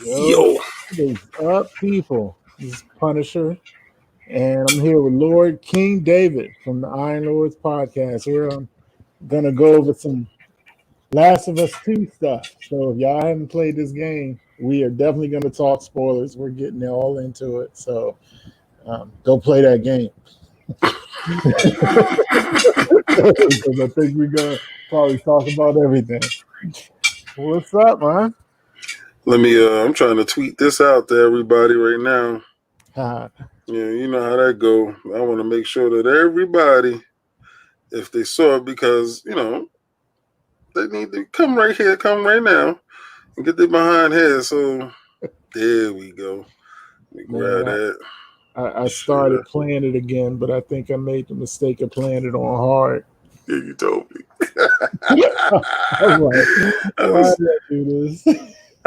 Yo, Yo, what is up, people? This is Punisher, and I'm here with Lord King David from the Iron Lords podcast. We're gonna go over some Last of Us 2 stuff. So if y'all haven't played this game, we are definitely gonna talk spoilers. We're getting all into it. So go play that game. Because I think we're gonna probably talk about everything. What's up, man? let me. I'm trying to tweet this out to everybody right now. Uh, Yeah, you know how that go. I want to make sure that everybody, if they saw it, because they need to come right here, come right now, and get their behind here. So there we go. Let me grab man, that. I Share. started playing it again, but I think I made the mistake of playing it on hard. Yeah, you told me. I'm like, I why was. did I do this?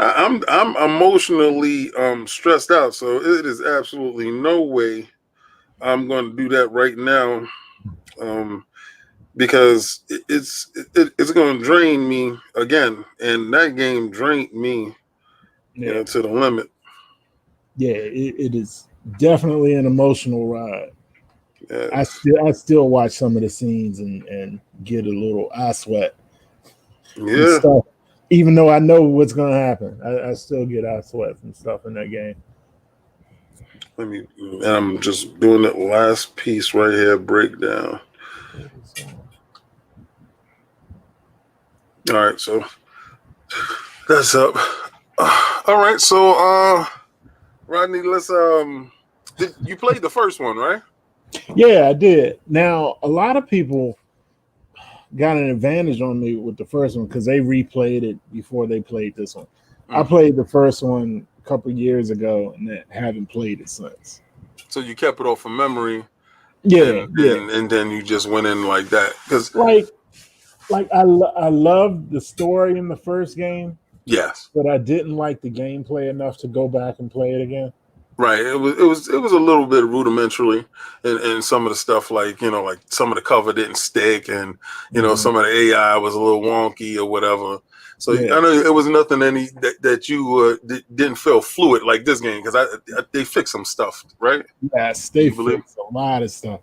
I'm emotionally stressed out. So it is absolutely no way I'm going to do that right now. Um, because it's going to drain me again, and that game drained me, Yeah, to the limit. yeah, it is definitely an emotional ride. Yes, I still watch some of the scenes and get a little eye sweat from yeah. stuff, even though I know what's gonna happen. I still get eye sweat from stuff in that game. Let me. And I'm just doing that last piece right here, breakdown. All right, so that's up. All right, so Rodney, let's Did you play the first one, right? Yeah, I did. Now a lot of people got an advantage on me with the first one because they replayed it before they played this one. I Mm. played the first one a couple years ago and haven't played it since. So you kept it off from memory, Yeah, and yeah. and and then you just went in like that because Like I loved the story in the first game, yes. but I didn't like the gameplay enough to go back and play it again. Right. It was a little bit rudimentarily, and some of the stuff like some of the cover didn't stick, and Mhm. some of the AI was a little wonky or whatever. So Yeah, I know it was nothing that you didn't feel fluid like this game because they fixed some stuff, right? yes, Do they you believe? fixed a lot of stuff.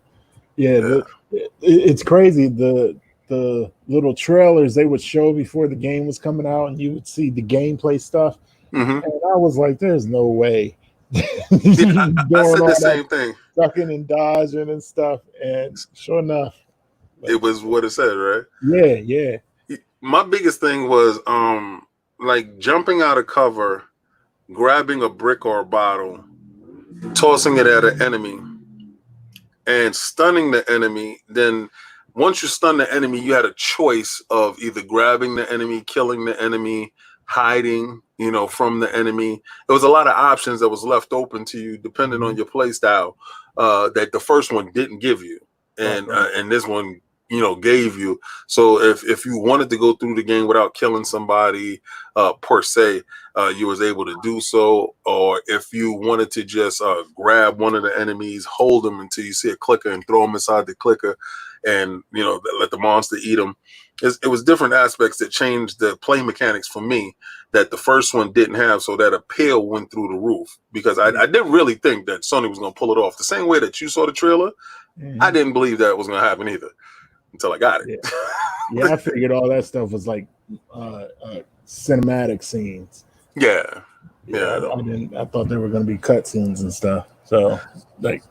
Yeah, Yeah. it's crazy. The little trailers they would show before the game was coming out, and you would see the gameplay stuff. Hmm. And I was like, there's no way Yeah. doing I all said the that same thing. ducking and dodging and stuff. And sure enough, like, It was what it said, right? yeah, yeah. My biggest thing was like jumping out of cover, grabbing a brick or a bottle, tossing it at an enemy, and stunning the enemy. Then once you stun the enemy, you had a choice of either grabbing the enemy, killing the enemy, hiding, from the enemy. There was a lot of options that was left open to you depending on Mhm. your play style that the first one didn't give you, Right, and right. and this one gave you. So if you wanted to go through the game without killing somebody per se, you was able to do so. Or if you wanted to just grab one of the enemies, hold them until you see a clicker and throw them inside the clicker, and let the monster eat them. It was different aspects that changed the play mechanics for me that the first one didn't have, so that appeal went through the roof. Because I didn't really think that Sony was going to pull it off the same way that you saw the trailer. I Mhm. didn't believe that was going to happen either until I got Yeah, it. yeah. I figured all that stuff was like cinematic scenes. Yeah, Yeah, yeah. I didn't. I thought there were going to be cutscenes and stuff. So, like,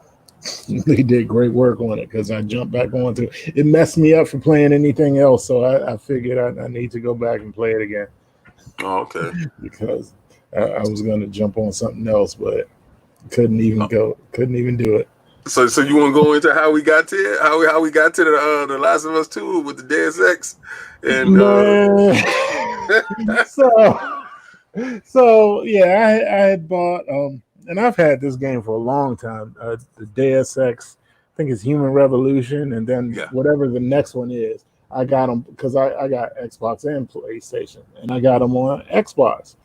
they did great work on it because I jumped back onto it. It messed me up for playing anything else. So I figured I need to go back and play it again Oh, okay. because I was going to jump on something else, but couldn't even go. Couldn't even do it. So you want to go into how we got to it? How we got to the Last of Us 2 with the Deus Ex and Man. so so yeah, I had bought and I've had this game for a long time. The Deus Ex, I think it's Human Revolution, and then yeah. whatever the next one is. I got them because I got Xbox and PlayStation, and I got them on Xbox.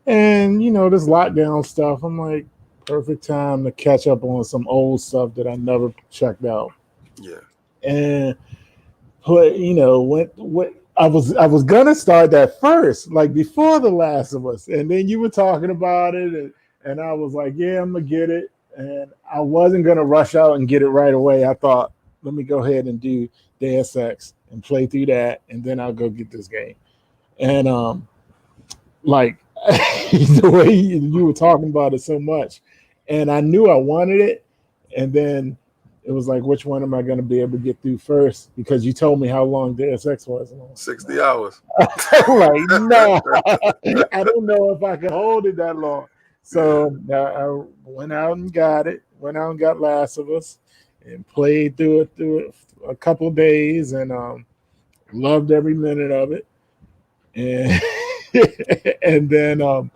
And this lockdown stuff, I'm like, perfect time to catch up on some old stuff that I never checked out. Yeah. And play, went. I was gonna start that first, like before The Last of Us, and then you were talking about it, and I was like, yeah, I'm gonna get it, and I wasn't gonna rush out and get it right away. I thought, let me go ahead and do Deus Ex and play through that, and then I'll go get this game. And like the way you were talking about it so much, and I knew I wanted it, and then it was like, which one am I going to be able to get through first? Because you told me how long Deus Ex was. 60 hours. I'm like, no, I don't know if I can hold it that long. So I went out and got it. Went out and got Last of Us, and played through it a couple of days, and loved every minute of it. And and then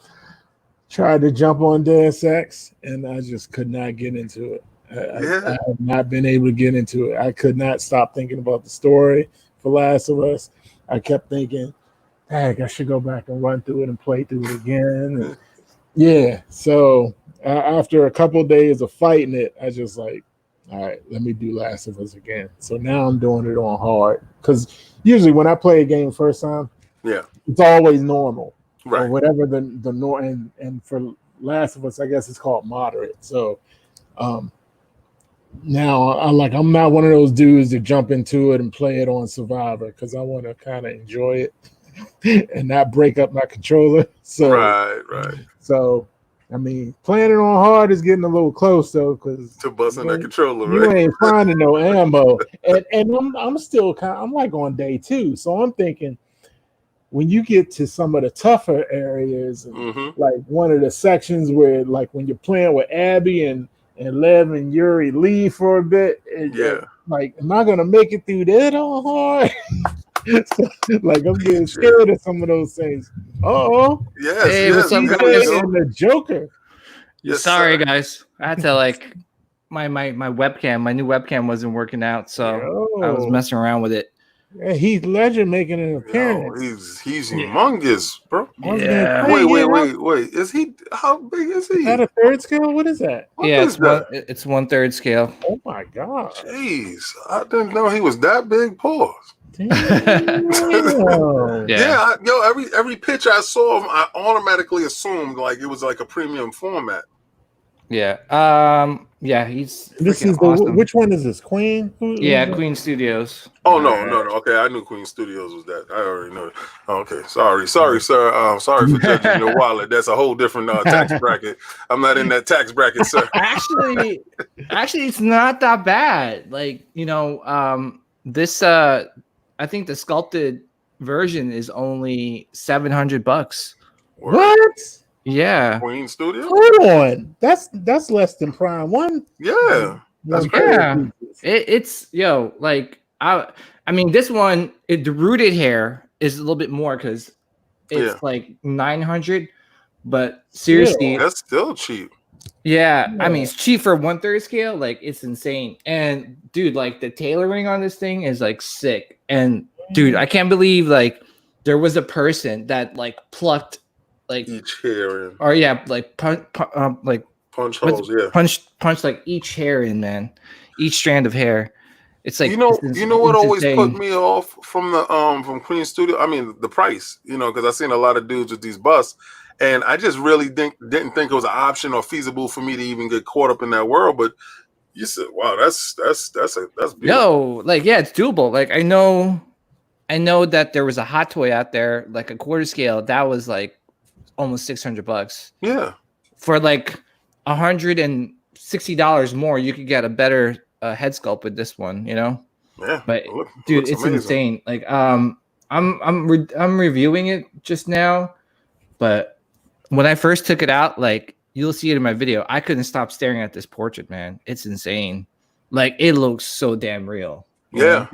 tried to jump on Deus Ex, and I just could not get into it. I have not been able to get into it. I could not stop thinking about the story for Last of Us. I kept thinking, dang, I should go back and run through it and play through it again. And yeah, so after a couple of days of fighting it, I just like, all right, let me do Last of Us again. So now I'm doing it on hard, because usually when I play a game first time, it's always normal, right, or whatever the norm. And for Last of Us, I guess it's called moderate. So now I'm not one of those dudes that jump into it and play it on Survivor, because I want to kind of enjoy it and not break up my controller. So right. So I mean, playing it on hard is getting a little close though, because to busting that controller, you right? ain't finding no ammo, and I'm still I'm like on day 2, so I'm thinking, when you get to some of the tougher areas, and like one of the sections where, like, when you're playing with Abby and Lev and Yuri leave for a bit, like, am I gonna make it through that on hard? So, like, I'm getting scared of some of those things. Hey, what's up, guys? And the Joker. Sorry, guys. I had to my webcam, my new webcam wasn't working out, so I was messing around with it. Yeah, Heath Ledger making an appearance. He's humongous, bro. Yeah. Wait. Is he? How big is he? Is that a third scale? What is that? It's 1/3 scale. Oh my god! Jeez, I didn't know he was that big. Pause. Every picture I saw of him, I automatically assumed like it was like a premium format. He's this is awesome. Which one is this? Queen? Queen Studios. Oh no. Okay, I knew Queen Studios was that. I already know. Okay, sorry, sir. Sorry for judging your wallet. That's a whole different tax bracket. I'm not in that tax bracket, sir. Actually, it's not that bad. Like, this I think the sculpted version is only $700. What? Yeah. Queen Studio? Hold on. That's less than Prime 1. Yeah. That's crazy. It's I mean, this one, the rooted hair is a little bit more because it's like 900, but seriously, that's still cheap. Yeah, I mean, it's cheap for 1/3 scale. Like, it's insane. And dude, like, the tailoring on this thing is like sick. And dude, I can't believe like there was a person that like plucked like each hair in. Or like punch holes, punch like each hair in, man. Each strand of hair. It's like, you know what always put me off from the from Queen Studio? I mean, the price, because I've seen a lot of dudes with these busts. And I just really didn't think it was an option or feasible for me to even get caught up in that world. But you said, "Wow, that's beautiful." No, like, yeah, it's doable. Like, I know that there was a hot toy out there, like a 1/4 scale, that was like almost $600. Yeah, for like $160 more, you could get a better head sculpt with this one. Yeah, but dude, it's amazing. Insane. Like, I'm reviewing it just now, but when I first took it out, like, you'll see it in my video, I couldn't stop staring at this portrait, man. It's insane. Like, it looks so damn real. Yeah.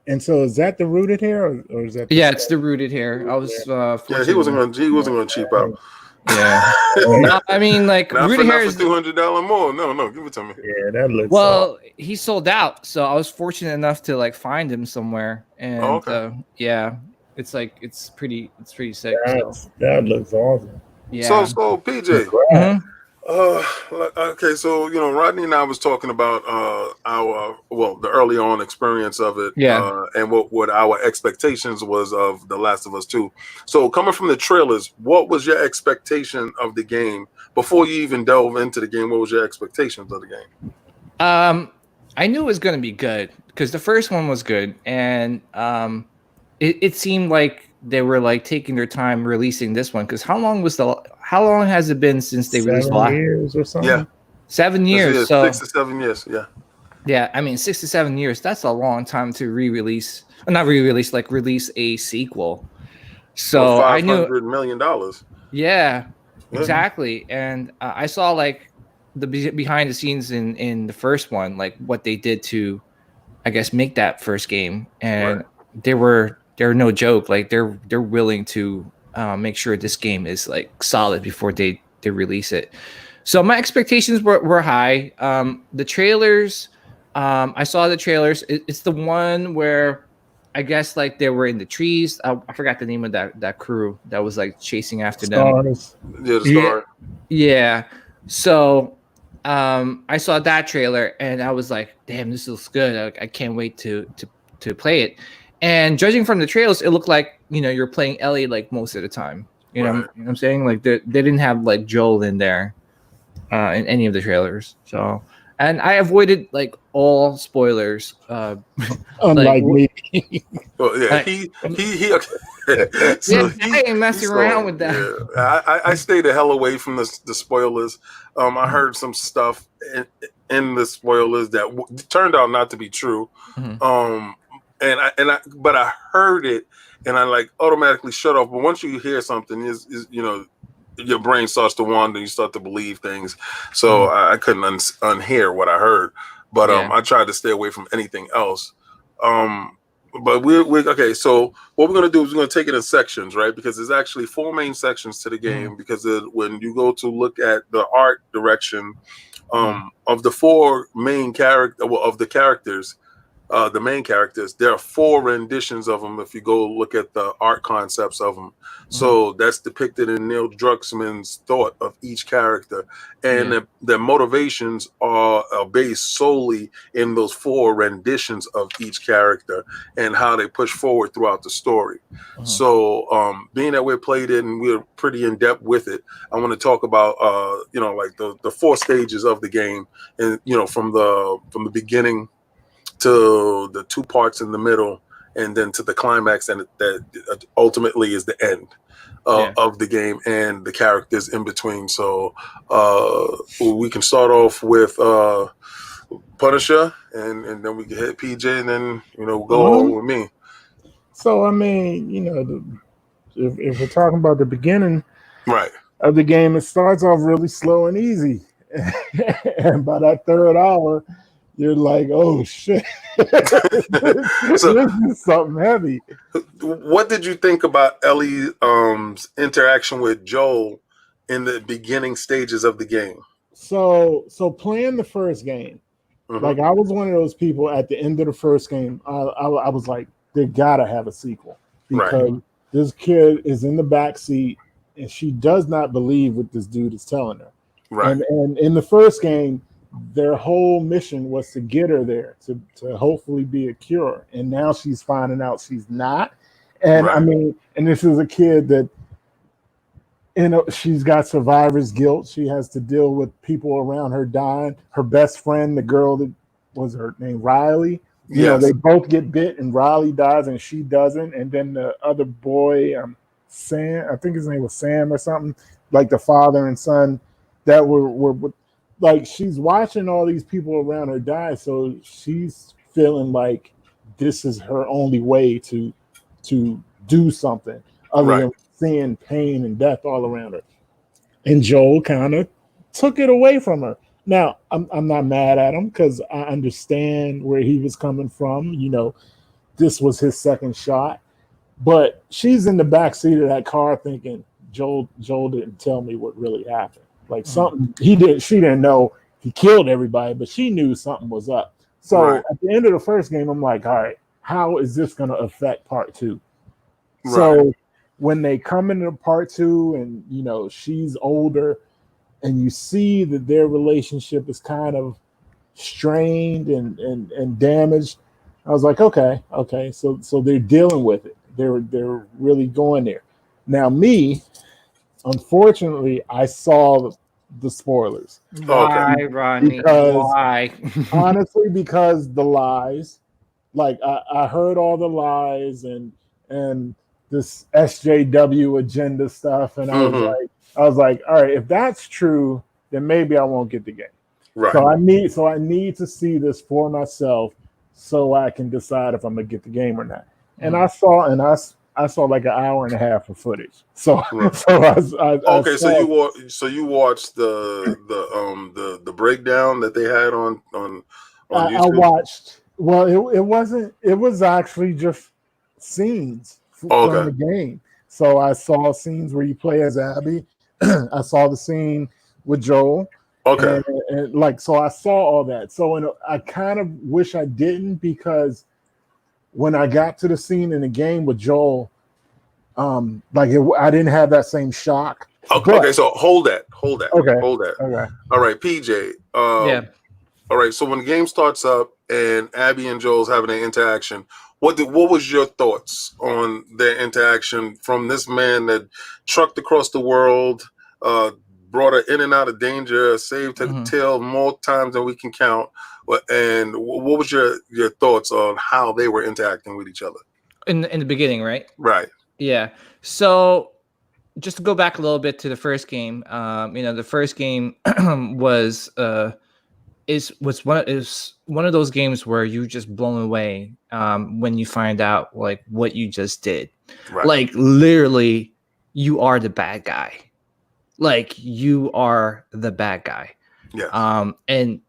And so, is that the rooted hair, or is that? It's the rooted hair. I was. He wasn't going to cheap out. Yeah. No, I mean, like, rooted hair is $200 more. No, give it to me. Yeah, that looks. Well, he sold out, so I was fortunate enough to like find him somewhere, and it's like it's pretty sick. That looks awesome. Yeah. So PJ, Okay, so Rodney and I was talking about the early on experience of it, Yeah. and what our expectations was of The Last of Us 2. So coming from the trailers, what was your expectation of the game before you even delve into the game? What was your expectations of the game? I knew it was going to be good because the first one was good, and it seemed like they were like taking their time releasing this one. Because how long has it been since they released 7 years or something? Yeah, 7 years. So 6 to 7 years. Yeah. Yeah, I mean 6 to 7 years. That's a long time to re-release, not re-release, like release a sequel. For So I knew, $500 million. yeah, Yeah. exactly. And I saw like the behind the scenes in the first one, like what they did to, I guess, make that first game, and Right. they're no joke. Like they're willing to make sure this game is like solid before they release it. So my expectations were high. The trailers, I saw the trailers. It's the one where I guess like they were in the trees. I forgot the name of that crew that was like chasing after them. Stars. Yeah, the Yeah, story. yeah. So I saw that trailer and I was like, damn, this looks good. I can't wait to play it. And judging from the trailers, it looked like you're playing Ellie like most of the time. Right. You know what I'm saying? Like they didn't have like Joel in there in any of the trailers. So, and I avoided like all spoilers. Unlike me. Well, yeah, Like, he yeah, so I ain't messing around with that. Yeah, I stayed the hell away from the spoilers. I heard some stuff in the spoilers that turned out not to be true. Mm-hmm. But I heard it and I like automatically shut off. But once you hear something, is your brain starts to wander. You start to believe things. So I couldn't unhear what I heard. But I tried to stay away from anything else. But we're okay. So what we're gonna do is we're gonna take it in sections, right? Because there's actually 4 main sections to the game. Because when you go to look at the art direction of the 4 main of the characters, the main characters, there are 4 renditions of them if you go look at the art concepts of them. So that's depicted in Neil Druckmann's thought of each character, and their motivations are based solely in those 4 renditions of each character and how they push forward throughout the story. So being that we're played it and we're pretty in depth with it, I want to talk about like the 4 stages of the game, and from the beginning to the 2 parts in the middle, and then to the climax, and that ultimately is the end of the game and the characters in between. So we can start off with Punisher, and then we can hit PJ, and then go on with me. So I mean, if we're talking about the beginning of the game, it starts off really slow and easy, and by that 3rd hour, you're like, oh shit, this is something heavy. What did you think about Ellie's interaction with Joel in the beginning stages of the game? So playing the first game, like I was one of those people at the end of the first game, I was like, they gotta have a sequel because this kid is in the back seat and she does not believe what this dude is telling her. And in the first game, their whole mission was to get her there to hopefully be a cure, and now she's finding out she's not. And I mean, and this is a kid that she's got survivor's guilt. She has to deal with people around her dying. Her best friend, the girl that was her name, Riley, they both get bit and Riley dies and she doesn't. And then the other boy, Sam, I think his name was Sam or something, like the father and son that were like, she's watching all these people around her die, so she's feeling like this is her only way to do something other than seeing pain and death all around her. And Joel kind of took it away from her. Now, I'm not mad at him because I understand where he was coming from. This was his second shot, but she's in the back seat of that car thinking, Joel didn't tell me what really happened. Like something she didn't know he killed everybody, but she knew something was up. So at the end of the first game, I'm like, all right, how is this going to affect part 2? So when they come into part 2 and she's older and you see that their relationship is kind of strained and damaged. I was like, okay, so they're dealing with it. They're really going there. Now, me, unfortunately, I saw the spoilers. Why, Rodney? Because Why? honestly, because the lies, like I heard all the lies and this SJW agenda stuff, and I was like, all right, if that's true, then maybe I won't get the game. Right. So I need to see this for myself so I can decide if I'm gonna get the game or not. And I saw like an hour and a half of footage. So okay, so you watched the breakdown that they had on YouTube? I watched. Well, it was actually just scenes from the game. So I saw scenes where you play as Abby. I saw the scene with Joel. Okay. And like, so I saw all that. So I kind of wish I didn't, because when I got to the scene in the game with Joel, I didn't have that same shock. Okay, so hold that. Okay. All right, PJ. Yeah. All right, so when the game starts up and Abby and Joel's having an interaction, what was your thoughts on their interaction from this man that trucked across the world, brought her in and out of danger, saved her tail more times than we can count, and what was your thoughts on how they were interacting with each other in the beginning, right? Right. Yeah. So just to go back a little bit to the first game, the first game was one of those games where you just blown away when you find out like what you just did. Right. Like literally, you are the bad guy. Like you are the bad guy. Yeah. And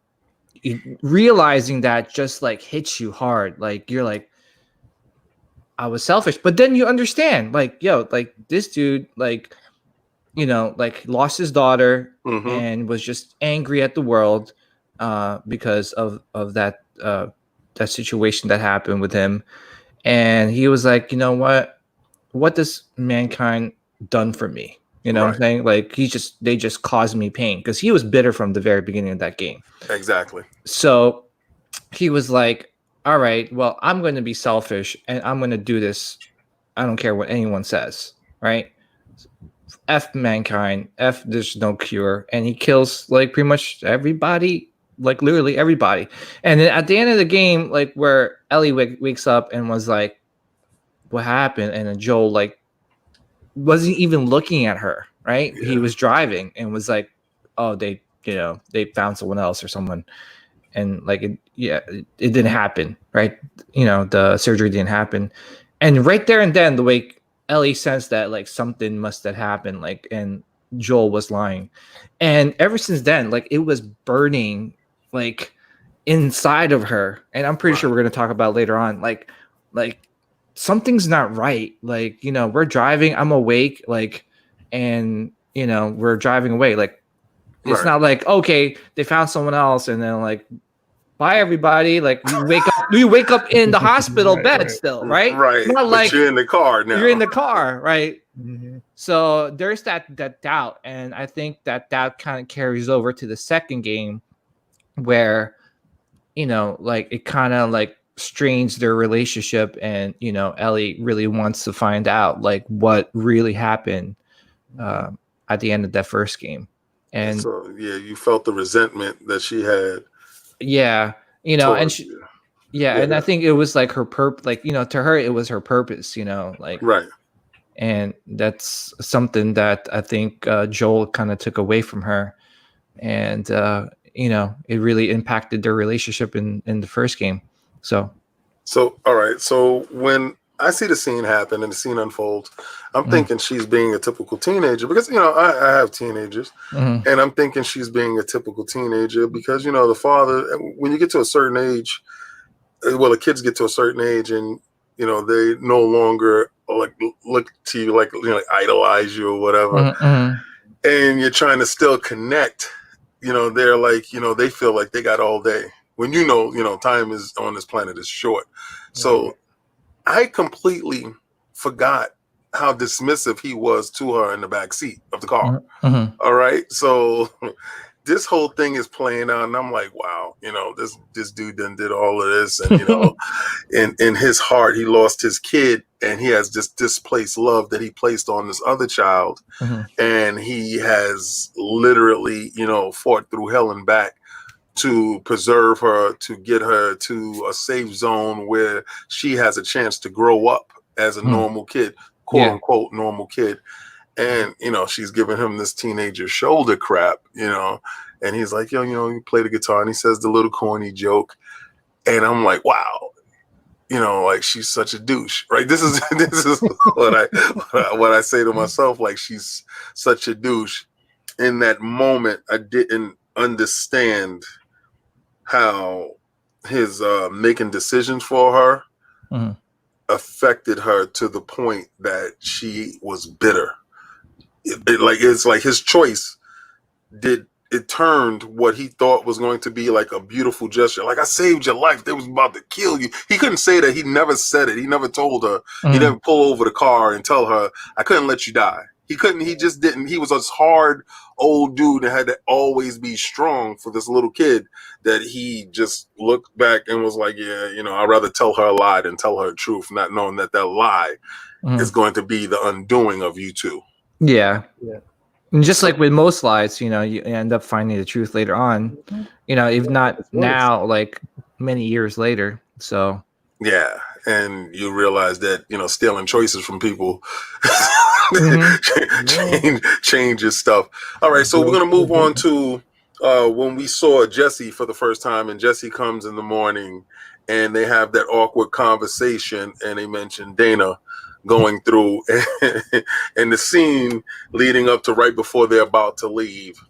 realizing that just like hits you hard. Like you're like, I was selfish, but then you understand, like, yo, like this dude, like, like lost his daughter and was just angry at the world because of that situation that happened with him. And he was like, you know what does mankind done for me? You know what I'm saying? Like they just caused me pain, because he was bitter from the very beginning of that game. Exactly. So he was like, all right, well, I'm going to be selfish and I'm going to do this. I don't care what anyone says, right? F mankind, F there's no cure. And he kills like pretty much everybody, like literally everybody. And then at the end of the game, like where Ellie wakes up and was like, what happened? And then Joel like wasn't even looking at her, right? Yeah. He was driving and was like, oh, they found someone else or someone. And like, it didn't happen, right? The surgery didn't happen. And right there and then, the way Ellie sensed that like something must have happened, like, and Joel was lying. And ever since then, like it was burning like inside of her. And I'm pretty sure we're going to talk about later on, like something's not right. Like, we're driving, I'm awake, like, and we're driving away. Like, it's not like, okay, they found someone else and then like, bye everybody. Like you wake up in the hospital bed still, right? Right. Not like you're in the car now. You're in the car, right? Mm-hmm. So there's that doubt. And I think that doubt kind of carries over to the second game where, like it kind of like strains their relationship, and Ellie really wants to find out like what really happened at the end of that first game. And so you felt the resentment that she had. Yeah, and she, and I think it was like her like to her it was her purpose, like right. And that's something that I think Joel kind of took away from her, and it really impacted their relationship in the first game. So all right. So when I see the scene happen and the scene unfolds, I'm thinking she's being a typical teenager, because I have teenagers, and I'm thinking she's being a typical teenager because the father, when you get to a certain age, well, the kids get to a certain age, and they no longer like look to you like idolize you or whatever, and you're trying to still connect. They're like they feel like they got all day when time is on this planet is short. So I completely forgot how dismissive he was to her in the back seat of the car. Mm-hmm. All right, so this whole thing is playing out, and I'm like, wow, this dude done did all of this, and in his heart, he lost his kid, and he has this displaced love that he placed on this other child, and he has literally, fought through hell and back to preserve her, to get her to a safe zone where she has a chance to grow up as a normal kid, quote unquote normal kid. And, she's giving him this teenager shoulder crap, and he's like, you play the guitar, and he says the little corny joke. And I'm like, wow, like she's such a douche, right? This is what I say to myself, like she's such a douche. In that moment, I didn't understand how his making decisions for her affected her to the point that she was bitter. It's like his choice it turned what he thought was going to be like a beautiful gesture. Like, I saved your life. They was about to kill you. He couldn't say that. He never said it. He never told her. He didn't pull over the car and tell her, I couldn't let you die. He couldn't. He just didn't. He was this hard old dude that had to always be strong for this little kid, that he just looked back and was like, yeah, I'd rather tell her a lie than tell her the truth, not knowing that lie is going to be the undoing of you two. Yeah. And just like with most lies, you end up finding the truth later on, if not now, like many years later. So yeah, and you realize that stealing choices from people changes stuff. All right, so we're gonna move on to when we saw Jesse for the first time, and Jesse comes in the morning, and they have that awkward conversation, and they mention Dana going through and the scene leading up to right before they're about to leave.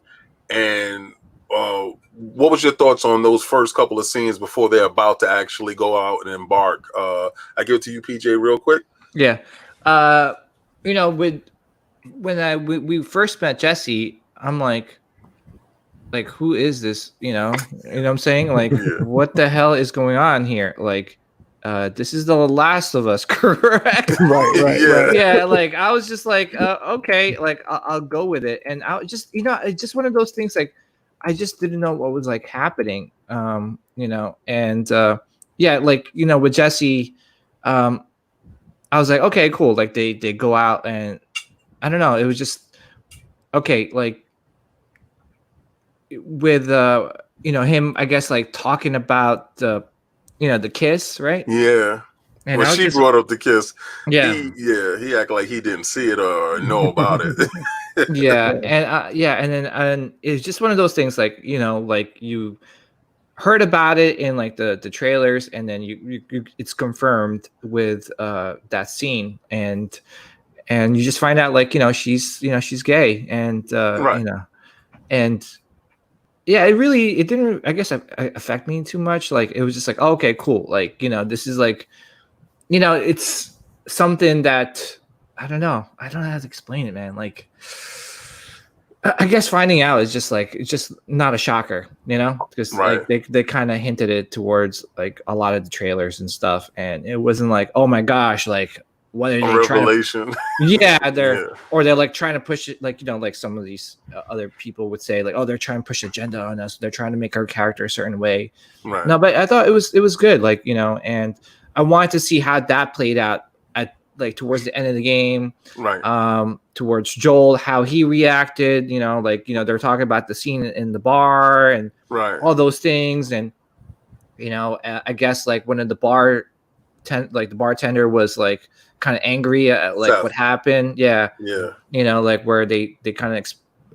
And what was your thoughts on those first couple of scenes before they're about to actually go out and embark? I give it to you, PJ, real quick. Yeah. When we first met Jesse, I'm like, who is this? You know what I'm saying? Like, what the hell is going on here? Like, this is The Last of Us, correct? Right. Yeah, like I was just like, okay, like I'll go with it. And I just, it's just one of those things. Like, I just didn't know what was like happening. And with Jesse, I was like, okay, cool. Like they go out, and I don't know. It was just okay. Like with him, I guess, like talking about the kiss, right? Yeah. And when she brought up the kiss, he acted like he didn't see it or know about it. And it's just one of those things, like, like you heard about it in like the trailers, and then you it's confirmed with that scene, and you just find out, like, she's gay, and and it didn't, I guess, affect me too much. Like, it was just like, oh, okay, cool. Like, this is like, it's something that I don't know how to explain it, man. Like, I guess finding out is just like, it's just not a shocker, because like they kind of hinted it towards like a lot of the trailers and stuff, and it wasn't like, oh my gosh, like, what are they trying to? They're like trying to push it, like, like some of these other people would say, like, oh, they're trying to push agenda on us. They're trying to make our character a certain way. Right. No, but I thought it was good, like, and I wanted to see how that played out at like towards the end of the game. Right. Towards Joel, how he reacted. They're talking about the scene in the bar and all those things, and I guess like one of the the bartender was like kind of angry at like what happened. Like where they kind of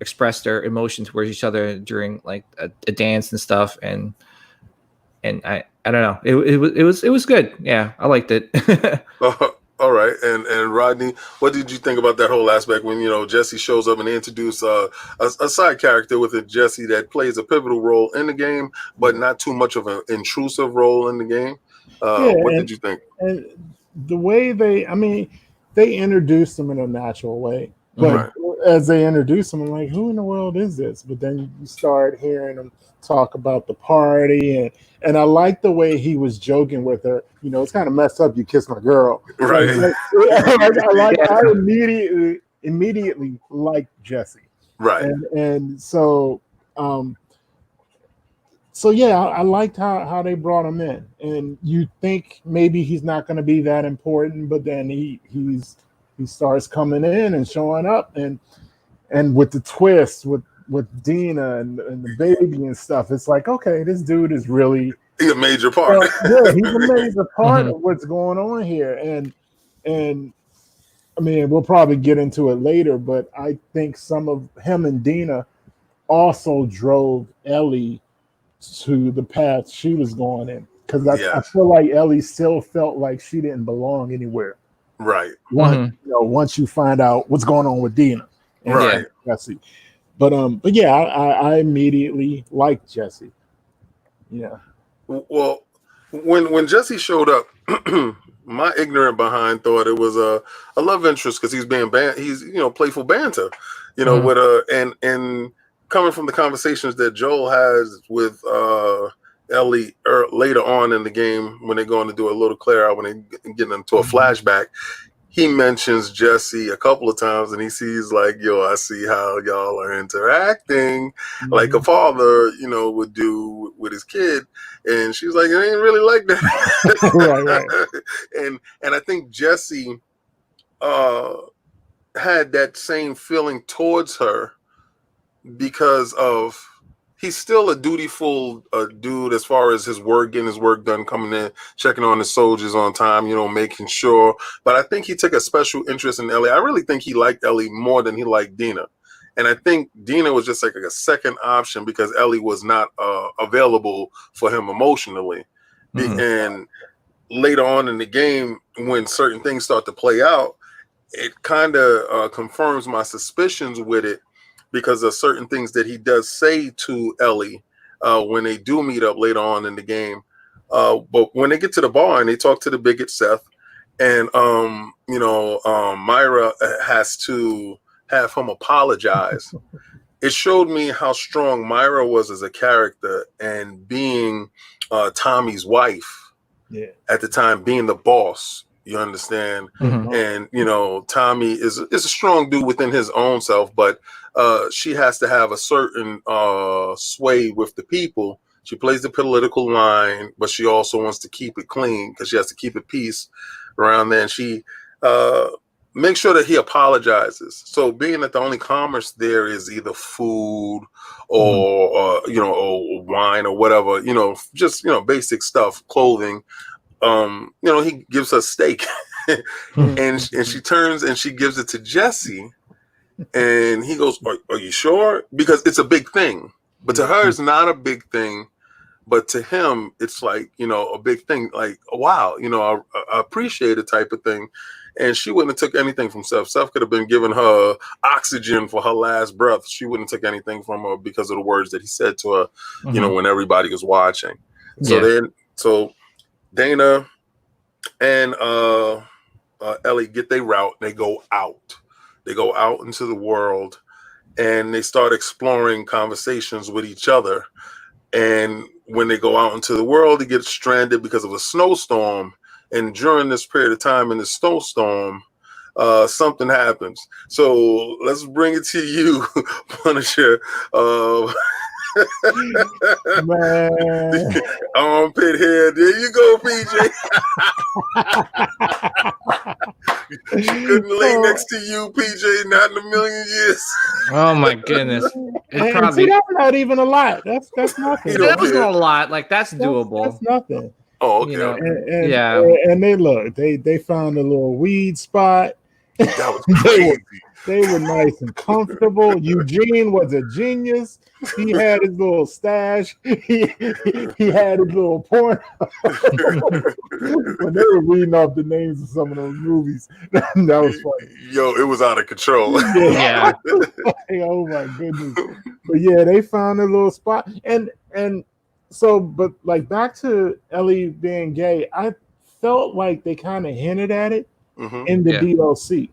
express their emotions towards each other during like a dance and stuff, and I don't know, it was good. I liked it. All right, and Rodney, what did you think about that whole aspect when Jesse shows up and they introduce a side character with Jesse that plays a pivotal role in the game, but not too much of an intrusive role in the game? What did you think? And the way they introduced him in a natural way, but as they introduce him, I'm like, who in the world is this? But then you start hearing him talk about the party, and I like the way he was joking with her. You know, it's kind of messed up. You kiss my girl, Right? I immediately liked Jesse, Right. And so. So yeah, I liked how they brought him in, and you think maybe he's not going to be that important, but then he starts coming in and showing up, and with the twist with Dina and the baby and stuff, it's like, okay, this dude is really he's a major part. Yeah, he's a major part of what's going on here, and I mean, we'll probably get into it later, but I think some of him and Dina also drove Ellie to the path she was going in, because I feel like Ellie still felt like she didn't belong anywhere. Right. Once you find out what's going on with Dina and Jesse, but yeah, I immediately liked Jesse. Yeah. Well, when Jesse showed up, my ignorant behind thought it was a love interest because he's being he's playful banter, with and coming from the conversations that Joel has with Ellie later on in the game when they're going to do a little clear out, when they get into a flashback, he mentions Jesse a couple of times, and he sees like, I see how y'all are interacting like a father, would do with his kid. And she's like, it ain't really like that. right. And I think Jesse had that same feeling towards her because of he's still a dutiful dude as far as his work, getting his work done, coming in, checking on the soldiers on time, making sure. But I think he took a special interest in Ellie. I really think he liked Ellie more than he liked Dina. And I think Dina was just like a second option because Ellie was not available for him emotionally. And later on in the game, when certain things start to play out, it kind of confirms my suspicions with it, because of certain things that he does say to Ellie when they do meet up later on in the game. But when they get to the bar and they talk to the bigot Seth, and Myra has to have him apologize. It showed me how strong Myra was as a character, and being Tommy's wife at the time, being the boss. You understand? And Tommy is a strong dude within his own self, but she has to have a certain sway with the people. She plays the political line, but she also wants to keep it clean because she has to keep it peace around there. And she makes sure that he apologizes. So being that the only commerce there is either food or or wine or whatever, just basic stuff, clothing. He gives her steak and she turns and she gives it to Jesse, and he goes, are you sure? Because it's a big thing, but to her it's not a big thing, but to him it's like, a big thing, like, wow, I appreciate it type of thing. And she wouldn't have took anything from Seth. Seth could have been giving her oxygen for her last breath. She wouldn't take anything from her because of the words that he said to her, when everybody was watching. So Dana and Ellie get their route. And they go out. They go out into the world, and they start exploring conversations with each other. And when they go out into the world, they get stranded because of a snowstorm. And during this period of time in the snowstorm, something happens. So let's bring it to you, Punisher. Armpit hair. There you go, PJ. She couldn't lay next to you, PJ, not in a million years. Oh my goodness. See, that's not even a lot. That's nothing. That wasn't a lot. Like, that's doable. That's nothing. Oh, okay. And they look. They found a little weed spot. That was crazy. They were nice and comfortable. Eugene was a genius. He had his little stash. He had his little porn. When they were reading off the names of some of those movies, that was funny. Yo, it was out of control. Yeah. Oh my goodness. But yeah, they found a little spot. And so, but like, back to Ellie being gay, I felt like they kind of hinted at it in the DLC.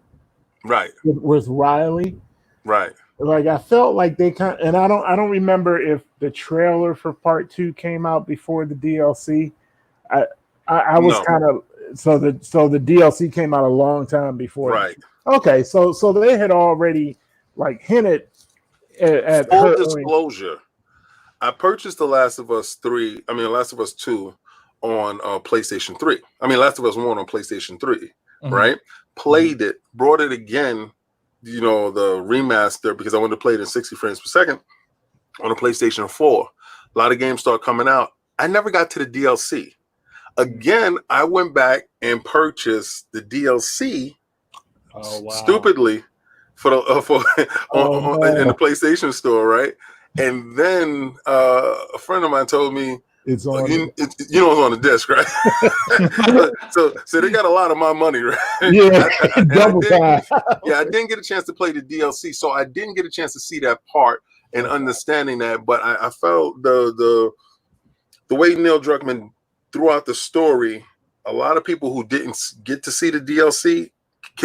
Right. With Riley. Right. Like I felt like they kind, and I don't remember if the trailer for part 2 came out before the DLC. I I was No. kind of, so the DLC came out a long time before. Right. Okay, so they had already like hinted at Full her. disclosure, I purchased The Last of Us 3, I mean The Last of Us 2 on PlayStation 3. I mean Last of Us 1 on PlayStation 3, right? Played it, brought it again, the remaster, because I wanted to play it in 60 frames per second on the PlayStation 4. A lot of games start coming out. I never got to the DLC. Again, I went back and purchased the DLC stupidly for the in the PlayStation store, right? And then a friend of mine told me it's on. It's on the disc, right? so they got a lot of my money, right? Yeah, double time. Yeah, I didn't get a chance to play the DLC, so I didn't get a chance to see that part and understanding that. But I felt the way Neil Druckmann threw out the story, a lot of people who didn't get to see the DLC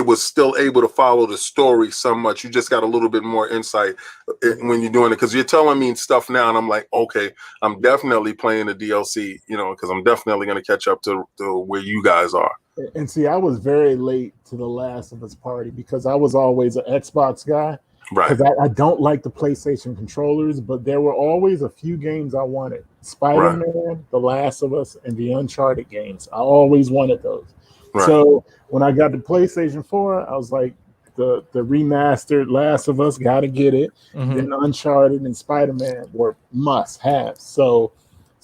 was still able to follow the story so much. You just got a little bit more insight when you're doing it, because you're telling me stuff now and I'm like, okay, I'm definitely playing the DLC, because I'm definitely going to catch up to where you guys are. And see, I was very late to the Last of Us party because I was always an Xbox guy. Right. Because I don't like the PlayStation controllers, but there were always a few games I wanted. Spider-Man, The Last of Us, and the Uncharted games. I always wanted those. Right. So when I got the PlayStation 4, I was like, the remastered Last of Us, got to get it. Then Uncharted and Spider-Man were must-haves. So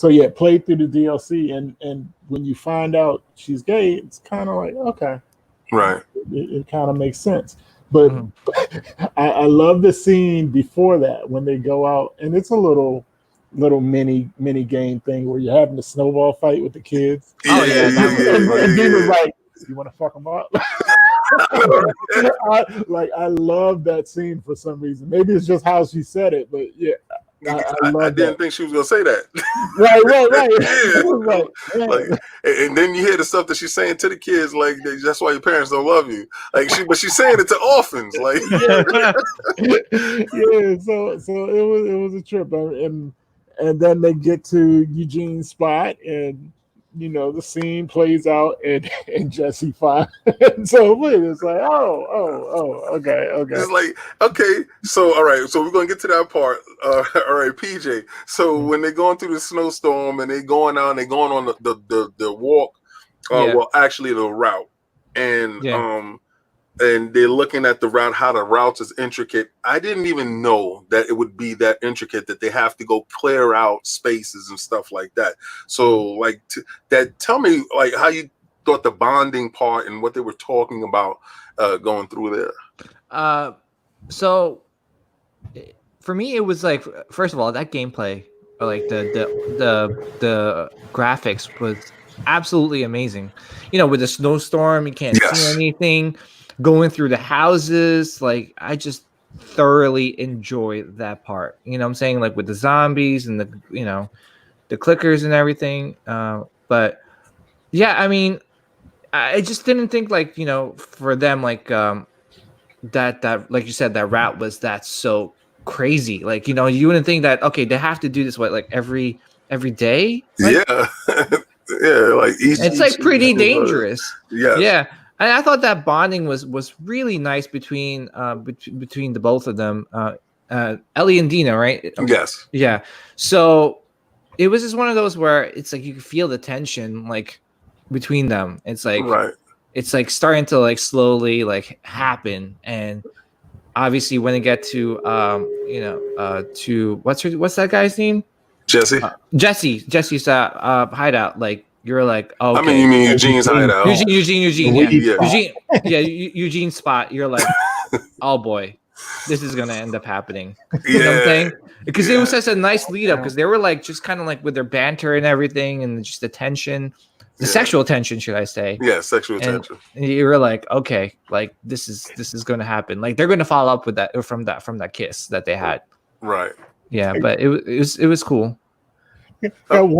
yeah, played through the DLC, and when you find out she's gay, it's kind of like, okay. Right. It kind of makes sense. But I love the scene before that when they go out, and it's a little mini game thing where you're having a snowball fight with the kids. Oh yeah, and Dean was like, "You want to fuck them up?" I love that scene for some reason. Maybe it's just how she said it, but yeah. I didn't think she was gonna say that. Right. Like, and then you hear the stuff that she's saying to the kids, like that's why your parents don't love you. Like but she's saying it to orphans, like yeah. So it was a trip, and then they get to Eugene's spot, and the scene plays out, and Jesse finds. So it's like, okay. It's like, okay, so all right, so we're gonna get to that part. All right, PJ. So when they're going through the snowstorm and they're going on the walk, well, actually the route, and they're looking at the route, how the route is intricate. I didn't even know that it would be that intricate, that they have to go clear out spaces and stuff like that. So like tell me like how you thought the bonding part and what they were talking about going through there. So for me, it was like, first of all, that gameplay, or like the graphics was absolutely amazing. With the snowstorm, you can't see anything. Going through the houses, like I just thoroughly enjoy that part. What I'm saying, like with the zombies and the clickers and everything. But yeah, I mean, I just didn't think like for them like that like you said, that route was that so crazy. Like you wouldn't think that they have to do this like every day. Like, yeah, like it's like pretty dangerous. Yes. Yeah. And I thought that bonding was really nice between the both of them, Ellie and Dina, right? Yes. Yeah. So it was just one of those where it's like you could feel the tension like between them. It's like it's like starting to like slowly like happen, and obviously when they get to to what's that guy's name? Jesse. Jesse's hideout, like. You're like, okay. I mean, you mean Eugene's hideout? Eugene, yeah. Eugene's spot. You're like, oh boy, this is gonna end up happening. You know what I'm saying? Because it was such a nice lead up. Because they were like, just kind of like with their banter and everything, and just the tension, the sexual tension, should I say? Yeah, sexual tension. And you were like, okay, like this is gonna happen. Like they're gonna follow up with that from that kiss that they had. Right. Yeah, but it was cool. I'm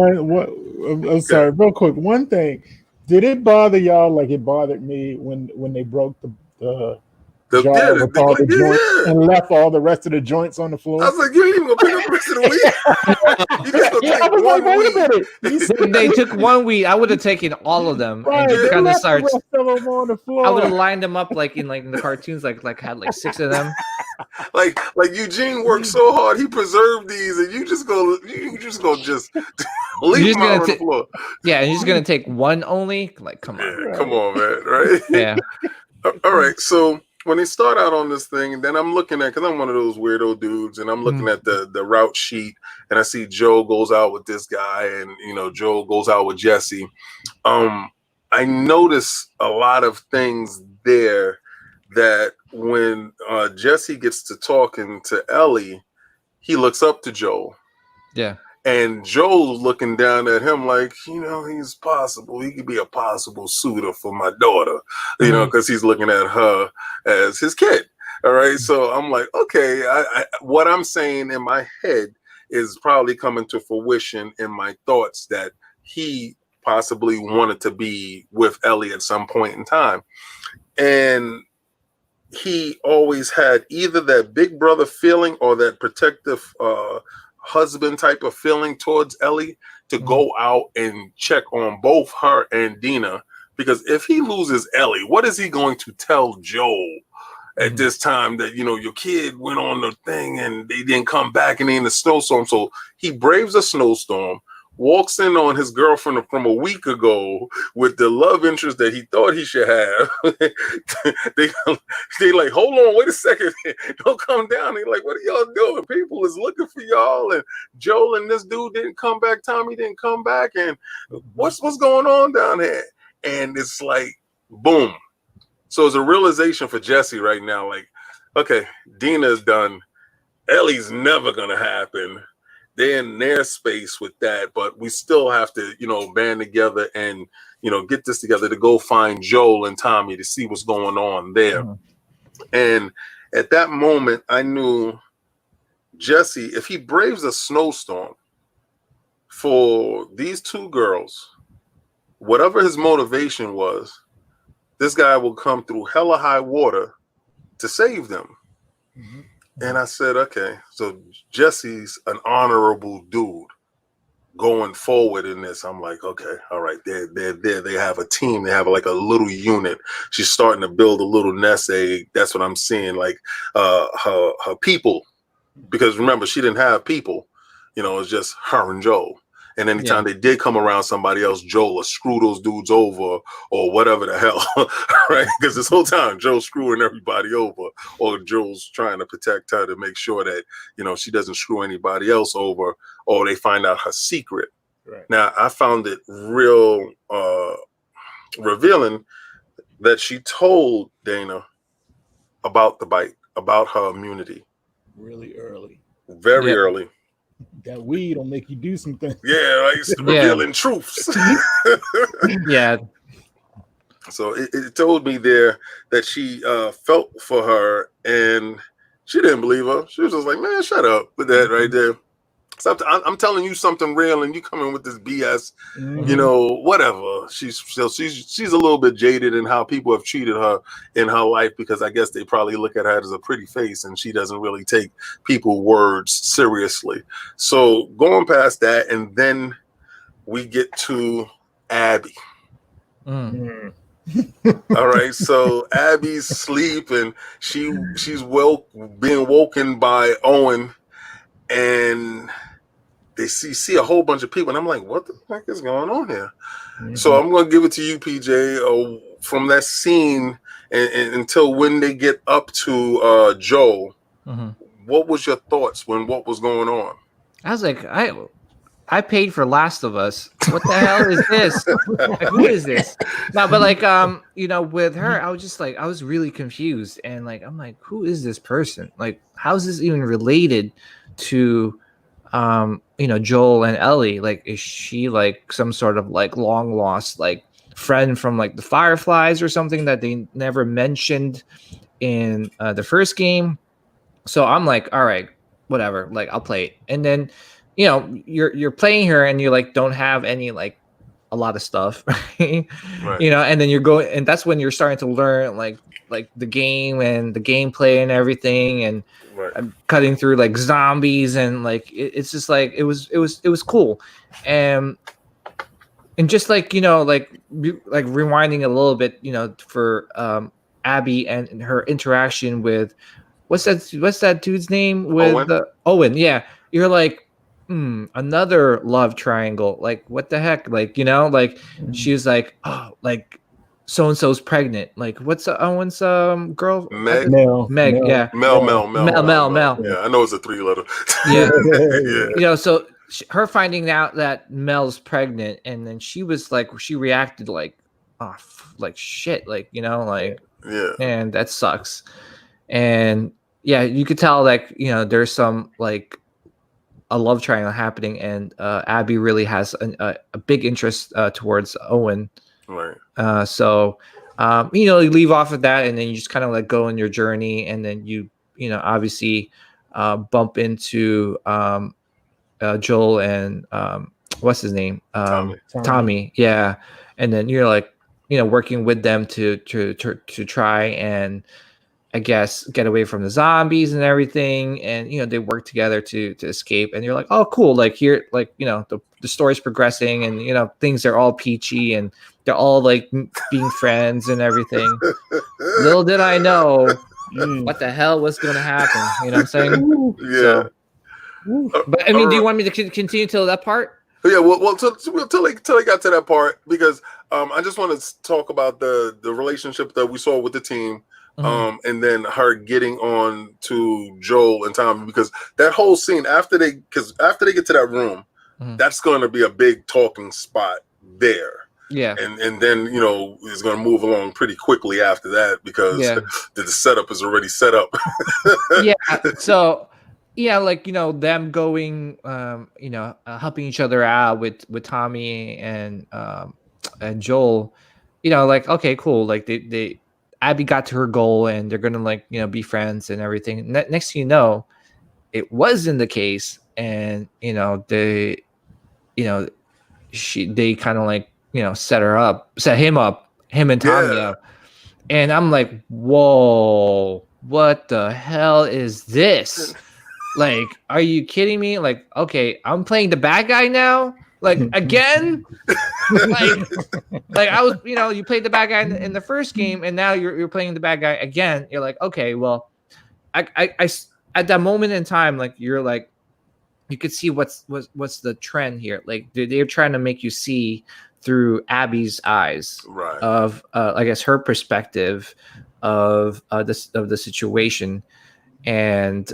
sorry, real quick. One thing, did it bother y'all like it bothered me when they broke the jar with all the joints and left all the rest of the joints on the floor. I was like, you ain't even gonna pick up the rest of the weed. You just gonna take one weed. They took one weed. I would have taken all of them and just kind of started. On the floor. I would have lined them up like in the cartoons, like had like 6 of them. like Eugene worked so hard, he preserved these, and you just go just leave them out on the floor. Yeah, and you're just gonna take one only. Like, come on, right. Come on, man, right? Yeah. All right, so when they start out on this thing, then I'm looking at, because I'm one of those weirdo dudes, and I'm looking at the route sheet, and I see Joe goes out with this guy, and Joe goes out with Jesse. I notice a lot of things there that when Jesse gets to talking to Ellie, he looks up to Joe. Yeah. And Joe's looking down at him like, he's possible. He could be a possible suitor for my daughter, because he's looking at her as his kid. All right. So I'm like, okay, what I'm saying in my head is probably coming to fruition in my thoughts that he possibly wanted to be with Ellie at some point in time. And he always had either that big brother feeling or that protective husband type of feeling towards Ellie to go out and check on both her and Dina, because if he loses Ellie, what is he going to tell Joe at this time that your kid went on the thing and they didn't come back and they in a snowstorm? So he braves a snowstorm, walks in on his girlfriend from a week ago with the love interest that he thought he should have. they like, hold on, wait a second, don't come down. They like, what are y'all doing? People is looking for y'all, and Joel and this dude didn't come back. Tommy didn't come back, and what's going on down there? And it's like, boom. So it's a realization for Jesse right now. Like, okay, Dina's done. Ellie's never gonna happen. They're in their space with that, but we still have to, band together and, get this together to go find Joel and Tommy to see what's going on there. And at that moment, I knew Jesse, if he braves a snowstorm for these two girls, whatever his motivation was, this guy will come through hella high water to save them. And I said, okay, so Jesse's an honorable dude going forward in this. I'm like, okay, all right, they're there. They have a team. They have like a little unit. She's starting to build a little nest egg. That's what I'm seeing, like her people. Because remember, she didn't have people. It's just her and Joe. And anytime they did come around somebody else, Joe will screw those dudes over or whatever the hell, right? Because this whole time, Joe's screwing everybody over, or Joe's trying to protect her to make sure that, she doesn't screw anybody else over, or they find out her secret. Right. Now, I found it real revealing that she told Dana about the bite, about her immunity. Really early. Very early. That weed will make you do some things. Yeah, like revealing truths. Yeah. So it told me there that she felt for her, and she didn't believe her. She was just like, man, shut up with that right there. So I'm telling you something real, and you come in with this BS, whatever. She's a little bit jaded in how people have treated her in her life, because I guess they probably look at her as a pretty face, and she doesn't really take people's words seriously. So going past that, and then we get to Abby. All right, so Abby's asleep, and she's being woken by Owen, and they see a whole bunch of people, and I'm like, what the heck is going on here? So I'm going to give it to you, PJ, from that scene and until when they get up to Joe. What was your thoughts when what was going on? I was like, I paid for Last of Us. What the hell is this? Like, who is this? No, but like, with her, I was just like, I was really confused, and like, I'm like, who is this person? Like, how is this even related to Joel and Ellie? Like, is she like some sort of like long lost like friend from like the Fireflies or something that they never mentioned in the first game? So I'm like, all right, whatever, like I'll play it. And then you're playing her, and you like don't have any like a lot of stuff, right? You know, and then you're going, and that's when you're starting to learn like the game and the gameplay and everything, and cutting through like zombies, and like it's just like it was cool, and just like, you know, like rewinding a little bit, you know, for Abby and her interaction with what's that dude's name with Owen. Yeah, you're like, another love triangle. Like, what the heck? Like, you know, like she was like, oh, like so and so's pregnant. Like, what's Owen's girl? Meg. Yeah. Mel. Yeah, I know it's a 3-letter. Yeah. You know, so her finding out that Mel's pregnant, and then she was like, she reacted like, oh, like shit, like, you know, like, and that sucks. And yeah, you could tell like, you know, there's some like a love triangle happening, and Abby really has a big interest towards Owen. Right. So you know, you leave off of that, and then you just kind of like go on your journey, and then you know, obviously bump into Joel and what's his name? Tommy. Yeah. And then you're like, you know, working with them to try and, I guess, get away from the zombies and everything. And, you know, they work together to escape. And you're like, oh, cool. Like here, like, you know, the story's progressing, and, you know, things are all peachy, and they're all like being friends and everything. Little did I know what the hell was going to happen. You know what I'm saying? Yeah. So, but I mean, do you want me to continue till that part? Yeah, well, till I got to that part, because I just want to talk about the relationship that we saw with the team, and then her getting on to Joel and Tommy, because that whole scene after they get to that room, that's going to be a big talking spot there. Yeah, and then, you know, it's going to move along pretty quickly after that, because the setup is already set up. Yeah, so. Yeah, like, you know, them going, you know, helping each other out with Tommy and Joel, you know, like, okay, cool. Like they Abby got to her goal, and they're gonna, like, you know, be friends and everything. Next thing you know, it wasn't the case, and, you know, they kind of like, you know, set him and Tommy up, and I'm like, whoa, what the hell is this? Like, are you kidding me? Like, okay, I'm playing the bad guy now? Like, again? like I was, you know, you played the bad guy in the first game, and now you're playing the bad guy again. You're like, okay, well, I at that moment in time, like, you're like, you could see what's the trend here. Like, they're trying to make you see through Abby's eyes, right, of I guess her perspective of the situation. And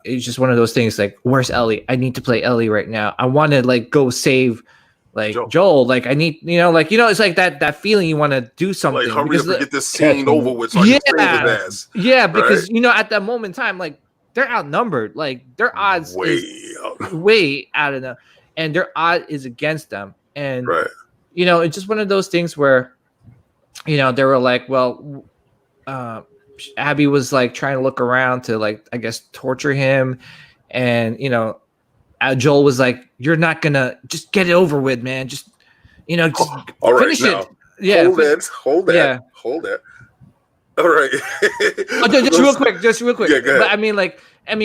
it's just one of those things, like, where's Ellie? I need to play Ellie right now. I want to, like, go save, like, Joel. Like, I need, you know, like, you know, it's like that feeling you want to do something. Like, hurry up and get this scene over with, so I can save his ass. Yeah, because, you know, at that moment in time, like, they're outnumbered. Like, their odds way out of them, and their odd is against them. And, you know, it's just one of those things where, you know, they were like, well, Abby was like trying to look around to, like, I guess, torture him, and, you know, Joel was like, "You're not gonna, just get it over with, man. Just, you know, just finish it." Yeah, hold that. All right. Just real quick. Yeah, go ahead.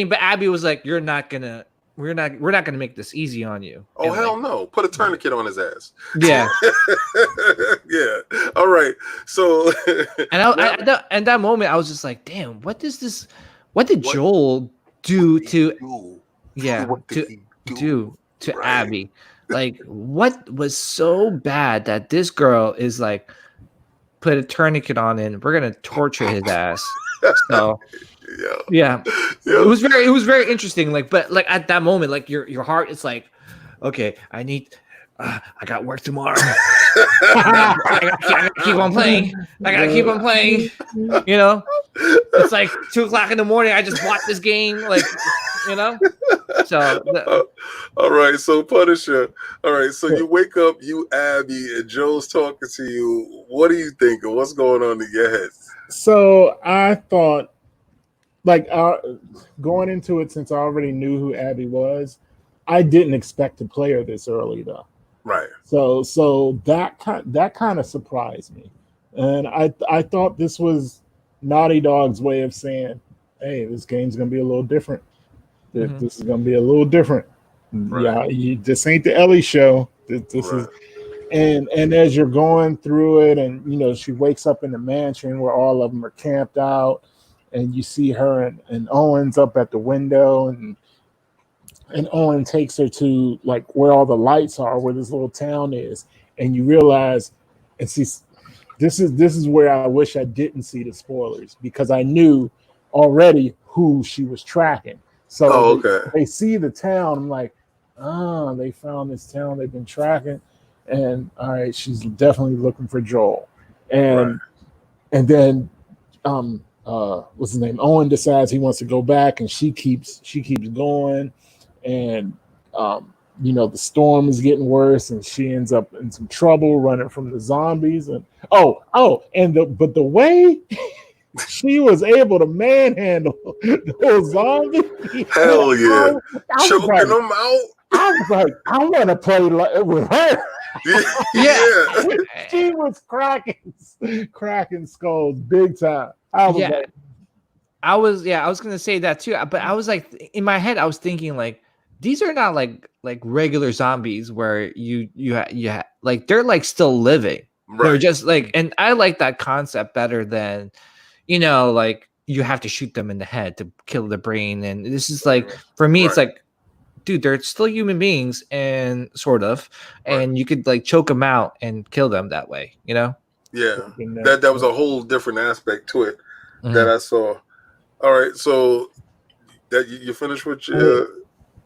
But Abby was like, "You're not gonna. We're not gonna make this easy on you." Oh, and, hell, like, no! Put a tourniquet on his ass. Yeah. Yeah. All right. So. And that moment, I was just like, "Damn! What is this? What did Joel do to? Yeah, what did he do to Abby? Like, what was so bad that this girl is like, put a tourniquet on and we're gonna torture his ass?" So. Yeah. It was very interesting. Like, but like at that moment, like your heart is like, okay, I got work tomorrow. I gotta keep on playing. You know, it's like 2:00 in the morning. I just bought this game, like, you know. So, all right. So, Punisher. All right. So you wake up, you Abby, and Joe's talking to you. What are you thinking? What's going on in your head? So I thought, like, going into it, since I already knew who Abby was, I didn't expect to play her this early, though. Right. So that kind of surprised me, and I thought this was Naughty Dog's way of saying, "Hey, this game's gonna be a little different. This is gonna be a little different. Right. Yeah, this ain't the Ellie show. This Right. is." And as you're going through it, and she wakes up in the mansion where all of them are camped out, and you see her and Owens up at the window, and Owen takes her to like where all the lights are, where this little town is, and you realize, and see, this is where I wish I didn't see the spoilers, because I knew already who she was tracking. So they see the town. I'm like, they found this town they've been tracking, and all right, she's definitely looking for Joel, and then what's his name? Owen decides he wants to go back, and she keeps going, and the storm is getting worse, and she ends up in some trouble running from the zombies, and but the way she was able to manhandle those zombies, hell yeah, choking them out. I was like, I want to play with her. Yeah. She was cracking skulls big time. I was gonna say that too, but I was like, in my head, I was thinking like, these are not like regular zombies where you like, they're like still living. Right. They're just like, and I like that concept better than, like you have to shoot them in the head to kill the brain. And this is like, for me, it's like, dude, they're still human beings, and sort of, and you could like choke them out and kill them that way, Yeah, that was a whole different aspect to it that I saw. All right, so that you finished with your.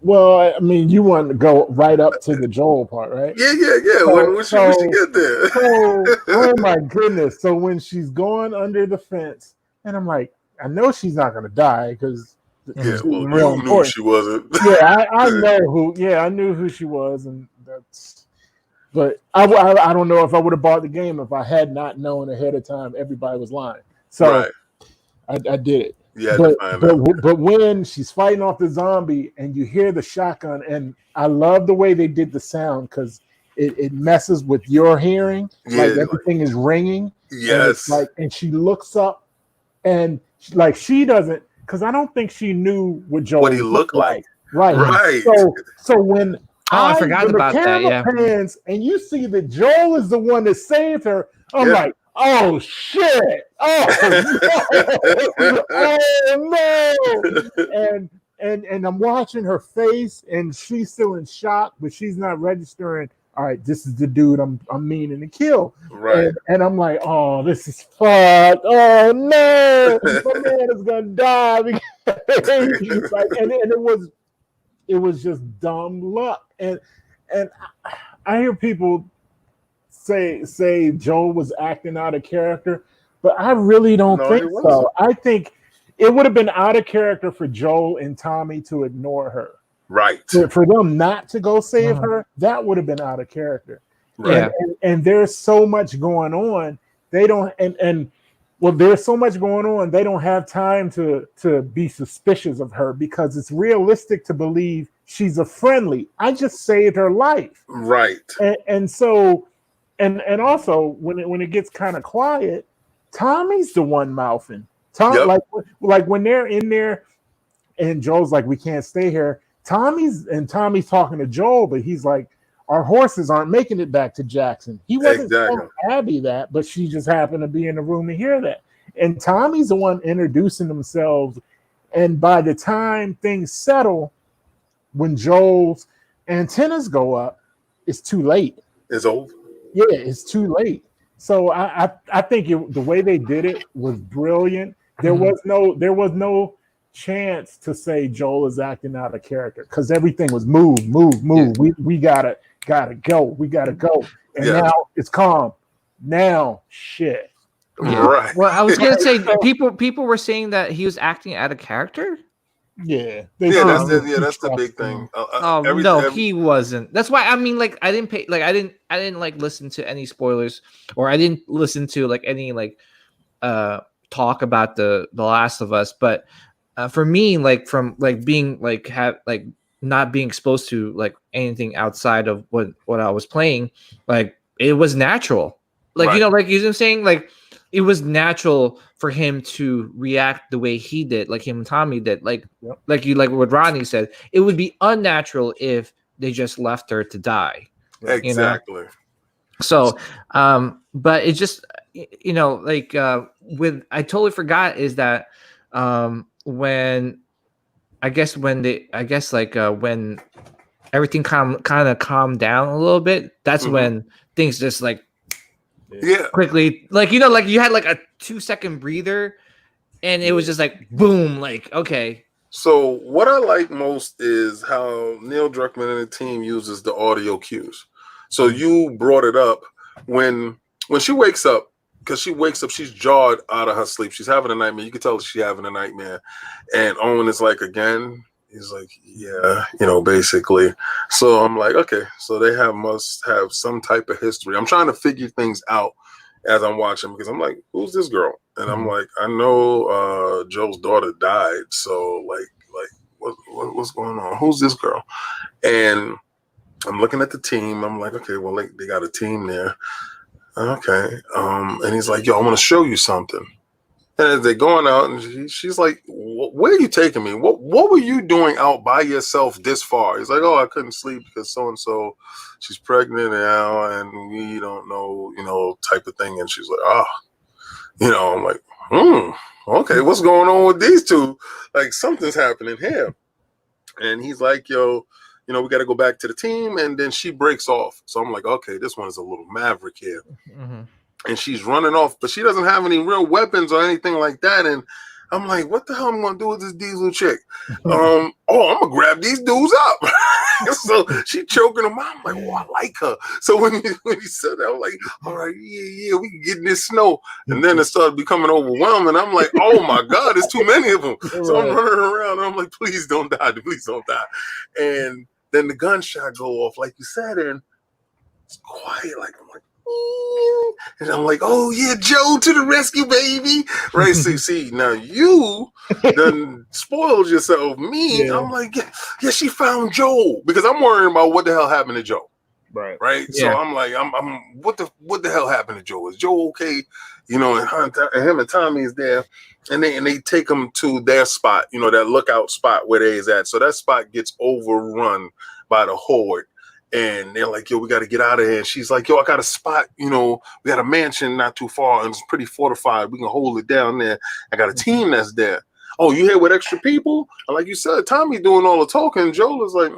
Well, I mean, you want to go right up to the Joel part, right? Yeah. When she get there. Oh my goodness! So when she's going under the fence, and I'm like, I know she's not going to die because. Yeah, well, you knew she wasn't. Yeah, I know who. Yeah, I knew who she was, and that's. But I don't know if I would have bought the game if I had not known ahead of time everybody was lying. So I did it. Yeah, but when she's fighting off the zombie and you hear the shotgun, and I love the way they did the sound because it messes with your hearing. Yeah, like everything is ringing. Yes. And she looks up, and she doesn't. Because I don't think she knew what he looked like. Right. So when I forgot about that. Yeah. Pans and you see that Joel is the one that saved her, I'm like, oh shit! Oh no! And I'm watching her face, and she's still in shock, but she's not registering. All right, this is the dude I'm meaning to kill. Right. And I'm like, oh, this is fucked. Oh no, my man is gonna die. And it was just dumb luck. And I hear people say Joel was acting out of character, but I really don't think so. I think it would have been out of character for Joel and Tommy to ignore her. Right. For them not to go save her, that would have been out of character. Right. And there's so much going on. They don't there's so much going on. They don't have time to be suspicious of her because it's realistic to believe she's a friendly. I just saved her life. Right. And so also when it gets kind of quiet, Tommy's the one mouthing. Like when they're in there and Joel's like, we can't stay here. Tommy's talking to Joel, but he's like, our horses aren't making it back to Jackson. He wasn't telling Abby that, but she just happened to be in the room to hear that. And Tommy's the one introducing themselves. And by the time things settle, when Joel's antennas go up, it's too late. It's over. Yeah, it's too late. So I think the way they did it was brilliant. There was no chance to say Joel is acting out of character because everything was move. Yeah. We gotta go. We gotta go. And now it's calm. Now shit. Yeah. Right. Well, I was gonna say people were saying that he was acting out of character. Yeah. That's the big thing. No, he wasn't. That's why I mean, like, I didn't like listen to any spoilers, or I didn't listen to like any like talk about the Last of Us, but for me, like from like being like not being exposed to like anything outside of what I was playing, like it was natural. Like, you know, like you know what I'm saying? Like it was natural for him to react the way he did, like him and Tommy did. Like like what Rodney said, it would be unnatural if they just left her to die. Exactly. You know? So but it just, you know, like with I totally forgot is that when when everything kind of calmed down a little bit, that's when things just like quickly, like, you know, like you had like a 2-second breather and it was just like boom, like okay. So what I like most is how Neil Druckmann and the team uses the audio cues. So you brought it up when she wakes up, because she wakes up, she's jarred out of her sleep. She's having a nightmare. You can tell she's having a nightmare. And Owen is like, again, he's like, yeah, you know, basically. So I'm like, okay, so they must have some type of history. I'm trying to figure things out as I'm watching, because I'm like, who's this girl? And I'm like, I know Joe's daughter died. So like what's going on? Who's this girl? And I'm looking at the team. I'm like, okay, well, they got a team there. Okay. And he's like, yo, I want to show you something. And as they're going out, and she's like, where are you taking me? What were you doing out by yourself this far? He's like, oh, I couldn't sleep because so-and-so, she's pregnant now, and we don't know, you know, type of thing. And she's like, oh, you know, I'm like, okay, what's going on with these two? Like, something's happening here. And he's like, yo, you know, we got to go back to the team. And then she breaks off. So I'm like, okay, this one is a little maverick here. And she's running off, but she doesn't have any real weapons or anything like that. And I'm like, what the hell am I going to do with this Diesel chick? I'm going to grab these dudes up. So she choking them out. I'm like, oh, I like her. So when he said that, I'm like, all right, yeah, we can get in this snow. And then it started becoming overwhelming. I'm like, oh my God, there's too many of them. So I'm running around and I'm like, please don't die. Please don't die. And then the gunshot go off, like you said, and it's quiet. Like, I'm like, and I'm like, oh yeah, Joe to the rescue, baby. Right? See, now you done spoiled yourself. I'm like, yeah, she found Joe, because I'm worrying about what the hell happened to Joe. Right. Yeah. So I'm like, I'm what the hell happened to Joe? Is Joe okay? You know, and him and Tommy is there, and they take him to their spot, you know, that lookout spot where they is at. So that spot gets overrun by the horde. And they're like, yo, we got to get out of here. And she's like, yo, I got a spot, you know, we got a mansion not too far, and it's pretty fortified. We can hold it down there. I got a team that's there. Oh, you here with extra people? And like you said, Tommy doing all the talking. Joel is like,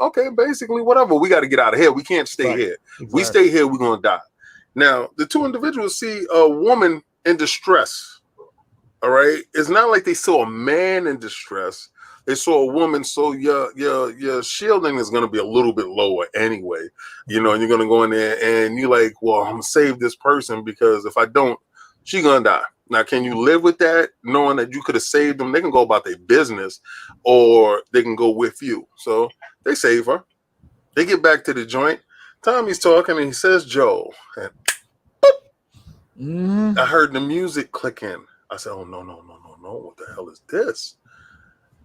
okay, basically, whatever. We got to get out of here. We can't stay here. Exactly. We stay here, we're going to die. Now, the two individuals see a woman in distress. All right? It's not like they saw a man in distress. They saw a woman, so your shielding is going to be a little bit lower anyway, you know, and you're going to go in there and you're like, well, I'm going to save this person, because if I don't, she's going to die. Now, can you live with that, knowing that you could have saved them? They can go about their business, or they can go with you. So they save her. They get back to the joint. Tommy's talking, and he says, Joe. And I heard the music click in. I said, oh, no. What the hell is this?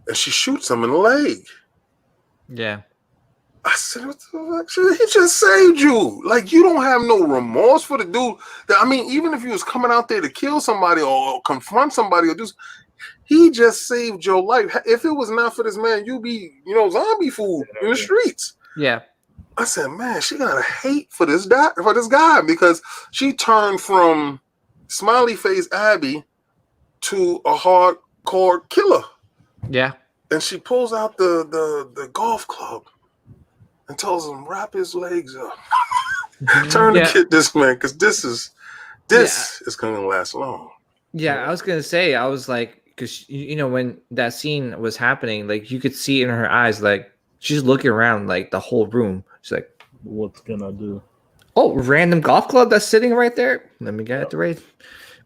And she shoots him in the leg. Yeah. I said, what the fuck? He just saved you. Like, you don't have no remorse for the dude. I mean, even if he was coming out there to kill somebody or confront somebody or do, he just saved your life. If it was not for this man, you'd be, you know, zombie food in the streets. Yeah. I said, man, she got a hate for this guy, because she turned from smiley face Abby to a hardcore killer. Yeah. And she pulls out the golf club and tells him, wrap his legs up. Turn to kid this man, because this is going to last long. Yeah, I was going to say, I was like, because, you know, when that scene was happening, like, you could see in her eyes, like, she's looking around, like, the whole room. She's like, what's going to do? Oh, random golf club that's sitting right there. Let me get it right.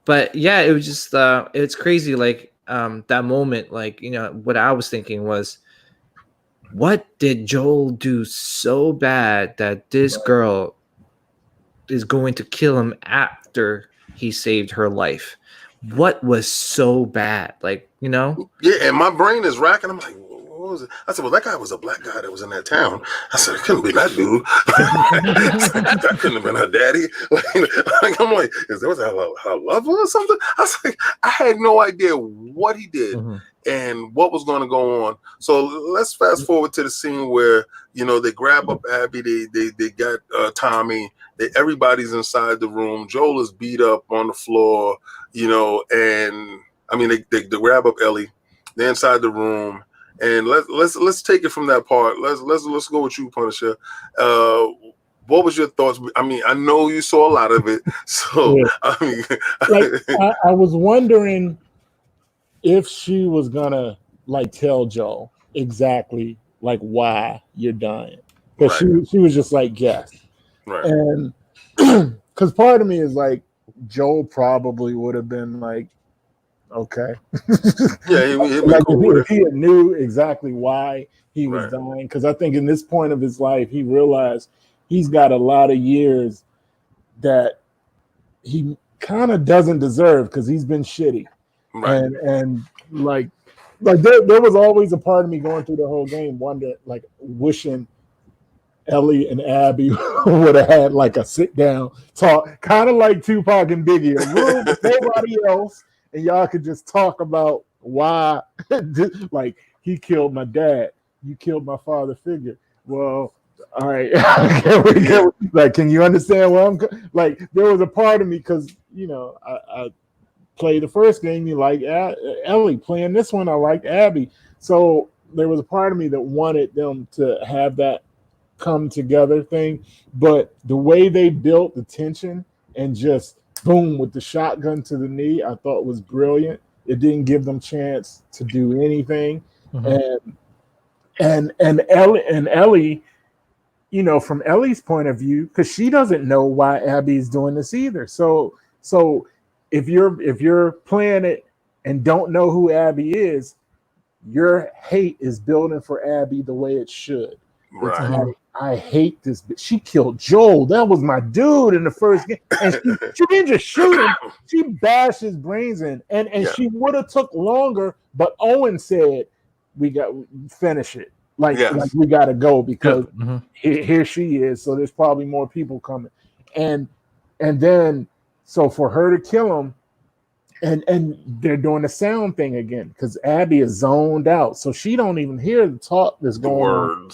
But, yeah, it was just, it's crazy, like, that moment, like, you know, what I was thinking was, what did Joel do so bad that this girl is going to kill him after he saved her life? What was so bad? Like, you know? Yeah, and my brain is racking. I'm like, what was it? I said, well, that guy was a black guy that was in that town. I said, it couldn't be that dude. That couldn't have been her daddy. I'm like, is there was her lover or something? I was like, I had no idea what he did and what was going to go on. So let's fast forward to the scene where, you know, they grab up Abby, they got Tommy, everybody's inside the room. Joel is beat up on the floor, you know, and I mean, they grab up Ellie. They're inside the room, and let's take it from that part. Let's go with you, Punisher. What was your thoughts? I mean, I know you saw a lot of it, so yeah. I mean, like I was wondering if she was gonna like tell Joel exactly like why you're dying, because she was just like guess, right? And because part of me is like Joel probably would have been like, okay. Yeah, he like cool if he knew exactly why he was dying, because I think in this point of his life he realized he's got a lot of years that he kind of doesn't deserve because he's been shitty, and like there was always a part of me going through the whole game wishing Ellie and Abby would have had like a sit down talk, kind of like Tupac and Biggie, a room with nobody else. And y'all could just talk about why, like, he killed my dad, you killed my father figure. Well, all right, like, can you understand where I'm like? There was a part of me because you know I played the first game. You like Ellie playing this one. I liked Abby, so there was a part of me that wanted them to have that come together thing. But the way they built the tension and just boom with the shotgun to the knee, I thought was brilliant. It didn't give them chance to do anything. And Ellie, you know, from Ellie's point of view, because she doesn't know why Abby's doing this either. So if you're playing it and don't know who Abby is, your hate is building for Abby the way it should. It's like, I hate this bitch. She killed Joel. That was my dude in the first game. And she didn't just shoot him. She bashed his brains in. And she would have took longer, but Owen said, we got finish it. Like we got to go because here she is. So there's probably more people coming. And then, so for her to kill him, and they're doing the sound thing again because Abby is zoned out, so she don't even hear the talk that's going on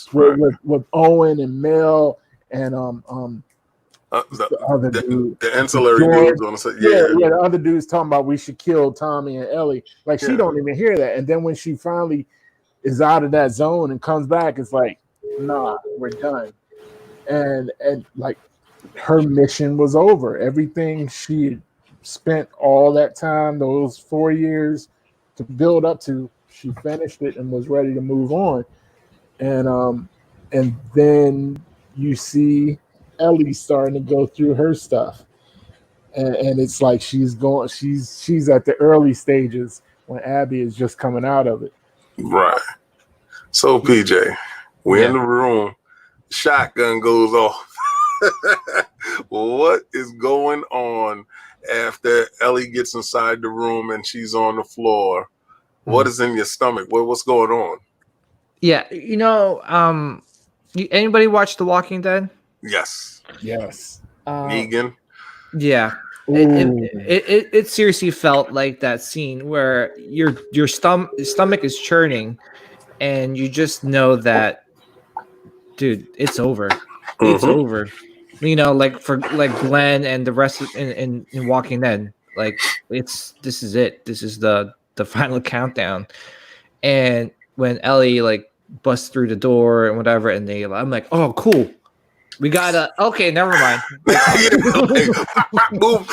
with Owen and Mel and the other dude, the ancillary dudes on the side. The other dudes talking about we should kill Tommy and Ellie. Like she don't even hear that, and then when she finally is out of that zone and comes back, it's like, nah, we're done, and like her mission was over. Everything she spent all that time, those 4 years to build up to, she finished it and was ready to move on. And then you see Ellie starting to go through her stuff, and it's like she's at the early stages when Abby is just coming out of it. Right. So PJ, we're in the room, shotgun goes off. What is going on after Ellie gets inside the room and she's on the floor? What is in your stomach? What's going on? Yeah, you know, anybody watch The Walking Dead? Yes. Negan. Yeah. It seriously felt like that scene where your stomach is churning and you just know that, dude, it's over. It's over. You know, like for Glenn and the rest of, in Walking Dead, like this is it. This is the final countdown. And when Ellie like busts through the door and whatever, and I'm like, oh, cool. We gotta. Okay, never mind. Boom.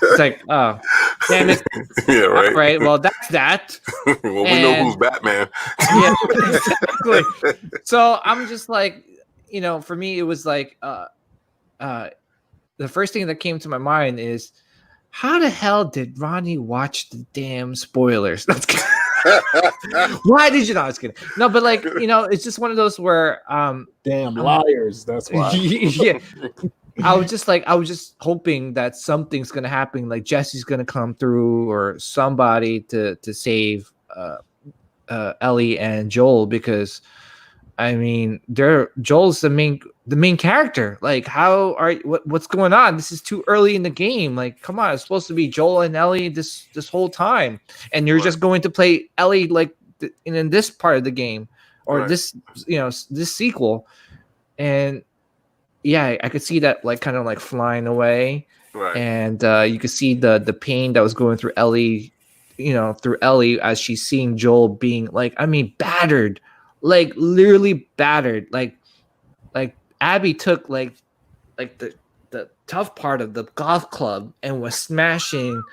It's like, oh, damn it. Yeah, right. All right. Well, that's that. Well, we know who's Batman. Yeah, exactly. So I'm just like, you know, for me, it was like, the first thing that came to my mind is, how the hell did Rodney watch the damn spoilers? Why did you not? I was kidding. No, but like, you know, it's just one of those where damn liars. That's why. Yeah. I was just hoping that something's gonna happen, like Jesse's gonna come through or somebody to save Ellie and Joel, because I mean, Joel's the main character. Like, what's going on? This is too early in the game. Like, come on, it's supposed to be Joel and Ellie this whole time, and you're just going to play Ellie like in this part of the game or this this sequel, and yeah, I could see that like kind of like flying away, and you could see the pain that was going through Ellie, through Ellie as she's seeing Joel being like, I mean, battered. Like literally battered. Like Abby took like the tough part of the golf club and was smashing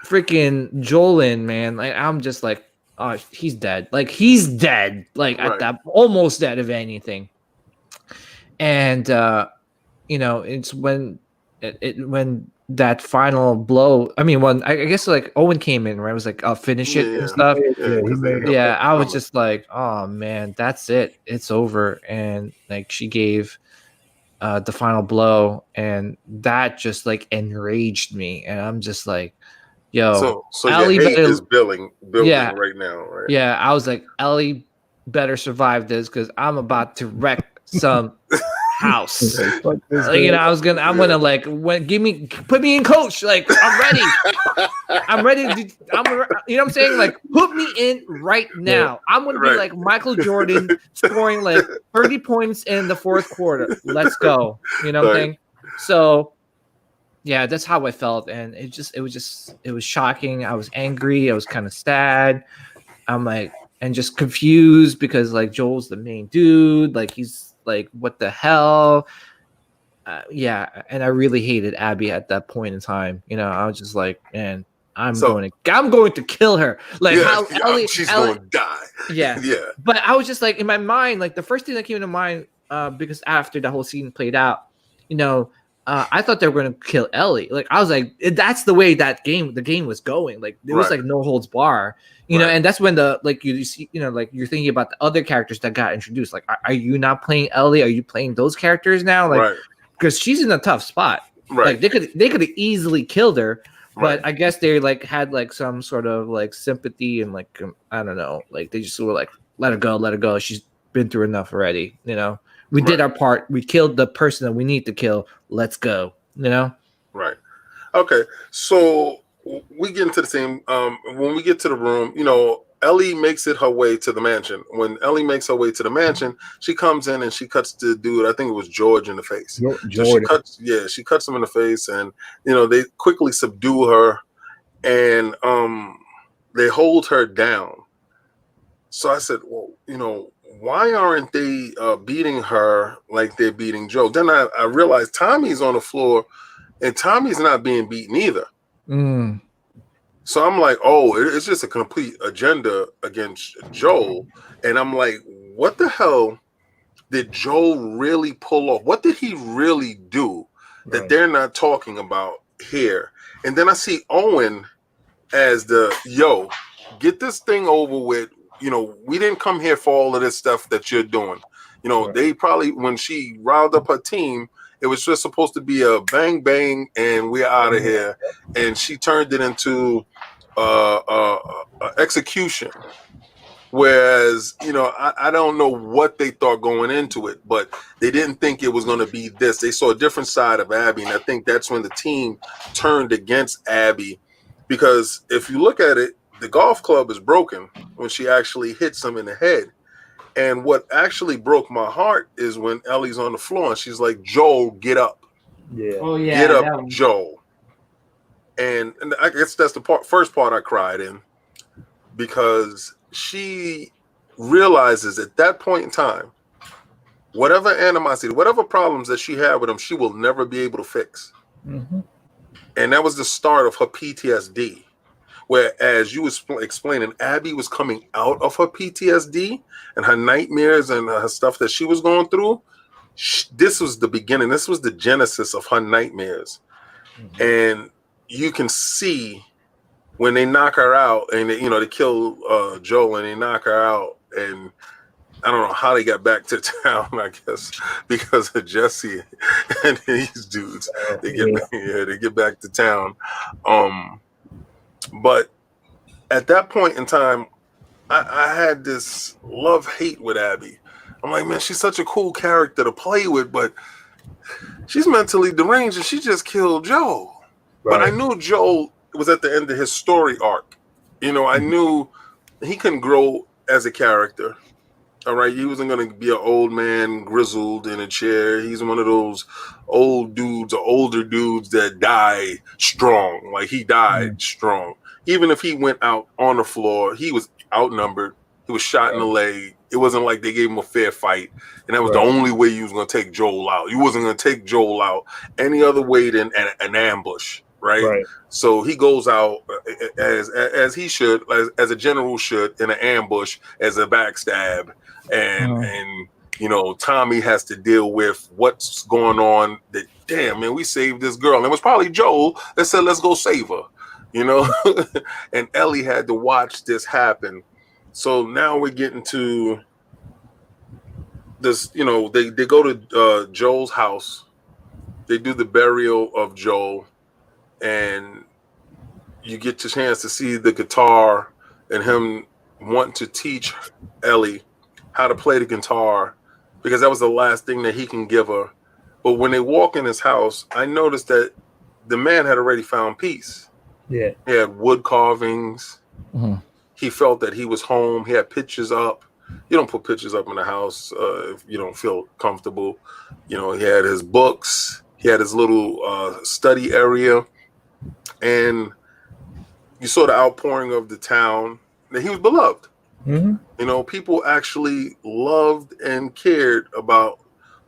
freaking Joel in, man. Like I'm just like, oh, he's dead. Like he's dead. Like at that almost dead if anything. And it's when when that final blow. I mean, when I guess like Owen came in, right? It was like, I'll finish it and stuff. Yeah, I was just like, oh man, that's it. It's over. And like she gave the final blow, and that just like enraged me. And I'm just like, yo, so Ellie your hate is building right now, right? Yeah, I was like, Ellie better survive this because I'm about to wreck some house. I'm gonna like put me in coach. Like I'm ready. I'm ready to you know what I'm saying? Like put me in right now. I'm gonna be like Michael Jordan scoring like 30 points in the fourth quarter. Let's go. You know what I'm saying? So yeah, that's how I felt. And it was shocking. I was angry. I was kind of sad. I'm like, and just confused because like Joel's the main dude. Like he's like, what the hell? Yeah, and I really hated Abby at that point in time. I was just like, man, I'm going to kill her. Like how Ellie, she's going to die. Yeah, yeah. But I was just like in my mind, like the first thing that came to mind, because after the whole scene played out, I thought they were going to kill Ellie. Like I was like, that's the way the game was going. Like there was like no holds bar. And that's when you see, like you're thinking about the other characters that got introduced. Like, are you not playing Ellie? Are you playing those characters now? Like, because she's in a tough spot. Like they could have easily killed her, but I guess they like had like some sort of like sympathy and like I don't know, like they just were like, let her go. She's been through enough already. We did our part. We killed the person that we need to kill. Let's go. Right. Okay. So we get into the same when we get to the room, Ellie makes it her way to the mansion. When Ellie makes her way to the mansion, she comes in and she cuts the dude, I think it was George, in the face. So she cuts him in the face, and they quickly subdue her, and they hold her down. So I said, well, why aren't they beating her like they're beating Joe? Then I realized Tommy's on the floor, and Tommy's not being beaten either. So I'm like, oh, it's just a complete agenda against Joel. And I'm like, what the hell did Joel really pull off? What did he really do that they're not talking about here? And then I see Owen as get this thing over with. We didn't come here for all of this stuff that you're doing. They probably, when she riled up her team, it was just supposed to be a bang, bang, and we're out of here. And she turned it into execution. Whereas, I don't know what they thought going into it, but they didn't think it was going to be this. They saw a different side of Abby, and I think that's when the team turned against Abby. Because if you look at it, the golf club is broken when she actually hits him in the head. And what actually broke my heart is when Ellie's on the floor and she's like, Joel, get up. Yeah. Oh, yeah. Get up, Joel. And I guess that's the first part I cried in, because she realizes at that point in time, whatever animosity, whatever problems that she had with him, she will never be able to fix. Mm-hmm. And that was the start of her PTSD. Whereas you was explaining, Abby was coming out of her PTSD and her nightmares and her stuff that she was going through. This was the beginning. This was the genesis of her nightmares. Mm-hmm. And you can see when they knock her out and they kill Joel and they knock her out, and I don't know how they got back to town, I guess because of Jesse and these dudes. They get back to town. But at that point in time, I had this love-hate with Abby. I'm like, man, she's such a cool character to play with, but she's mentally deranged and she just killed Joel. Right. But I knew Joel was at the end of his story arc. You know, I knew he couldn't grow as a character. All right, he wasn't going to be an old man grizzled in a chair. He's one of those old dudes or older dudes that die strong. Like he died strong. Even if he went out on the floor, he was outnumbered. He was shot in the leg. It wasn't like they gave him a fair fight. And that was the only way you was going to take Joel out. You wasn't going to take Joel out any other way than an ambush, right? So he goes out as he should, as a general should, in an ambush, as a backstab. And you know, Tommy has to deal with what's going on. That damn, man, we saved this girl. And it was probably Joel that said, let's go save her, you know. And Ellie had to watch this happen. So now we're getting to this, you know, they go to Joel's house. They do the burial of Joel, and you get the chance to see the guitar and him want to teach Ellie how to play the guitar, because that was the last thing that he can give her. But when they walk in his house, I noticed that the man had already found peace. Yeah. He had wood carvings. Mm-hmm. He felt that he was home. He had pictures up. You don't put pictures up in the house if you don't feel comfortable. You know, he had his books. He had his little study area. And you saw the outpouring of the town. That he was beloved. Mm-hmm. You know, people actually loved and cared about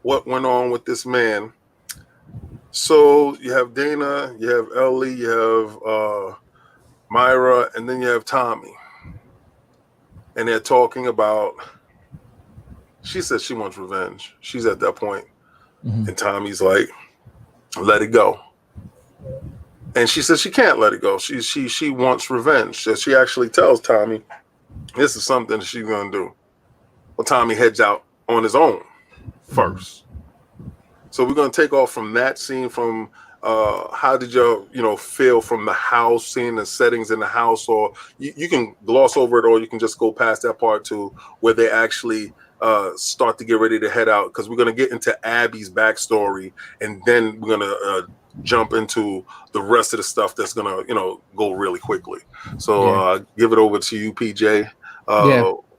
what went on with this man. So you have Dana, you have Ellie, you have Myra, and then you have Tommy. And they're talking about, she says she wants revenge. She's at that point. Mm-hmm. And Tommy's like, let it go. And she says she can't let it go. She wants revenge. So she actually tells Tommy, this is something she's going to do. Well, Tommy heads out on his own first. So we're going to take off from that scene, from how did you feel from the house, seeing the settings in the house, or you can gloss over it, or you can just go past that part to where they actually start to get ready to head out, because we're going to get into Abby's backstory, and then we're going to jump into the rest of the stuff that's going to, go really quickly. So give it over to you, PJ.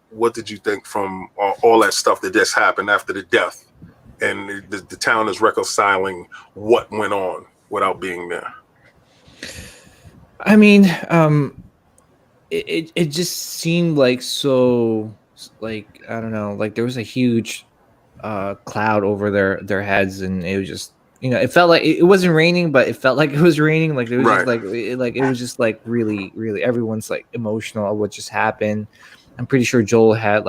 What did you think from all that stuff that just happened after the death, and the town is reconciling what went on without being there? I mean, it just seemed like so, like, I don't know, like there was a huge cloud over their heads, and it was just, it felt like it wasn't raining, but it felt like it was raining. Like it was just like it was just like really, really, everyone's like emotional of what just happened. I'm pretty sure Joel had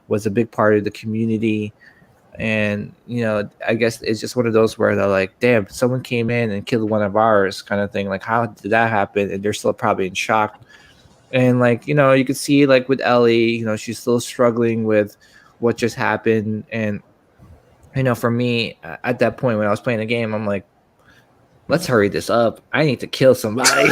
was a big part of the community. And, I guess it's just one of those where they're like, damn, someone came in and killed one of ours kind of thing. Like, how did that happen? And they're still probably in shock. And you could see with Ellie, she's still struggling with what just happened. And, for me at that point when I was playing the game, I'm like, let's hurry this up. I need to kill somebody.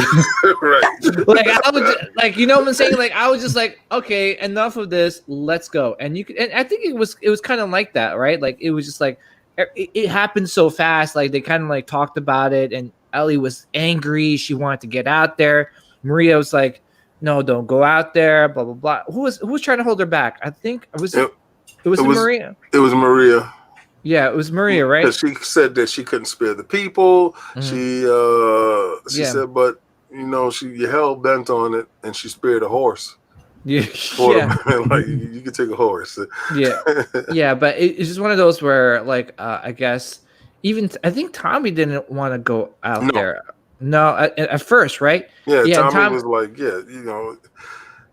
Right. I was just, what I'm saying? I was just like, okay, enough of this. Let's go. And I think it was kind of like that, right? It was just it happened so fast. They kind of talked about it, and Ellie was angry. She wanted to get out there. Maria was like, no, don't go out there, blah, blah, blah. Who was trying to hold her back? I think it was Maria. It was Maria. Yeah, it was Maria, right? Because she said that she couldn't spare the people. Mm-hmm. She said, but you hell bent on it, and she spared a horse. Yeah, you could take a horse. Yeah, but it's just one of those where, I guess, I think Tommy didn't want to go out there. No, at first, right? Yeah, Tommy was like,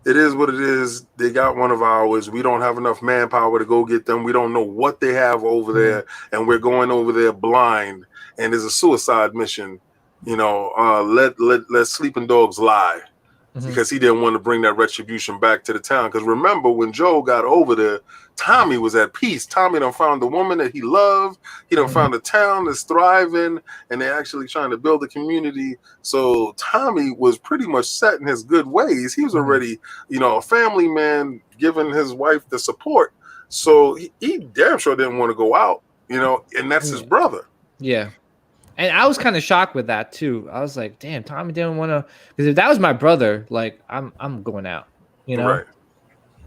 it is what it is. They got one of ours. We don't have enough manpower to go get them. We don't know what they have over there, and we're going over there blind. And it's a suicide mission. Let sleeping dogs lie. because he didn't want to bring that retribution back to the town. Because remember, when Joel got over there, Tommy was at peace. Tommy done found the woman that he loved. He done found a town that's thriving, and they're actually trying to build a community. So Tommy was pretty much set in his good ways. He was already, a family man, giving his wife the support. So he damn sure didn't want to go out, and that's his brother. Yeah. And I was kind of shocked with that too. I was like, damn, Tommy didn't want to, because if that was my brother, like I'm going out, Right.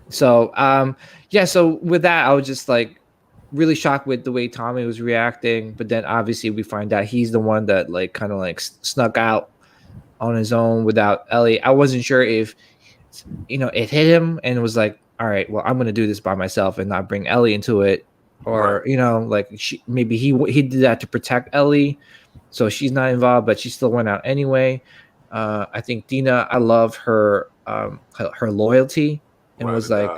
So, so with that, I was just like really shocked with the way Tommy was reacting. But then obviously we find out he's the one that like kind of like snuck out on his own without Ellie. I wasn't sure if, it hit him and it was like, all right, well, I'm going to do this by myself and not bring Ellie into it. Or, like maybe he did that to protect Ellie. So she's not involved, but she still went out anyway. I think Dina, I love her loyalty. And was like,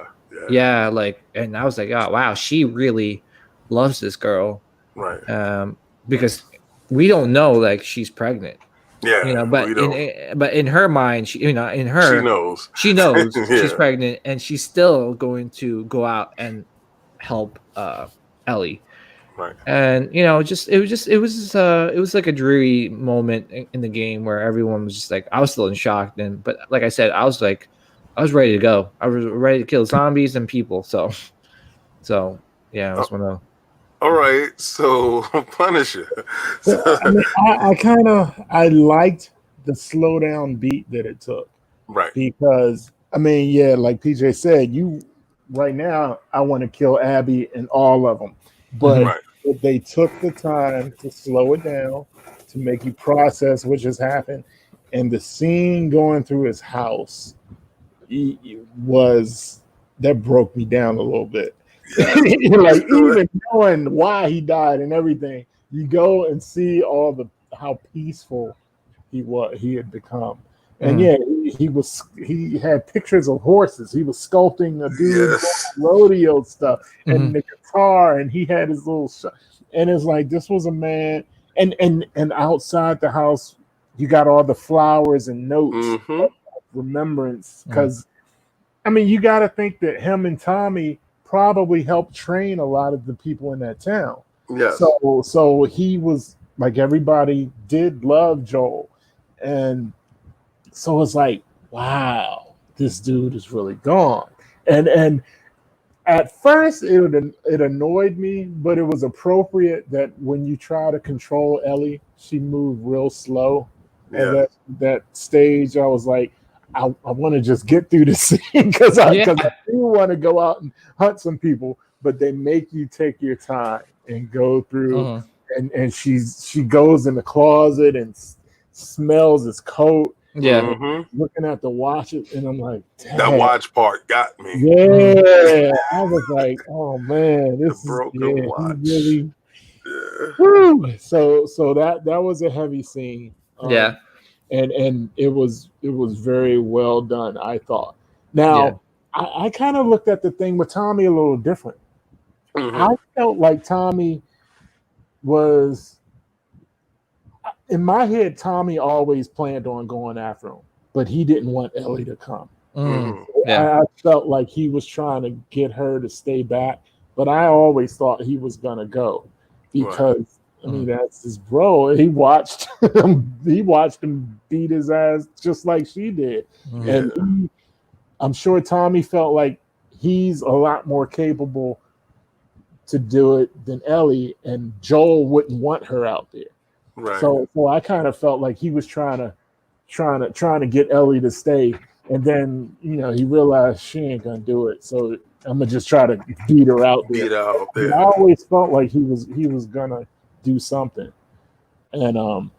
and I was like, oh wow, she really loves this girl, right? Because we don't know like she's pregnant, but in her mind, she knows she's pregnant, and she's still going to go out and help Ellie, right? And it was like a dreary moment in the game where everyone was just like, I was still in shock, but like I said, I was ready to go. I was ready to kill zombies and people. So yeah, I was one of. All right, so Punisher. I liked the slow down beat that it took. Right. Because like PJ said, right now I want to kill Abby and all of them, but if they took the time to slow it down, to make you process what just happened, and the scene going through his house. That broke me down a little bit. Like even knowing why he died and everything, you go and see how peaceful he had become. And he had pictures of horses. He was sculpting a dude rodeo stuff and the guitar, and he had his little and it's like this was a man. And outside the house, you got all the flowers and notes. Remembrance, because you got to think that him and Tommy probably helped train a lot of the people in that town. Yes. So he was like, everybody did love Joel, and so it's like, wow, this dude is really gone. And at first it annoyed me, but it was appropriate that when you try to control Ellie, she moved real slow. And that stage, I was like, I want to just get through the scene because I do want to go out and hunt some people, but they make you take your time and go through. And she goes in the closet and smells his coat. Looking at the watches, and I'm like, dang. That watch part got me. Yeah, I was like, oh man, this broken watch. Really. Woo. So that was a heavy scene. And it was very well done, I thought. Now, I kind of looked at the thing with Tommy a little different. I felt like Tommy was, in my head, Tommy always planned on going after him, but he didn't want Ellie to come. I felt like he was trying to get her to stay back, but I always thought he was going to go because that's his bro. He watched him beat his ass just like she did. And I'm sure Tommy felt like he's a lot more capable to do it than Ellie, and Joel wouldn't want her out there. Right. So I kind of felt like he was trying to get Ellie to stay, and then he realized she ain't gonna do it. So I'm gonna just try to beat her out there. I always felt like he was gonna do something, and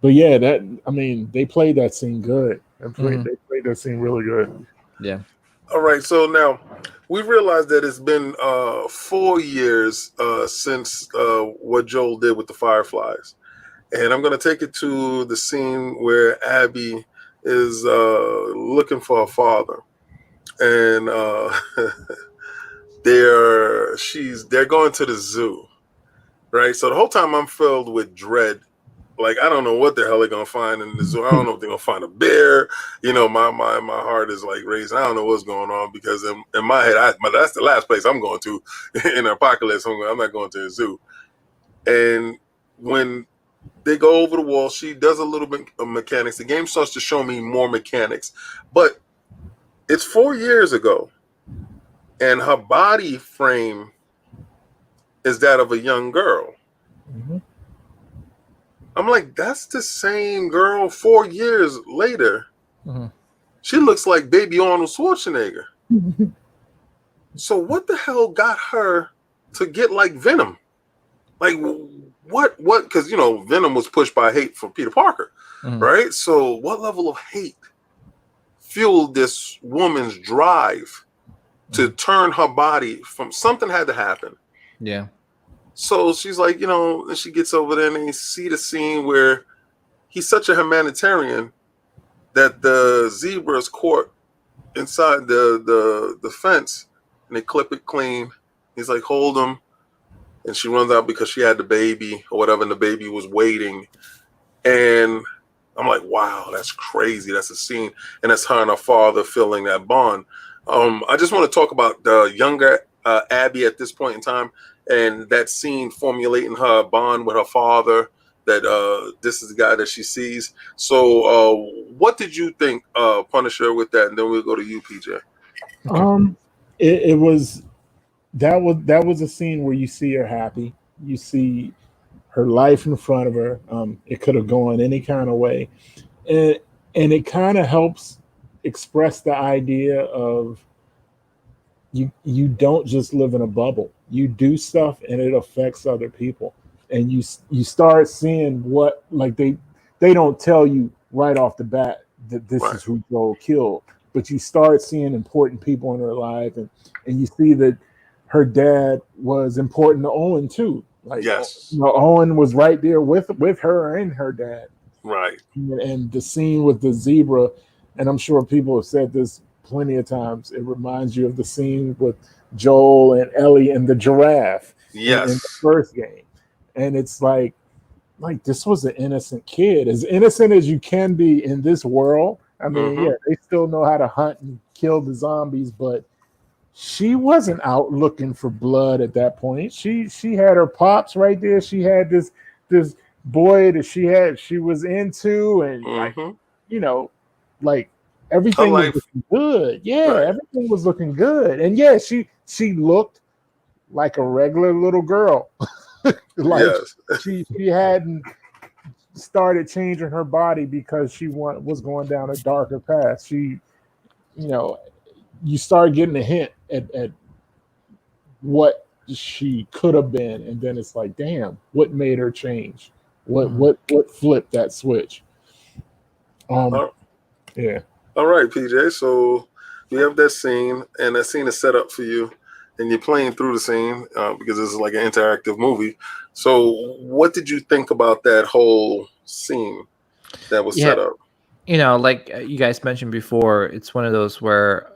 but yeah, they played that scene good. They played that scene really good. Yeah. All right, so now we realized that it's been 4 years since what Joel did with the Fireflies, and I'm going to take it to the scene where Abby is looking for her father, and they're going to the zoo, right? So the whole time I'm filled with dread like, I don't know what the hell they're gonna find in the zoo. I don't know if they're gonna find a bear. You know, my heart is like racing. I don't know what's going on, because in my head, that's the last place I'm going to in Apocalypse. I'm not going to the zoo. And when they go over the wall, she does a little bit of mechanics. The game starts to show me more mechanics, but it's 4 years ago, and her body frame is that of a young girl. Mm-hmm. I'm like, that's the same girl 4 years later. Mm-hmm. She looks like baby Arnold Schwarzenegger. So what the hell got her to get like Venom? Like, what? Because, you know, Venom was pushed by hate for Peter Parker, right? So what level of hate fueled this woman's drive to turn her body from something had to happen? Yeah. So she's like, you know, and she gets over there and you see the scene where he's such a humanitarian that the zebra's caught inside the fence, and they clip it clean. He's like, hold him. And she runs out because she had the baby or whatever, and the baby was waiting. And I'm like, wow, that's crazy. That's a scene. And that's her and her father feeling that bond. I just want to talk about the younger Abby at this point in time, and that scene formulating her bond with her father, that this is the guy that she sees. So what did you think, Punisher, with that? And then we'll go to you, PJ. It was that was a scene where you see her happy. You see her life in front of her. It could have gone any kind of way. And it kind of helps express the idea of you don't just live in a bubble. You do stuff and it affects other people. And you start seeing what, like, they don't tell you right off the bat that this is who Joel killed, but you start seeing important people in her life, and you see that her dad was important to Owen too. Like, yes, you know, Owen was right there with her and her dad. Right. And the scene with the zebra, and I'm sure people have said this plenty of times, it reminds you of the scene with Joel and Ellie and the giraffe in the first game. And it's like this was an innocent kid, as innocent as you can be in this world. I mean, yeah, they still know how to hunt and kill the zombies, but she wasn't out looking for blood at that point. She had her pops right there. She had this boy that she was into, and like, you know, like, everything was looking good. Yeah, everything was looking good. And yeah, she looked like a regular little girl. Like, she hadn't started changing her body because she was going down a darker path. She, you know, you start getting a hint at what she could have been, and then it's like, damn, what made her change? What flipped that switch? Yeah. All right, PJ. So we have that scene, and that scene is set up for you, and you're playing through the scene because this is like an interactive movie. So what did you think about that whole scene that was set up? You know, like you guys mentioned before, it's one of those where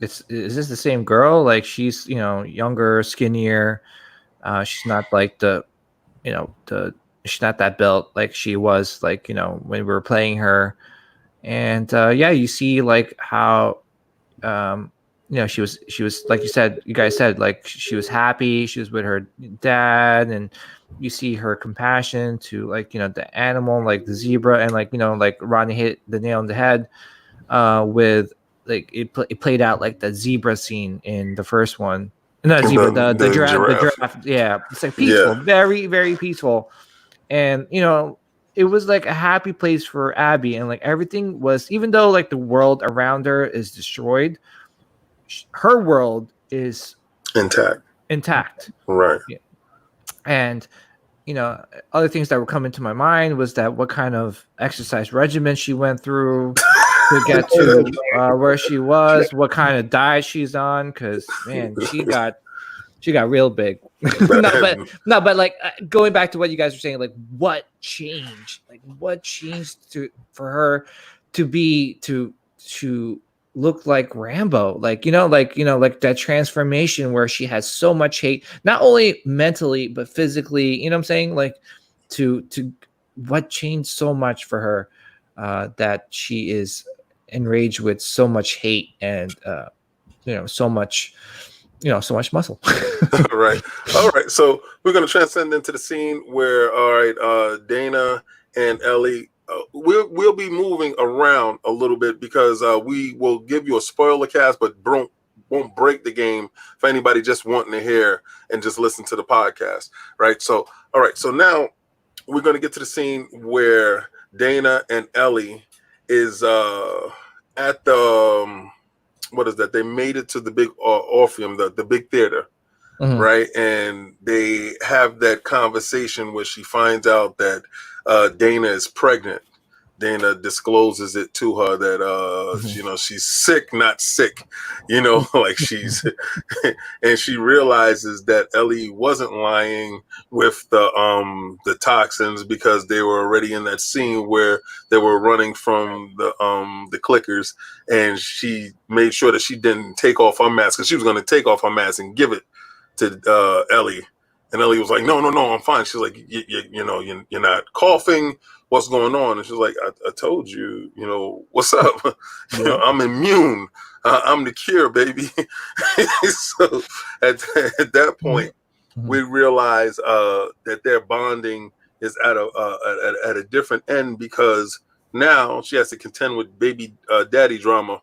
is this the same girl? Like, she's, you know, younger, skinnier. She's not like she's not that built like she was, like, you know, when we were playing her. And you see like how you know, she was like you guys said, like, she was happy, she was with her dad, and you see her compassion to, like, you know, the animal, like the zebra, and, like, you know, like Rodney hit the nail on the head with, like, it played out like the zebra scene in the first one. Not zebra, the giraffe. Yeah, it's like peaceful, very, very peaceful. And, you know, it was like a happy place for Abby, and like everything was, even though like the world around her is destroyed, her world is intact. Right. Yeah. And, you know, other things that were coming to my mind was that what kind of exercise regimen she went through to get to where she was, what kind of diet she's on, because, man, she got real big. but like, going back to what you guys were saying, like, what changed for her to look like Rambo, like that transformation where she has so much hate, not only mentally but physically, you know what I'm saying, like to what changed so much for her that she is enraged with so much hate and so much muscle. Right. All right. So we're going to transcend into the scene where, all right, Dana and Ellie, we'll be moving around a little bit because we will give you a spoiler cast, but won't break the game for anybody just wanting to hear and just listen to the podcast. Right. So, all right. So now we're going to get to the scene where Dana and Ellie is at the what is that? They made it to the big Orpheum, the big theater, right? And they have that conversation where she finds out that Dana is pregnant. Dana discloses it to her that she's sick, not sick, like she's and she realizes that Ellie wasn't lying with the toxins because they were already in that scene where they were running from the clickers, and she made sure that she didn't take off her mask because she was going to take off her mask and give it to Ellie. And Ellie was like, no, I'm fine. She's like, you're not coughing. What's going on? And she's like, I told you, what's up? I'm immune. I'm the cure, baby. So at that point, we realize that their bonding is at a different end because now she has to contend with baby daddy drama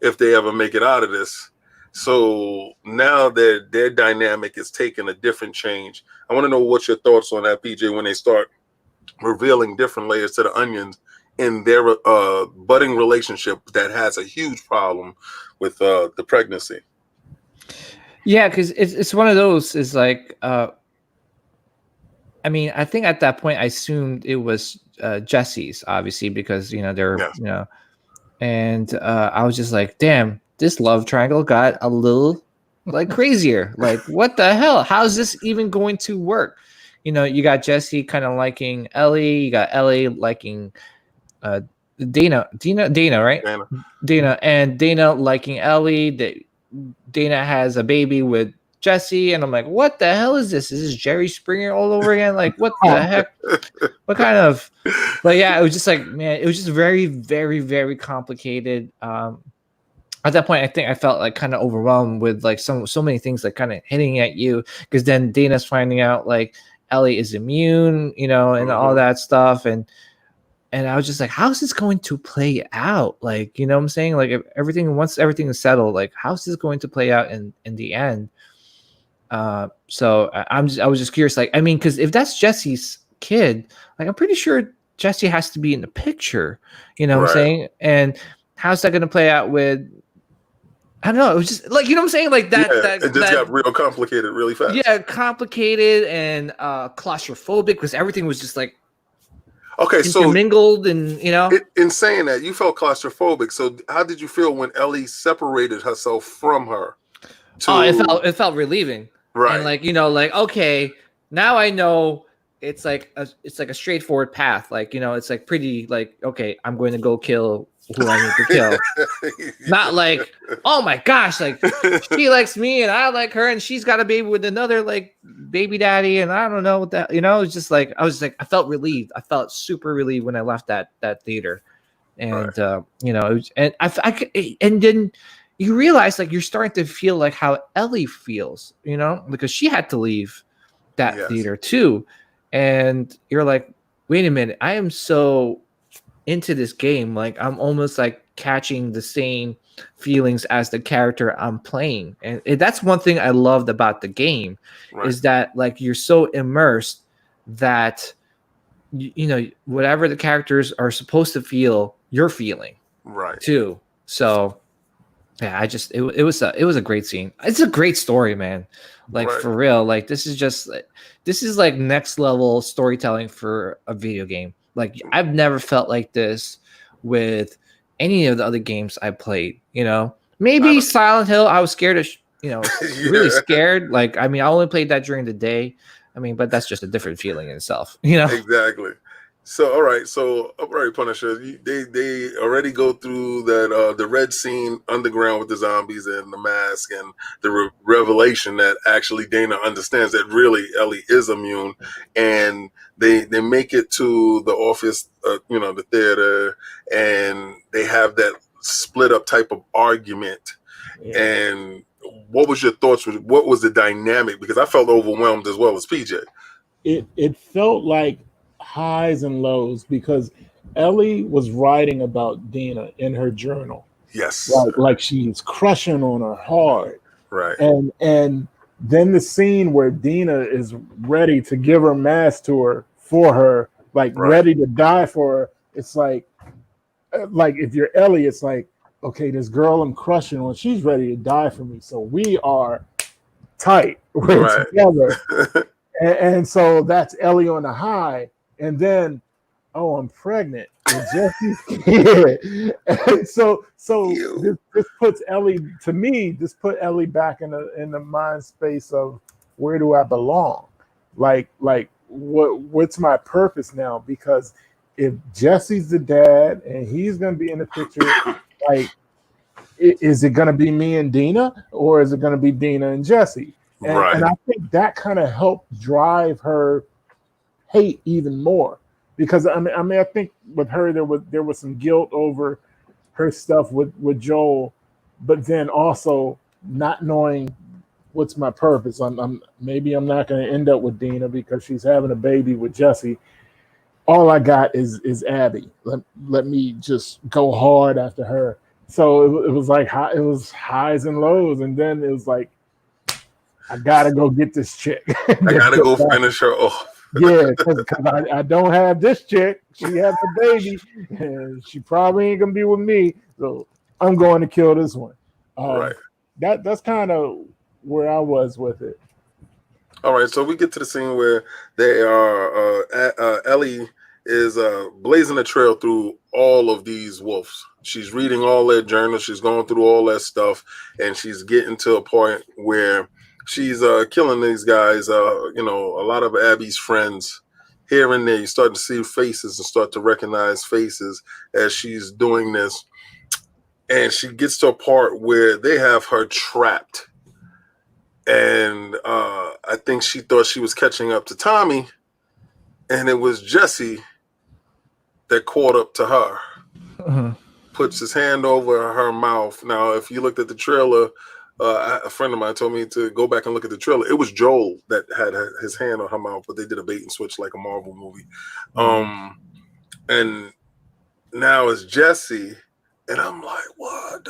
if they ever make it out of this. So now their dynamic is taking a different change. I want to know what your thoughts on that, PJ, when they start revealing different layers to the onions in their budding relationship that has a huge problem with the pregnancy. Yeah, because it's one of those is like, I mean, I think at that point I assumed it was Jesse's, obviously, because they're and I was just like, damn, this love triangle got a little like crazier. Like, what the hell? How's this even going to work? You got Jesse kind of liking Ellie. You got Ellie liking Dana, right? Dana, and Dana liking Ellie. Dana has a baby with Jesse, and I'm like, what the hell is this? Is this Jerry Springer all over again? Like, what the heck? What kind of? But yeah, it was just like, man, it was just very, very, very complicated. At that point, I think I felt like kind of overwhelmed with like so many things like kind of hitting at you, because then Dana's finding out like Ellie is immune, and all that stuff, and I was just like, how's this going to play out? Like, what I'm saying? Like, once everything is settled, like, how's this going to play out in the end? So I was just curious, like, I mean, because if that's Jesse's kid, like, I'm pretty sure Jesse has to be in the picture, what I'm saying? And how's that going to play out with? I don't know. It was just like, what I'm saying? Like that. Yeah, it just got real complicated really fast. Yeah, complicated and claustrophobic because everything was just like intermingled, and in saying that, you felt claustrophobic. So how did you feel when Ellie separated herself from her? It felt relieving, right? And like like, okay, now I know it's like a straightforward path. Like it's like pretty like, okay, I'm going to go kill who I need to kill. Not like, oh my gosh, like she likes me and I like her and she's got a baby with another like baby daddy and I don't know what that, it's just like, I was like, I felt relieved. I felt super relieved when I left that theater. And it was, and and then you realize like you're starting to feel like how Ellie feels, because she had to leave that theater too. And you're like, wait a minute, I am so into this game, like I'm almost like catching the same feelings as the character I'm playing. And that's one thing I loved about the game, is that like you're so immersed that whatever the characters are supposed to feel, you're feeling too. So yeah, it was a great scene. It's a great story, man. Like for real, like this is like next level storytelling for a video game. Like I've never felt like this with any of the other games I played, maybe Silent Hill. I was scared of, really scared. Like, I mean, I only played that during the day. I mean, but that's just a different feeling in itself, Exactly. So all right, Punisher. They already go through that the red scene underground with the zombies and the mask and the revelation that actually Dana understands that really Ellie is immune, and they make it to the office, the theater, and they have that split up type of argument. Yeah. And what was your thoughts? What was the dynamic? Because I felt overwhelmed as well as PJ. It felt like highs and lows because Ellie was writing about Dina in her journal. Yes. Like she's crushing on her hard. Right. And then the scene where Dina is ready to give her mask to her for her, like ready to die for her. It's like if you're Ellie, it's like, okay, this girl I'm crushing on, she's ready to die for me. So we are tight. We're together. And so that's Ellie on the high. And then, oh, I'm pregnant with Jesse's kid. And so this puts Ellie, to me, this put Ellie back in the mind space of where do I belong? Like what's my purpose now? Because if Jesse's the dad and he's going to be in the picture, like, is it going to be me and Dina, or is it going to be Dina and Jesse? And I think that kind of helped drive her hate even more, because I mean I think with her there was some guilt over her stuff with Joel, but then also not knowing what's my purpose. Maybe I'm not going to end up with Dina because she's having a baby with Jesse. All I got is Abby. Let me just go hard after her. So it was like it was highs and lows, and then it was like, I gotta go get this chick. I gotta go finish her off. Yeah, because I don't have this chick. She has a baby, and she probably ain't gonna be with me. So I'm going to kill this one. Right. That's kind of where I was with it. All right, so we get to the scene where they are. Ellie is blazing a trail through all of these wolves. She's reading all their journals. She's going through all that stuff, and she's getting to a point where she's killing these guys. A lot of Abby's friends here and there. You start to see faces and start to recognize faces as she's doing this. And she gets to a part where they have her trapped. And I think she thought she was catching up to Tommy. And it was Jesse that caught up to her. Uh-huh. Puts his hand over her mouth. Now, if you looked at the trailer, a friend of mine told me to go back and look at the trailer. It was Joel that had his hand on her mouth, but they did a bait and switch like a Marvel movie. And now it's Jesse, and I'm like, what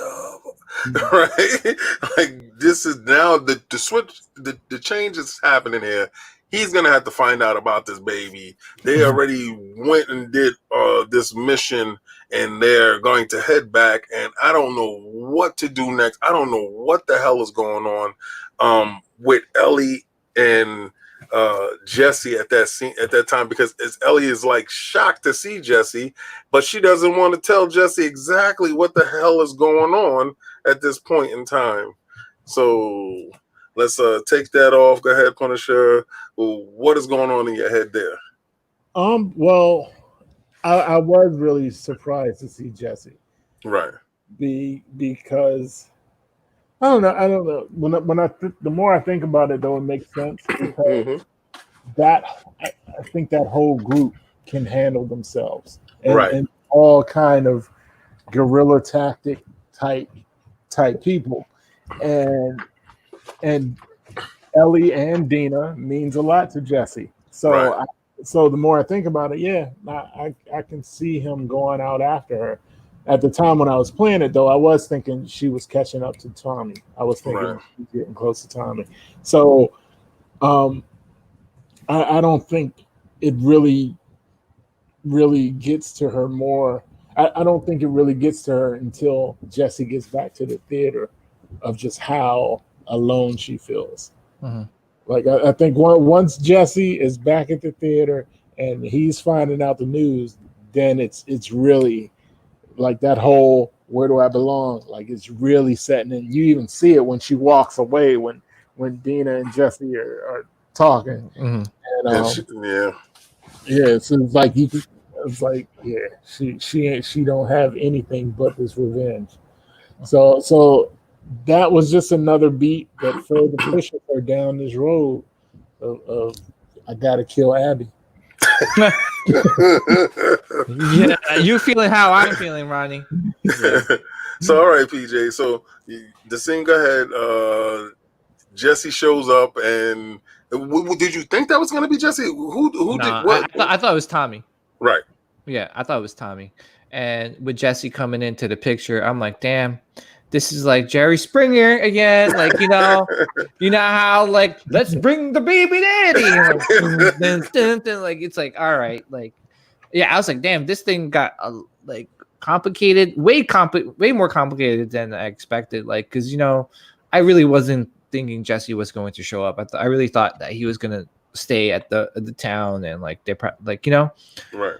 right? Like, this is now the switch, the change is happening here. He's gonna have to find out about this baby. They already went and did this mission, and they're going to head back. And I don't know what to do next. I don't know what the hell is going on with Ellie and Jesse at that time, because Ellie is like shocked to see Jesse, but she doesn't want to tell Jesse exactly what the hell is going on at this point in time. So let's take that off. Go ahead, Punisher. What is going on in your head there? Well, I was really surprised to see Jesse. Right. Because I don't know. The more I think about it, though, it makes sense, because I think that whole group can handle themselves, and all kind of guerrilla tactic type people, and Ellie and Dina means a lot to Jesse. So so the more I think about it, I can see him going out after her. At the time when I was playing it, though, I was thinking she was catching up to Tommy. I was thinking she's getting close to Tommy. So I don't think it really gets to her more. I don't think it really gets to her until Jesse gets back to the theater, of just how alone she feels. Uh-huh. Like, I think once Jesse is back at the theater and he's finding out the news, then it's really like that whole where do I belong? Like, it's really setting in. You even see it when she walks away, when Dina and Jesse are talking. Mm-hmm. And, so it's like It's like, yeah, she don't have anything but this revenge. So that was just another beat that further pushes her down this road of I gotta kill Abby. Yeah, you feeling how I'm feeling, Rodney. Yeah. So all right, PJ. So the scene, go ahead. Jesse shows up, and did you think that was going to be Jesse? Who did what? I thought it was Tommy. Right. Yeah, I thought it was Tommy. And with Jesse coming into the picture, I'm like, damn, this is like Jerry Springer again. Like, you know how like let's bring the baby daddy. Like it's like, all right, like, yeah, I was like, damn, this thing got like complicated, way more complicated than I expected. Like, because I really wasn't thinking Jesse was going to show up. I really thought that he was gonna stay at the town and like they right.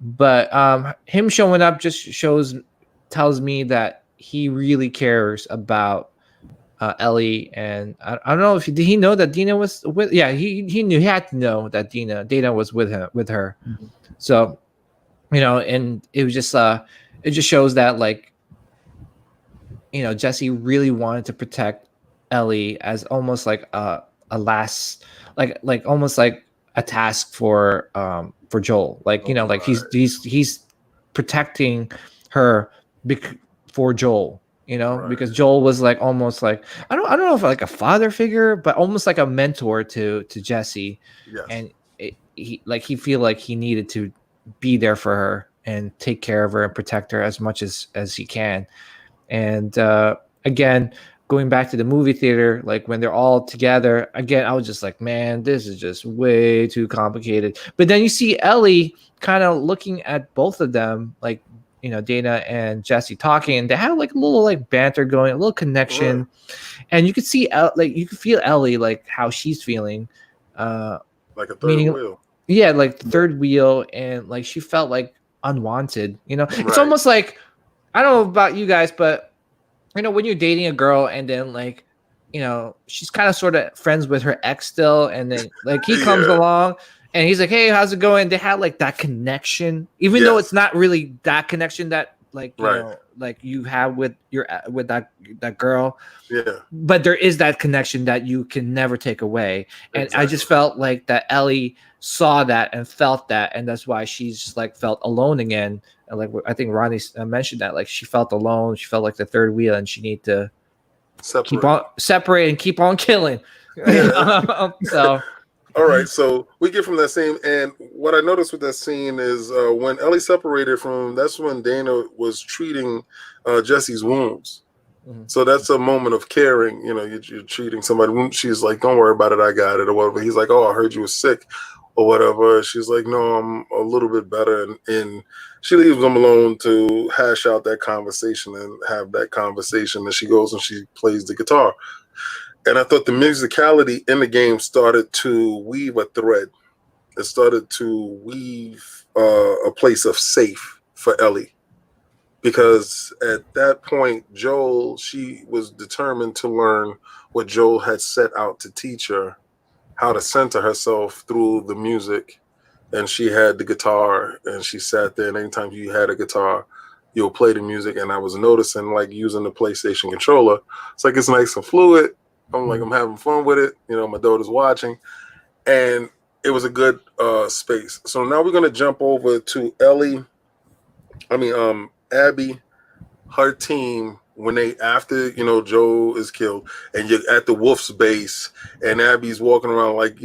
But him showing up just tells me that he really cares about Ellie, and I don't know if did he know that Dina was with. Yeah, he knew, he had to know that Dana was with her. Mm-hmm. So, and it was just it just shows that like Jesse really wanted to protect Ellie as almost like a last like almost like a task for Joel, like like he's protecting her for Joel, Right. because Joel was like almost like I don't know if like a father figure, but almost like a mentor to Jesse. Yes. And he feel like he needed to be there for her and take care of her and protect her as much as he can. And again, going back to the movie theater, like when they're all together again, I was just like, man, this is just way too complicated. But then you see Ellie kind of looking at both of them, like Dana and Jesse talking, and they have like a little like banter going, a little connection. Right. And you could see like you could feel Ellie like how she's feeling, like a third wheel. Yeah, like the third wheel, and like she felt like unwanted. It's Right. almost like, I don't know about you guys, but when you're dating a girl and then like, she's kind of sort of friends with her ex still, and then like he comes along and he's like, hey, how's it going? They had like that connection, even though it's not really that connection that like you know like you have with that girl. Yeah. But there is that connection that you can never take away. And exactly. I just felt like that Ellie saw that and felt that, and that's why she's like felt alone again. And like I think Rodney mentioned that, like she felt alone, she felt like the third wheel, and she needed to separate and keep on killing. So all right, so we get from that scene, and what I noticed with that scene is when Ellie separated from, that's when Dana was treating Jesse's wounds. Mm-hmm. So that's a moment of caring. You're treating somebody. She's like, don't worry about it, I got it, or whatever. He's like, oh, I heard you were sick, or whatever. She's like, no, I'm a little bit better, and she leaves him alone to hash out that conversation and have that conversation. And she goes and she plays the guitar. And I thought the musicality in the game started to weave a thread. It started to weave a place of safe for Ellie. Because at that point, she was determined to learn what Joel had set out to teach her, how to center herself through the music. And she had the guitar, and she sat there, and anytime you had a guitar, you'll play the music. And I was noticing, like, using the PlayStation controller, it's like it's nice and fluid. I'm like, I'm having fun with it. My daughter's watching. And it was a good space. So now we're going to jump over to Abby, her team, when after Joe is killed, and you're at the wolf's base, and Abby's walking around like,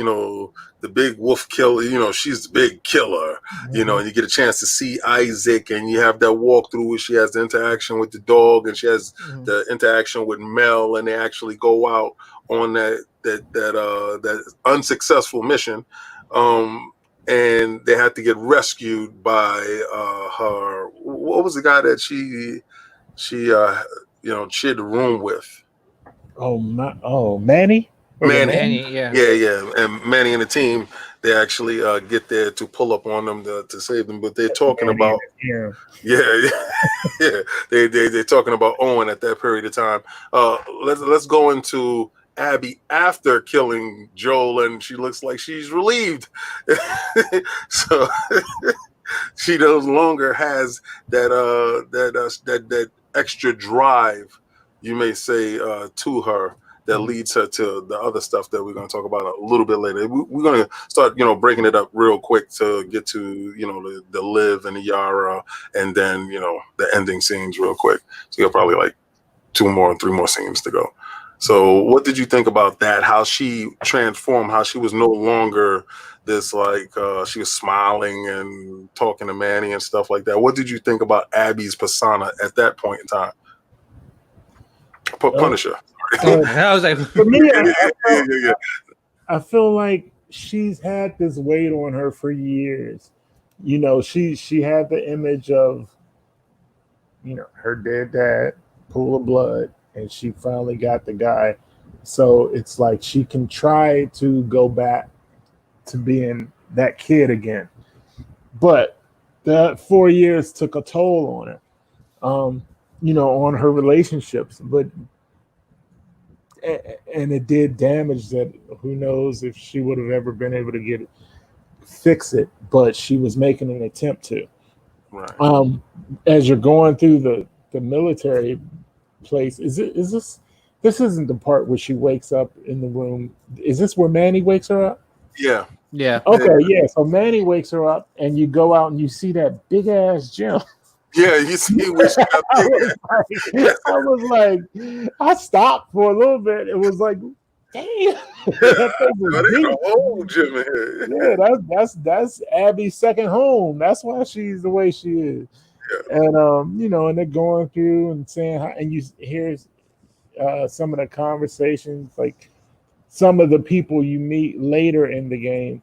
the big wolf killer, she's the big killer, and you get a chance to see Isaac, and you have that walkthrough where she has the interaction with the dog, and she has the interaction with Mel, and they actually go out on that unsuccessful mission, and they had to get rescued by her. What was the guy that she shared the room with? Manny. Manny, yeah. And Manny and the team, they actually get there to pull up on them to save them. But they're talking about they're talking about Owen at that period of time. Let's go into Abby after killing Joel, and she looks like she's relieved. So she no longer has that extra drive, you may say, to her that leads her to the other stuff that we're going to talk about a little bit later. We're going to start, breaking it up real quick to get to, the Liv and the Yara, and then, the ending scenes real quick. So you'll probably like 3 more scenes to go. So what did you think about that? How she transformed, how she was no longer this, like, she was smiling and talking to Manny and stuff like that. What did you think about Abby's persona at that point in time? Punisher. I was like, for me, I feel like she's had this weight on her for years. She had the image of, her dead dad, pool of blood, and she finally got the guy. So it's like she can try to go back to being that kid again. But that 4 years took a toll on her, on her relationships. And it did damage that who knows if she would have ever been able to fix it, but she was making an attempt to. Right. As you're going through the military place, this isn't the part where she wakes up in the room. Is this where Manny wakes her up? Yeah. Okay, yeah. So Manny wakes her up, and you go out and you see that big ass gym. Yeah, you see where she got big. I was like, I stopped for a little bit. It was like, damn, that thing was deep. A whole gym in here. Yeah, that's Abby's second home. That's why she's the way she is. Yeah. And and they're going through and saying how, and you hear some of the conversations, like some of the people you meet later in the game,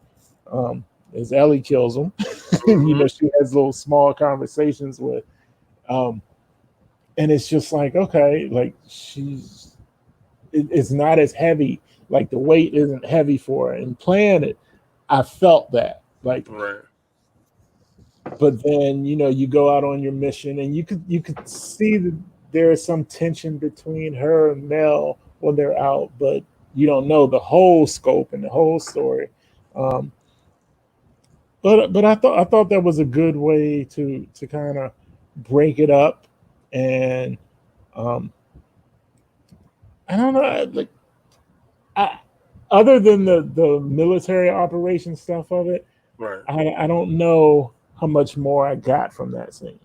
as Ellie kills them. Mm-hmm. She has little small conversations with, and it's just like, okay, like it's not as heavy, like the weight isn't heavy for her. And playing it, I felt that, like, right. But then you go out on your mission, and you could see that there is some tension between her and Mel when they're out, but you don't know the whole scope and the whole story. But I thought that was a good way to kind of break it up, and I don't know, like, other than the military operation stuff of it, right? I don't know how much more I got from that scene,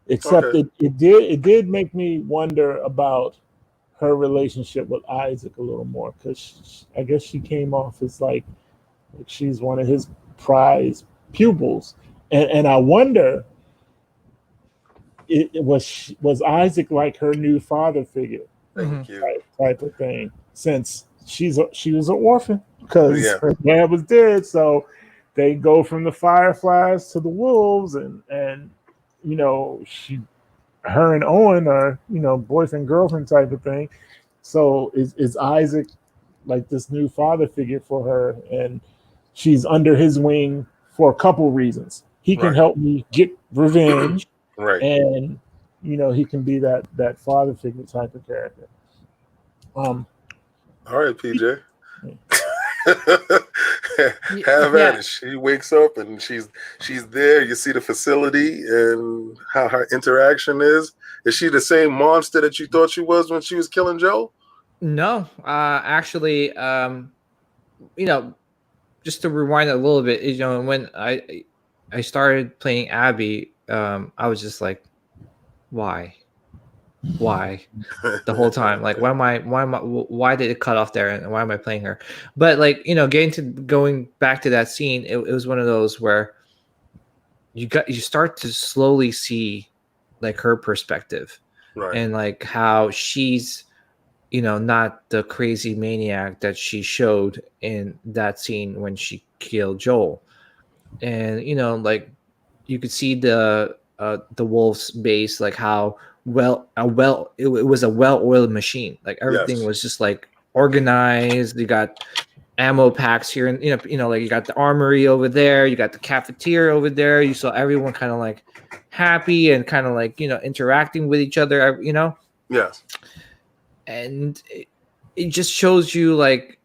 except it did make me wonder about her relationship with Isaac a little more, because I guess she came off as like she's one of his prize pupils, and I wonder, it was Isaac like her new father figure, type of thing, since she was an orphan because her dad was dead. So they go from the Fireflies to the Wolves, and her and Owen are boyfriend girlfriend type of thing. So is Isaac like this new father figure for her, and she's under his wing for a couple reasons. He can help me get revenge, right? And he can be that father figure type of character. All right, PJ. Have at it. She wakes up and she's there. You see the facility and how her interaction is. Is she the same monster that you thought she was when she was killing Joe? No, actually, just to rewind a little bit, when I started playing Abby, I was just like, why the whole time? Like, why did it cut off there, and why am I playing her? But like, going back to that scene, it was one of those where you start to slowly see like her perspective, right? And like how she's not the crazy maniac that she showed in that scene when she killed Joel. And like you could see the wolf's base, like how it was a well-oiled machine. Like everything was just like organized. You got ammo packs here, and like you got the armory over there, you got the cafeteria over there. You saw everyone kind of like happy and kind of like interacting with each other. Yes. And it just shows you like,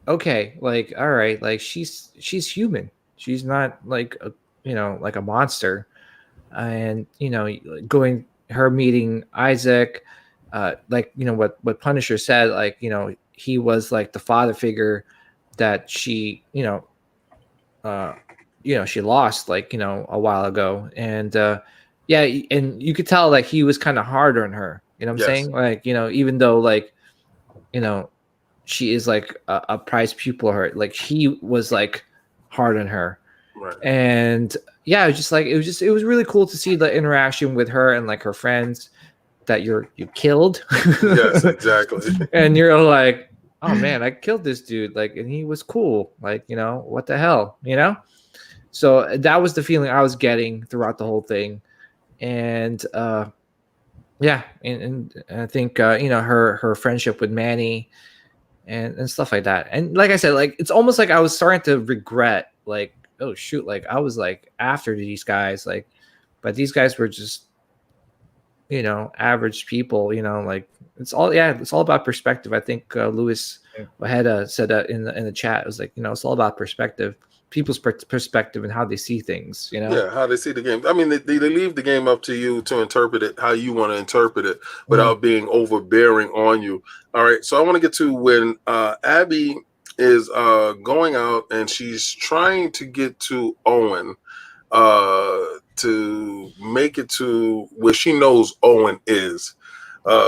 okay, like, all right, like she's human. She's not like like a monster. And her meeting Isaac, like what Punisher said, like he was like the father figure that she she lost like a while ago. And yeah, and you could tell like he was kind of hard on her, what I'm saying, like even though like she is like a prized pupil of her, like he was like hard on her. Right. And yeah, it was really cool to see the interaction with her and like her friends that you killed. Yes, exactly. And you're like, oh man, I killed this dude, like, and he was cool, like, what the hell, so that was the feeling I was getting throughout the whole thing. And yeah, and I think her friendship with Manny and stuff like that. And like I said, like it's almost like I was starting to regret, like, oh shoot, like I was like after these guys, like, but these guys were just average people, like it's all about perspective. I think Louis Ojeda said that in the chat. It was like, it's all about perspective, people's perspective and how they see things, Yeah, how they see the game. I mean, they leave the game up to you to interpret it how you want to interpret it without being overbearing on you. All right, so I want to get to when Abby is going out and she's trying to get to Owen to make it to where she knows Owen is.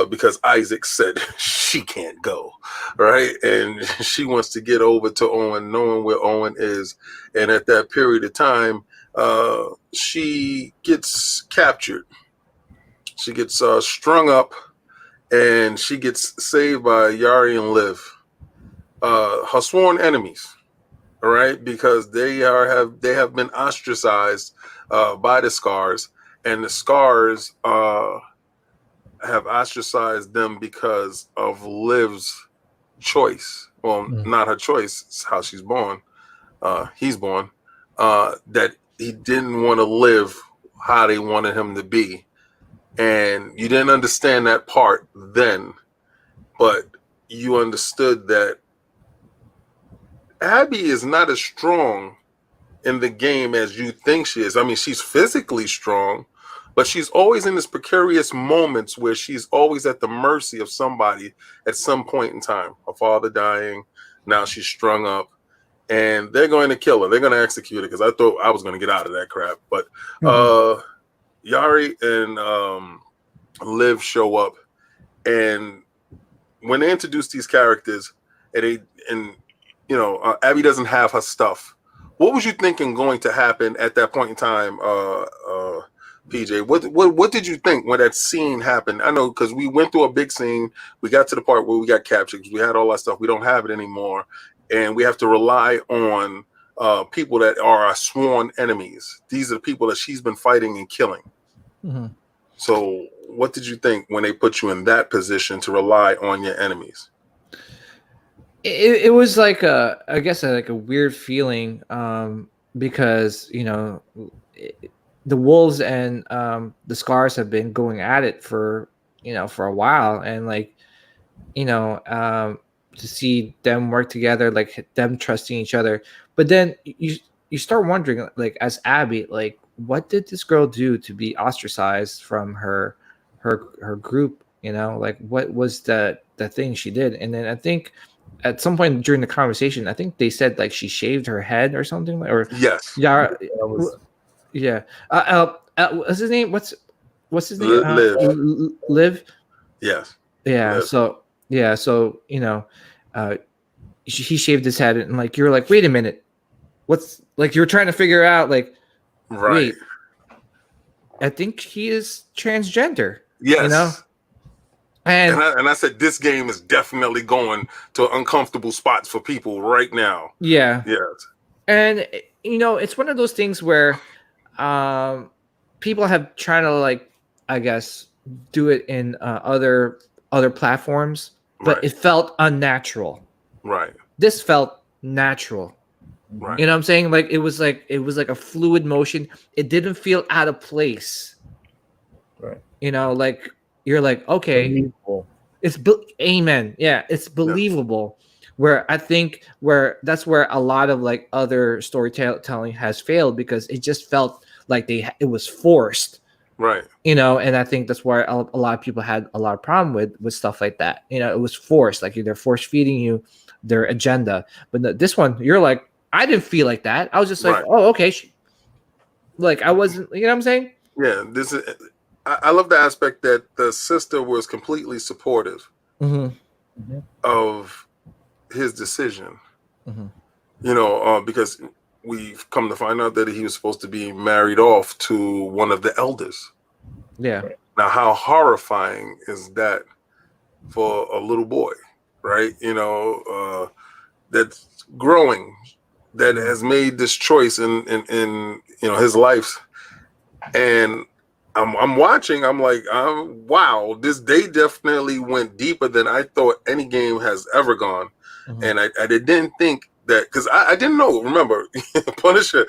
Because Isaac said she can't go, right? And she wants to get over to Owen, knowing where Owen is. And at that period of time, she gets captured. She gets strung up, and she gets saved by Yari and Liv, her sworn enemies, all right? Because they have been ostracized by the Scars, and the Scars have ostracized them because of Liv's choice. Well, not her choice. It's how she's born. He's born. That he didn't want to live how they wanted him to be. And you didn't understand that part then, but you understood that Abby is not as strong in the game as you think she is. I mean, she's physically strong, but she's always in this precarious moments where she's always at the mercy of somebody at some point in time. Her father dying, now she's strung up, and they're going to kill her. They're going to execute her because I thought I was going to get out of that crap. But Yari and Liv show up, and when they introduce these characters, and Abby doesn't have her stuff. What was you thinking going to happen at that point in time, PJ? What did you think when that scene happened? I know because we went through a big scene. We got to the part where we got captured because we had all that stuff. We don't have it anymore, and we have to rely on people that are our sworn enemies. These are the people that she's been fighting and killing. Mm-hmm. So what did you think when they put you in that position to rely on your enemies? It was like I guess like a weird feeling because the Wolves and the Scars have been going at it for a while, and like to see them work together, like them trusting each other. But then you start wondering, like, as Abby, like, what did this girl do to be ostracized from her group? Like, what was the thing she did? And then I think at some point during the conversation, I think they said like she shaved her head or something, or yes, yeah, yeah. What's his name? What's his name? Liv. Yes. Yeah. Liv. So yeah. So he shaved his head, and like you're like, wait a minute, what's like you're trying to figure out like, right? Wait, I think he is transgender. Yes. And I said this game is definitely going to uncomfortable spots for people right now. Yeah. Yes. And it's one of those things where people have tried to, like, I guess, do it in other platforms, but it felt unnatural. Right. This felt natural. Right. You know what I'm saying? Like it was like a fluid motion. It didn't feel out of place. Right. Like you're like, okay, believable. Amen. Yeah, it's believable. where I think where that's where a lot of like other storytelling has failed, because it just felt like it was forced. Right. You know, and I think that's where a lot of people had a lot of problem with stuff like that. You know, it was forced, like they're force feeding you their agenda. But this one, you're like, I didn't feel like that. I was just like, oh, okay. Like I wasn't, you know what I'm saying? Yeah, I love the aspect that the sister was completely supportive of his decision. You know, because we've come to find out that he was supposed to be married off to one of the elders. Yeah. Now, how horrifying is that for a little boy, right? You know, that's growing, that has made this choice in you know his life, and I'm watching. I'm like, wow, they definitely went deeper than I thought any game has ever gone, and I didn't think that, because I didn't know. Remember, Punisher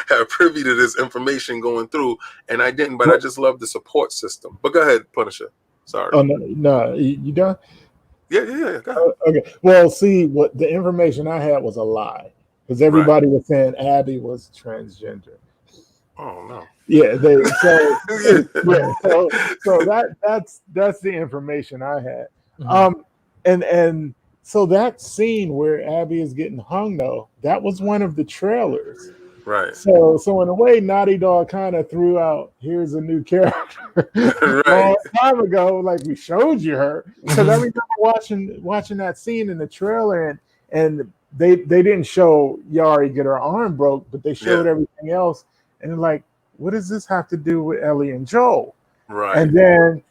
had privy to this information going through, and I didn't. But I just love the support system. But go ahead, Punisher. Sorry. Oh no, you done? Yeah. Go ahead. Okay. Well, see, what the information I had was a lie, because everybody was saying Abby was transgender. Oh no. Yeah, so that's the information I had. And so that scene where Abby is getting hung, though, that was one of the trailers. Right. So in a way, Naughty Dog kind of threw out, here's a new character a long time ago, like we showed you her. Because I remember watching that scene in the trailer, and they didn't show Yari get her arm broke, but they showed everything else, and like, what does this have to do with Ellie and Joel? Right. And then,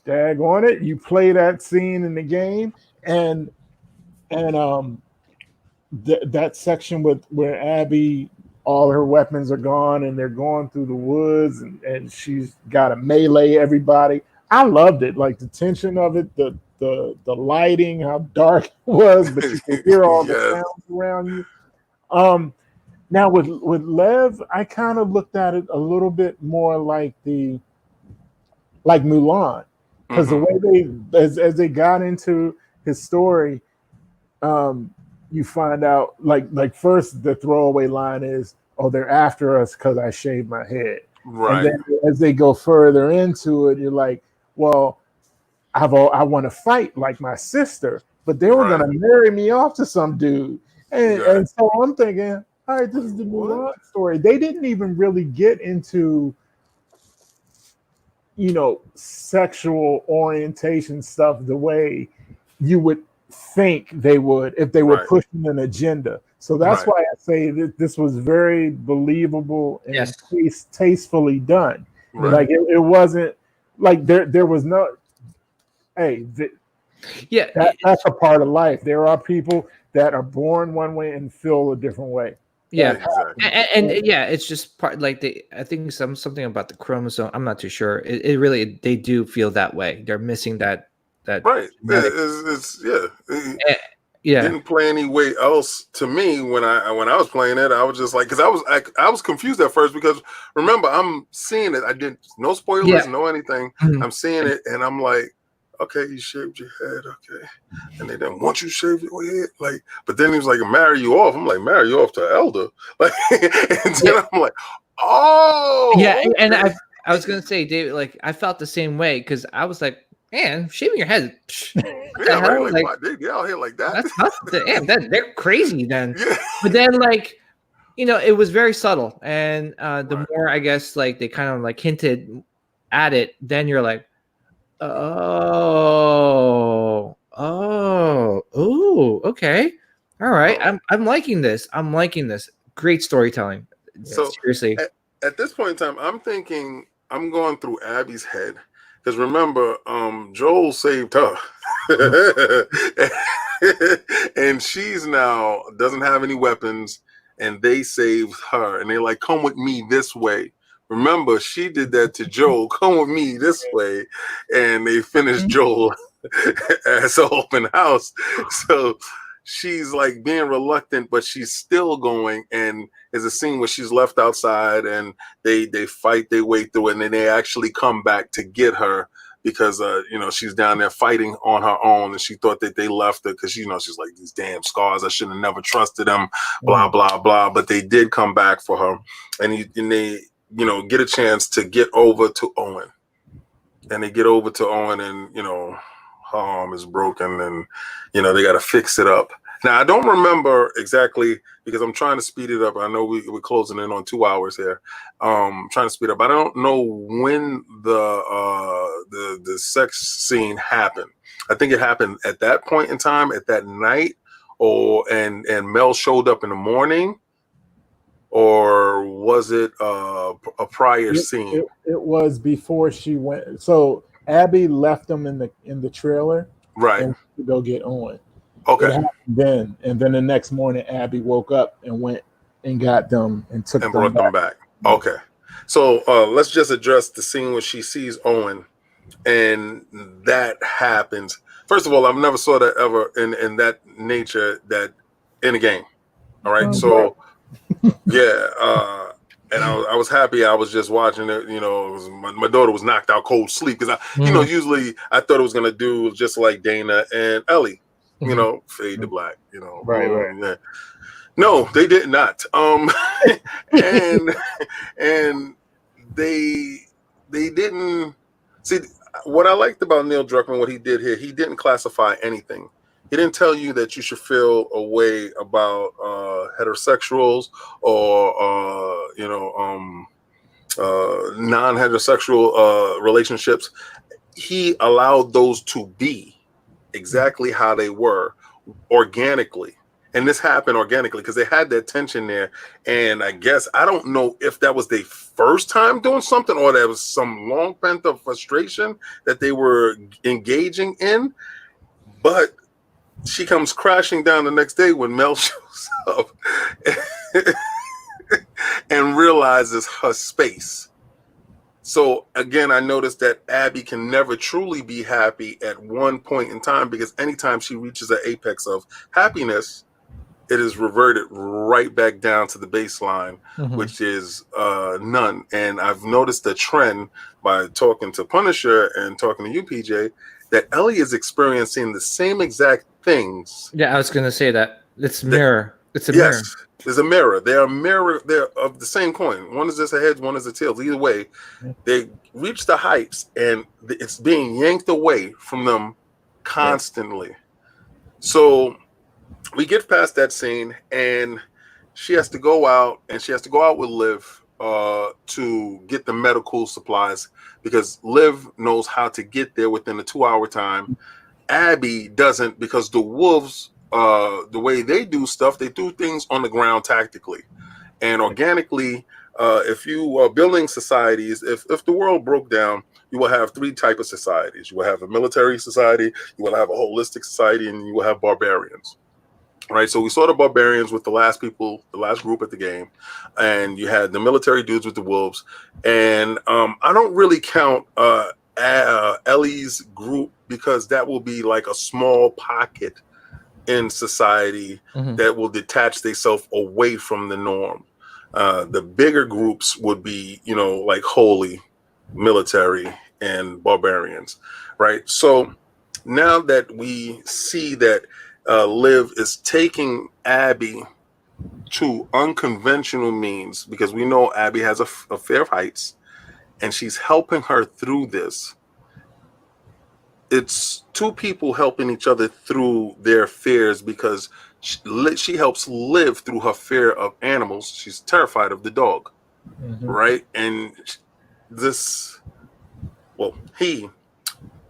daggone it, you play that scene in the game, and that section where Abby, all her weapons are gone, and they're going through the woods, and she's got to melee everybody. I loved it, like the tension of it, the lighting, how dark it was, but you could hear all the sounds around you. Now with Lev, I kind of looked at it a little bit more like Mulan, because the way as they got into his story, you find out like first the throwaway line is, "Oh, they're after us because I shaved my head." Right. And then as they go further into it, you're like, "Well, I want to fight like my sister, but they were gonna marry me off to some dude," and so I'm thinking, all right, this is the Mulan story. They didn't even really get into, you know, sexual orientation stuff the way you would think they would if they were pushing an agenda. So that's why I say that this was very believable and tastefully done. Like it wasn't like there was no, hey, that's a part of life. There are people that are born one way and feel a different way. Yeah, exactly. And it's just part like I think something about the chromosome. I'm not too sure. It really, they do feel that way. They're missing that. Right. Didn't play any way else to me when I was playing it. I was just like, because I was confused at first, because remember, I'm seeing it. I didn't, no spoilers, no anything. I'm seeing it, and I'm like, okay, you shaved your head, okay, and they didn't want you to shave your head, like. But then he was like, marry you off. I'm like, marry you off to an elder, like. And then I'm like, oh, yeah. Okay. And I was gonna say, David, like I felt the same way, because I was like, man, shaving your head. Right. Like, why they get out here like that? Damn, they're crazy then. Yeah. But then, like, you know, it was very subtle, and the more I guess like they kind of like hinted at it, then you're like, oh, okay, all right. I'm liking this. Great storytelling. So seriously, at this point in time, I'm thinking I'm going through Abby's head, because remember, Joel saved her, and she's now doesn't have any weapons, and they saved her, and they're like, "Come with me this way." Remember, she did that to Joel. Come with me this way, and they finished Joel as an open house. So she's like being reluctant, but she's still going. And there's a scene where she's left outside, and they fight their way through it, and then they actually come back to get her because she's down there fighting on her own, and she thought that they left her because she's like, these damn scars, I should have never trusted them, blah blah blah. But they did come back for her, and they get a chance to get over to Owen, and they get over to Owen, and her arm is broken, and they got to fix it up. Now, I don't remember exactly because I'm trying to speed it up. I know we're closing in on 2 hours here. Trying to speed up. I don't know when the sex scene happened. I think it happened at that point in time, at that night, and Mel showed up in the morning, or was it a prior scene? It was before she went. So Abby left them in the trailer, right, and to go get Owen. Okay. It happened then, and then the next morning, Abby woke up and went and got them and brought them back. Okay. So let's just address the scene where she sees Owen, and that happens. First of all, I've never saw that ever in that nature that in a game. All right. So yeah. And I was happy. I was just watching it. My daughter was knocked out cold sleep because usually I thought it was gonna do just like Dana and Ellie. Fade to black, right. Yeah. No, they did not. And they didn't see what I liked about Neil Druckmann, what he did here. He didn't classify anything. He didn't tell you that you should feel a way about heterosexuals or non-heterosexual relationships. He allowed those to be exactly how they were organically, and this happened organically because they had that tension there. And I guess I don't know if that was their first time doing something or there was some long pent up frustration that they were engaging in, but she comes crashing down the next day when Mel shows up and realizes her space. So again, I noticed that Abby can never truly be happy at one point in time, because anytime she reaches an apex of happiness, it is reverted right back down to the baseline, which is none. And I've noticed a trend by talking to Punisher and talking to you, PJ, that Ellie is experiencing the same exact things. Yeah, I was going to say that. It's mirror. It's a mirror. Yes, there's a mirror. They're a mirror. They're of the same coin. One is just a head, one is a tail. Either way, they reach the heights, and it's being yanked away from them constantly. Yeah. So we get past that scene, and she has to go out, and she has to go out with Liv to get the medical supplies, because Liv knows how to get there within a 2-hour time. Abby doesn't, because the wolves, the way they do stuff, they do things on the ground tactically and organically. If you are building societies, if the world broke down, you will have 3 types of societies. You will have a military society, you will have a holistic society, and you will have barbarians. Right, so we saw the barbarians with the last group at the game, and you had the military dudes with the wolves. And I don't really count Ellie's group, because that will be like a small pocket in society that will detach themselves away from the norm. The bigger groups would be, like holy, military, and barbarians, right? So now that we see that Liv is taking Abby to unconventional means, because we know Abby has a fear of heights, and she's helping her through this. It's 2 people helping each other through their fears, because she helps Liv through her fear of animals. She's terrified of the dog, right? And he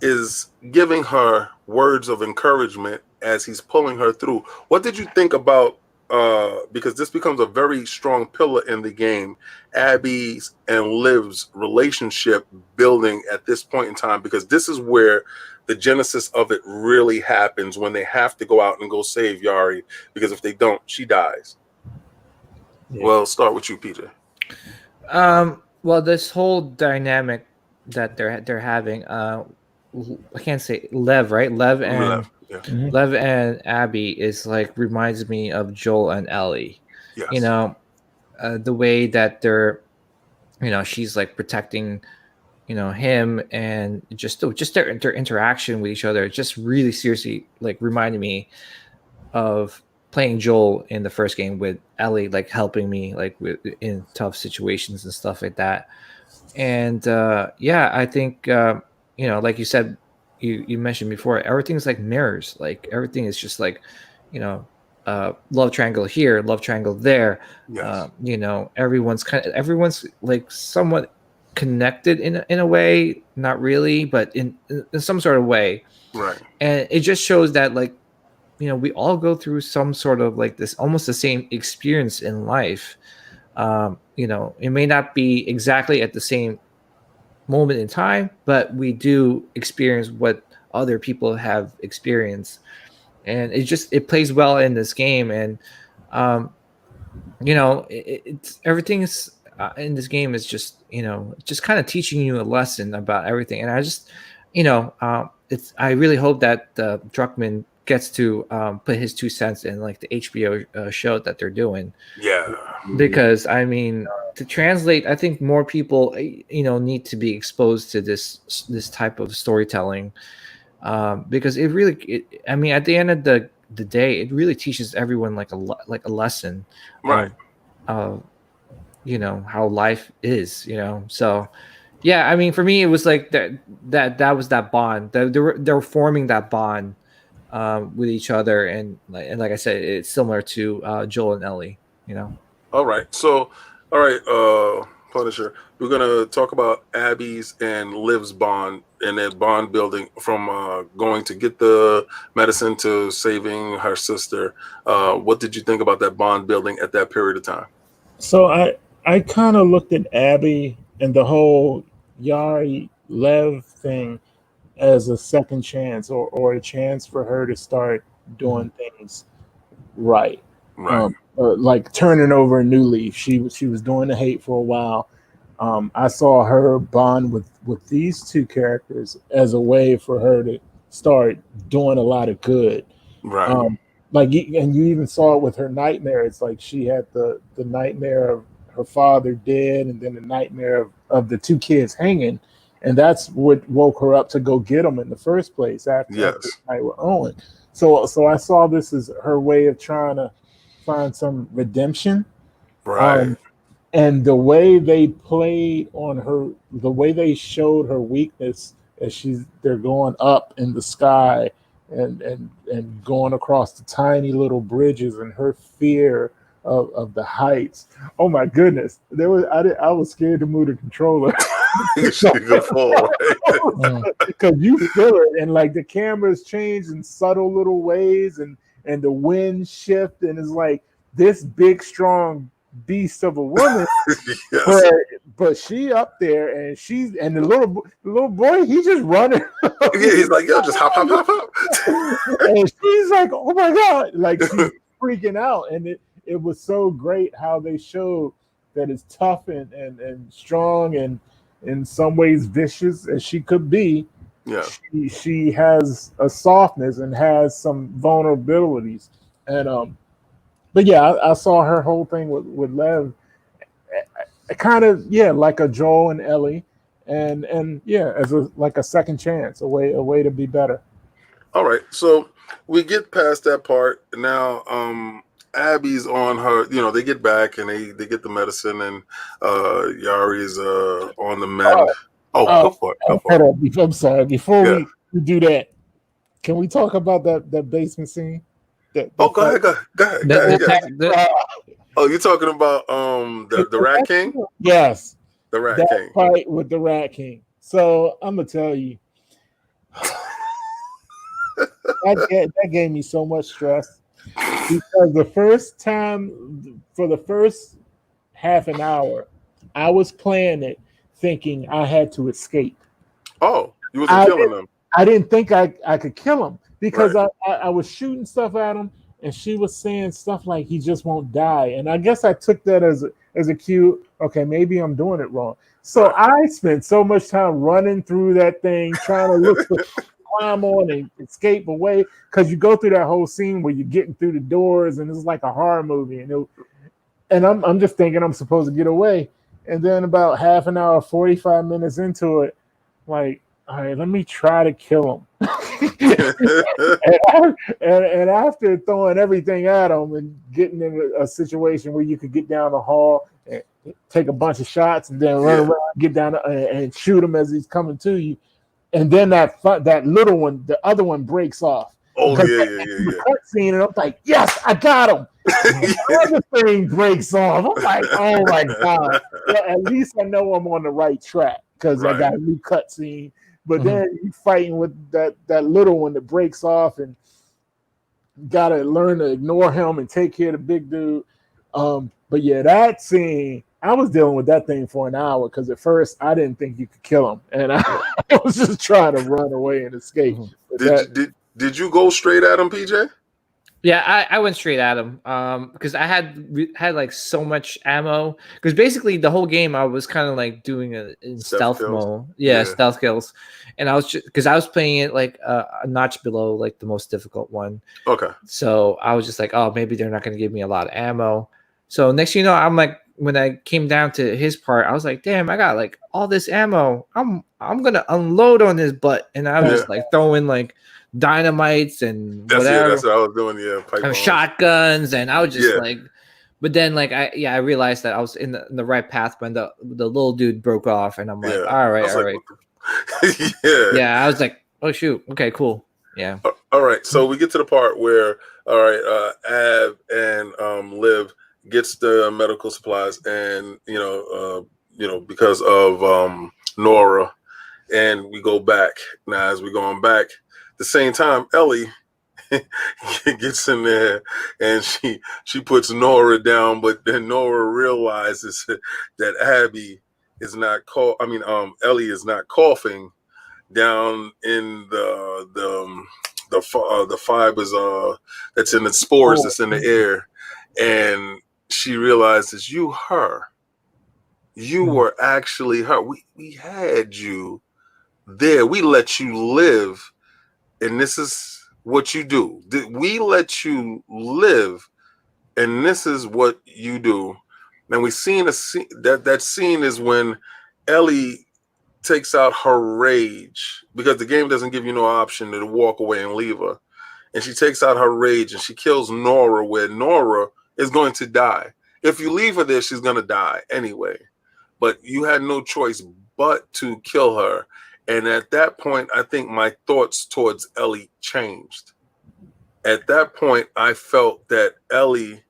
is giving her words of encouragement as he's pulling her through. What did you think about, because this becomes a very strong pillar in the game, Abby's and Liv's relationship building at this point in time, because this is where the genesis of it really happens, when they have to go out and go save Yari, because if they don't, she dies. Yeah. Well, start with you, PJ. Well, this whole dynamic that they're having, I can't say Lev, right? Lev and Abby is like, reminds me of Joel and Ellie. Yes. The way that they're, she's like protecting, him and just their interaction with each other just really seriously like reminded me of playing Joel in the first game with Ellie, like helping me like in tough situations and stuff like that. And I think like you said, you mentioned before, everything's like mirrors. Like everything is just like love triangle here, love triangle there. Yes. Everyone's like somewhat connected in a way, not really, but in some sort of way. Right. And it just shows that like we all go through some sort of like this almost the same experience in life. It may not be exactly at the same moment in time, but we do experience what other people have experienced, and it plays well in this game. And it's everything is in this game is just just kind of teaching you a lesson about everything. And I just I really hope that Druckmann gets to put his 2 cents in like the HBO show that they're doing. Yeah. Because I mean, to translate, I think more people need to be exposed to this type of storytelling, because it really I mean, at the end of the day, it really teaches everyone like a lesson, right? Of how life is, so. Yeah, I mean, for me, it was like that was that bond. They were forming that bond with each other, and like I said, it's similar to Joel and Ellie. All right, so all right, Punisher. We're gonna talk about Abby's and Liv's bond and that bond building from going to get the medicine to saving her sister. What did you think about that bond building at that period of time? So I kind of looked at Abby and the whole Yari Lev thing as a second chance or a chance for her to start doing things right. Right. Like turning over a new leaf. She was doing the hate for a while. I saw her bond with these 2 characters as a way for her to start doing a lot of good. Right. And you even saw it with her nightmare. It's like she had the nightmare of her father dead, and then the nightmare of the 2 kids hanging, and that's what woke her up to go get them in the first place after the night with Owen. So I saw this as her way of trying to find some redemption. Right. And the way they played on her, the way they showed her weakness as they're going up in the sky and going across the tiny little bridges, and her fear of the heights. Oh my goodness. I was scared to move the controller. Because you feel it, and like the cameras change in subtle little ways, and the wind shift, and it's like this big strong beast of a woman. Yes. But she up there, and the little boy, he just running. Yeah, he's like, yo, just hop. And she's like, oh my God, like she's freaking out. And it was so great how they showed that as tough and strong and in some ways vicious as she could be. Yeah, she has a softness and has some vulnerabilities. And but yeah, I saw her whole thing with Lev, kind of like a Joel and Ellie, and as like a second chance, a way to be better. All right, so we get past that part now. Abby's on her, they get back and they get the medicine, and Yari's on the mend. Go for it. I'm sorry. Before we do that, can we talk about that basement scene? Go ahead. Oh, you're talking about the Rat King? Yes. The Rat King. Fight with the Rat King. So I'm gonna tell you. that gave me so much stress. Because the first time, for the first half an hour, I was playing it thinking I had to escape. Oh, you wasn't killing them. I didn't think I could kill him because I was shooting stuff at him, and she was saying stuff like he just won't die. And I guess I took that as a cue. Okay, maybe I'm doing it wrong. So I spent so much time running through that thing, trying to look for climb on and escape away, because you go through that whole scene where you're getting through the doors and it's like a horror movie, and I'm just thinking I'm supposed to get away, and then about half an hour, 45 minutes into it, like, all right, let me try to kill him. and after throwing everything at him and getting in a situation where you could get down the hall and take a bunch of shots and then run around, get down and shoot him as he's coming to you, and then that little one, the other one breaks off. Oh because yeah. Cutscene, and I'm like, yes, I got him. The other thing breaks off. I'm like, oh my god. Well, at least I know I'm on the right track because I got a new cutscene. But then you fighting with that little one that breaks off, and gotta learn to ignore him and take care of the big dude. But yeah, that scene, I was dealing with that thing for an hour because at first I didn't think you could kill him, and I was just trying to run away and escape. Did you go straight at him, PJ? Yeah, I went straight at him because I had like so much ammo. Because basically the whole game I was kind of like doing it in stealth mode. Yeah, stealth kills, and I was just because I was playing it like a notch below like the most difficult one. Okay. So I was just like, oh, maybe they're not going to give me a lot of ammo. So next, you know, I'm like, when I came down to his part, I was like, damn, I got like all this ammo. I'm gonna unload on his butt, and I was just like throwing like dynamites and whatever. That's what I was doing. Yeah, pipe shotguns, and I was just like, but then like I realized that I was in the right path when the little dude broke off, and I'm like, all right. I was like, oh shoot, okay, cool, yeah. All right, so we get to the part where Ab and Liv gets the medical supplies, and you know because of Nora, and we go back. Now as we're going back, the same time Ellie gets in there and she puts Nora down, but then Nora realizes that Abby is not Ellie is not coughing down in the fibers that's in the spores that's in the air, and she realizes you were actually her. We had you there. We let you live, and this is what you do. We let you live, and this is what you do. And we seen a scene that scene is when Ellie takes out her rage, because the game doesn't give you no option to walk away and leave her. And she takes out her rage and she kills Nora, where Nora is going to die. If you leave her there, she's going to die anyway. But you had no choice but to kill her. And at that point, I think my thoughts towards Ellie changed. At that point, I felt that Ellie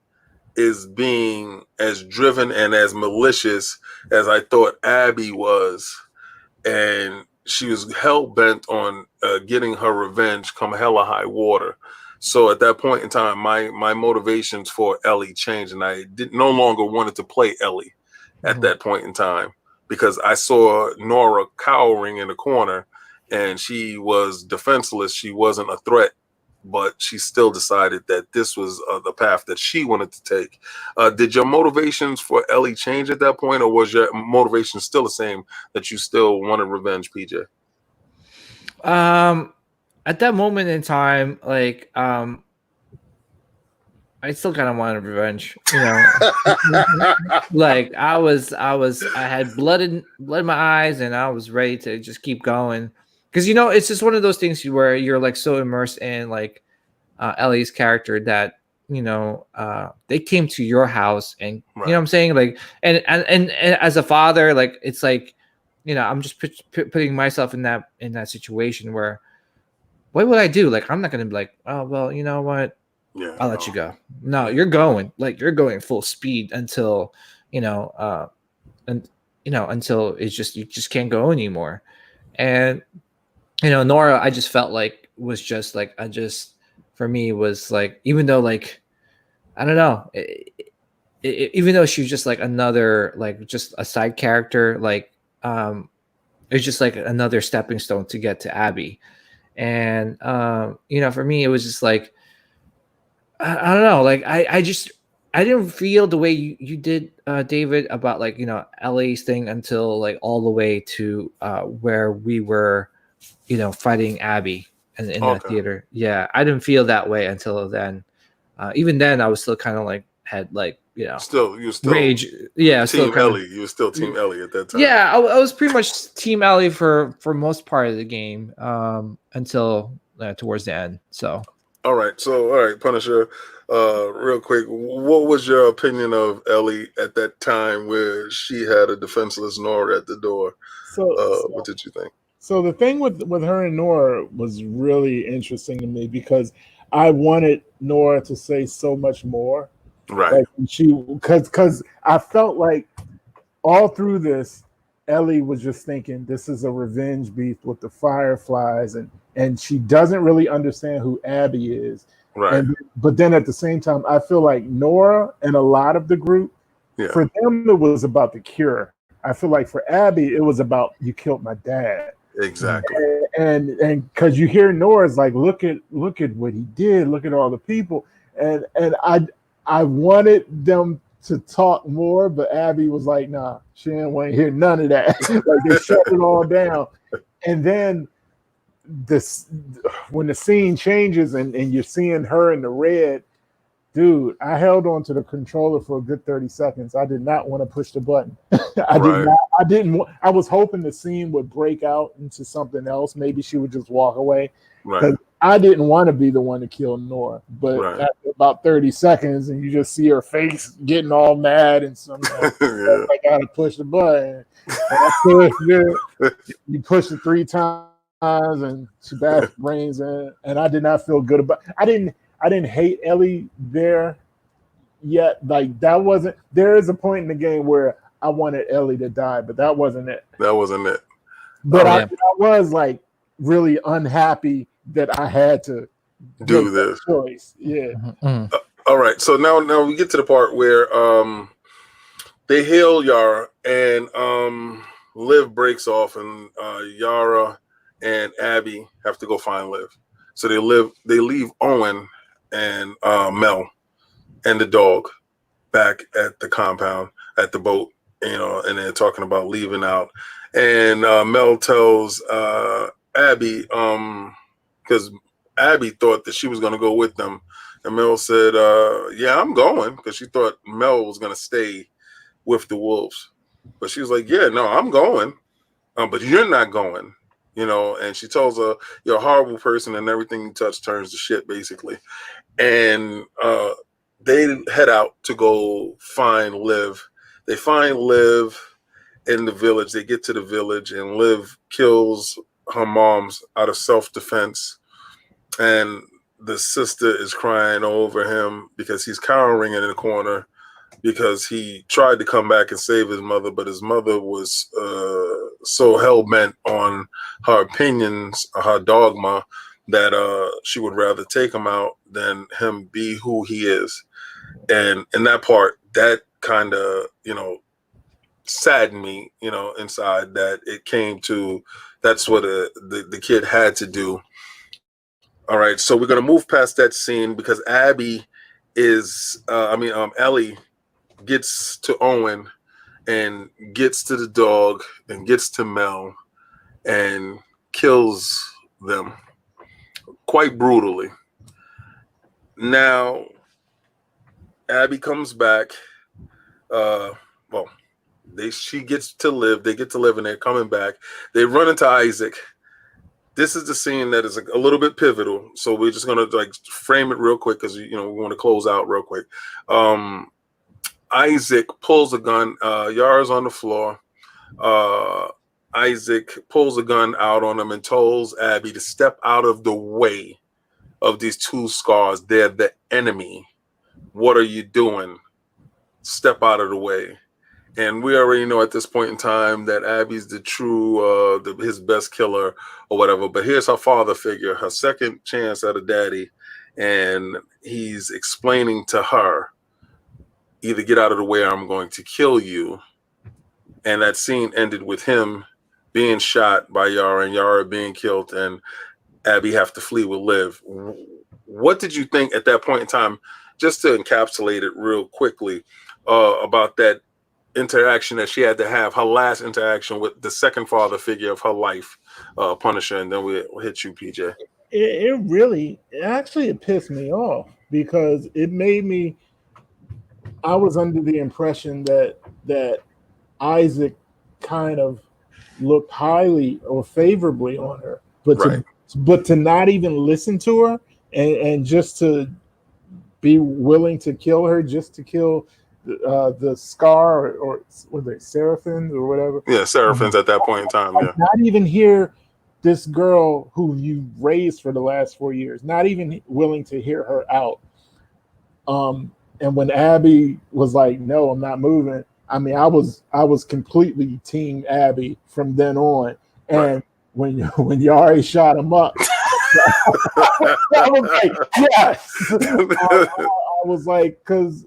is being as driven and as malicious as I thought Abby was. And she was hell-bent on getting her revenge come hella high water. So at that point in time, my motivations for Ellie changed, and I no longer wanted to play Ellie at that point in time, because I saw Nora cowering in the corner, and she was defenseless. She wasn't a threat, but she still decided that this was the path that she wanted to take. Did your motivations for Ellie change at that point, or was your motivation still the same, that you still wanted revenge, PJ? At that moment in time, like, I still kind of wanted revenge, you know. Like I had blood in my eyes, and I was ready to just keep going. Because, you know, it's just one of those things where you're like so immersed in like Ellie's character that, you know, they came to your house, and you know what I'm saying? Like, and as a father, like, it's like, you know, I'm just putting myself in that situation where, what would I do? Like, I'm not going to be like, oh, well, you know what? Yeah, I'll let you go. No, you're going full speed until, until it's just, you just can't go anymore. And, you know, Nora, I just felt like was just like, for me was like, even though like, I don't know, even though she was just like another, like just a side character, like, it's just like another stepping stone to get to Abby. And, you know, for me, it was just like, I don't know, like, I didn't feel the way you did, David, about like, you know, Ellie's thing until like all the way to where we were, you know, fighting Abby in the theater. Yeah, I didn't feel that way until then. Even then, I was still kind of like had like still rage. Yeah, Team Ellie. You were still Team Ellie at that time. Yeah, I was pretty much Team Ellie for most part of the game until towards the end. So. All right, Punisher. Real quick, what was your opinion of Ellie at that time where she had a defenseless Nora at the door? What did you think? So the thing with her and Nora was really interesting to me because I wanted Nora to say so much more. Right. Like because I felt like all through this, Ellie was just thinking this is a revenge beef with the Fireflies, and she doesn't really understand who Abby is. Right. But then at the same time, I feel like Nora and a lot of the group, for them, it was about the cure. I feel like for Abby, it was about you killed my dad. Exactly. And because you hear Nora's like, look at what he did, look at all the people, and I wanted them to talk more, but Abby was like, nah, she didn't want to hear none of that. Like they shut it all down. And then when the scene changes and you're seeing her in the red, dude, I held on to the controller for a good 30 seconds. I did not want to push the button. I was hoping the scene would break out into something else. Maybe she would just walk away. Right. I didn't want to be the one to kill Nora. But after about 30 seconds and you just see her face getting all mad and something, I gotta push the button. You push it 3 times and she bashed brains in, and I did not feel good about it. I didn't hate Ellie there yet. Like that wasn't. There is a point in the game where I wanted Ellie to die, but that wasn't it. But I was like really unhappy that I had to do this choice. Yeah. Mm-hmm. All right. So now we get to the part where they heal Yara and Liv breaks off, and Yara and Abby have to go find Liv. So they leave Owen and Mel and the dog back at the compound at the boat, and they're talking about leaving out. And Mel tells Abby, because Abby thought that she was going to go with them, and Mel said, "Yeah, I'm going," because she thought Mel was going to stay with the wolves, but she was like, "Yeah, no, I'm going, but you're not going." And she tells her, "You're a horrible person, and everything you touch turns to shit," basically. And they head out to go find Liv. They find Liv in the village. They get to the village, and Liv kills her mom's out of self-defense. And the sister is crying over him because he's cowering in the corner because he tried to come back and save his mother, but his mother was so hell-bent on her opinions, her dogma, that she would rather take him out than him be who he is. And in that part, that kind of, saddened me, inside, that it came to, that's what the kid had to do. All right, so we're going to move past that scene because Ellie gets to Owen and gets to the dog and gets to Mel and kills them quite brutally. Now, Abby comes back. She gets to live. They get to live, and they're coming back. They run into Isaac. This is the scene that is a little bit pivotal. So we're just gonna frame it real quick because we want to close out real quick. Isaac pulls a gun. Yara's on the floor. Isaac pulls a gun out on him and tells Abby to step out of the way of these 2 scars. They're the enemy. What are you doing? Step out of the way. And we already know at this point in time that Abby's the true, his best killer or whatever. But here's her father figure, her second chance at a daddy. And he's explaining to her, either get out of the way or I'm going to kill you. And that scene ended with him being shot by Yara and Yara being killed and Abby have to flee with Liv. What did you think at that point in time, just to encapsulate it real quickly, about that interaction that she had to have, her last interaction with the second father figure of her life, Punisher, and then we'll hit you, PJ. It pissed me off because it made me I was under the impression that Isaac kind of looked highly or favorably on her, but to not even listen to her and just to be willing to kill her just to kill the Scar or was it Seraphins or whatever? Yeah, Seraphins at that point in time. Yeah, not even hear this girl who you raised for the last 4 years, not even willing to hear her out. And when Abby was like, "No, I'm not moving," I mean, I was completely team Abby from then on. And when Yari shot him up, I was like, yes. I was like, because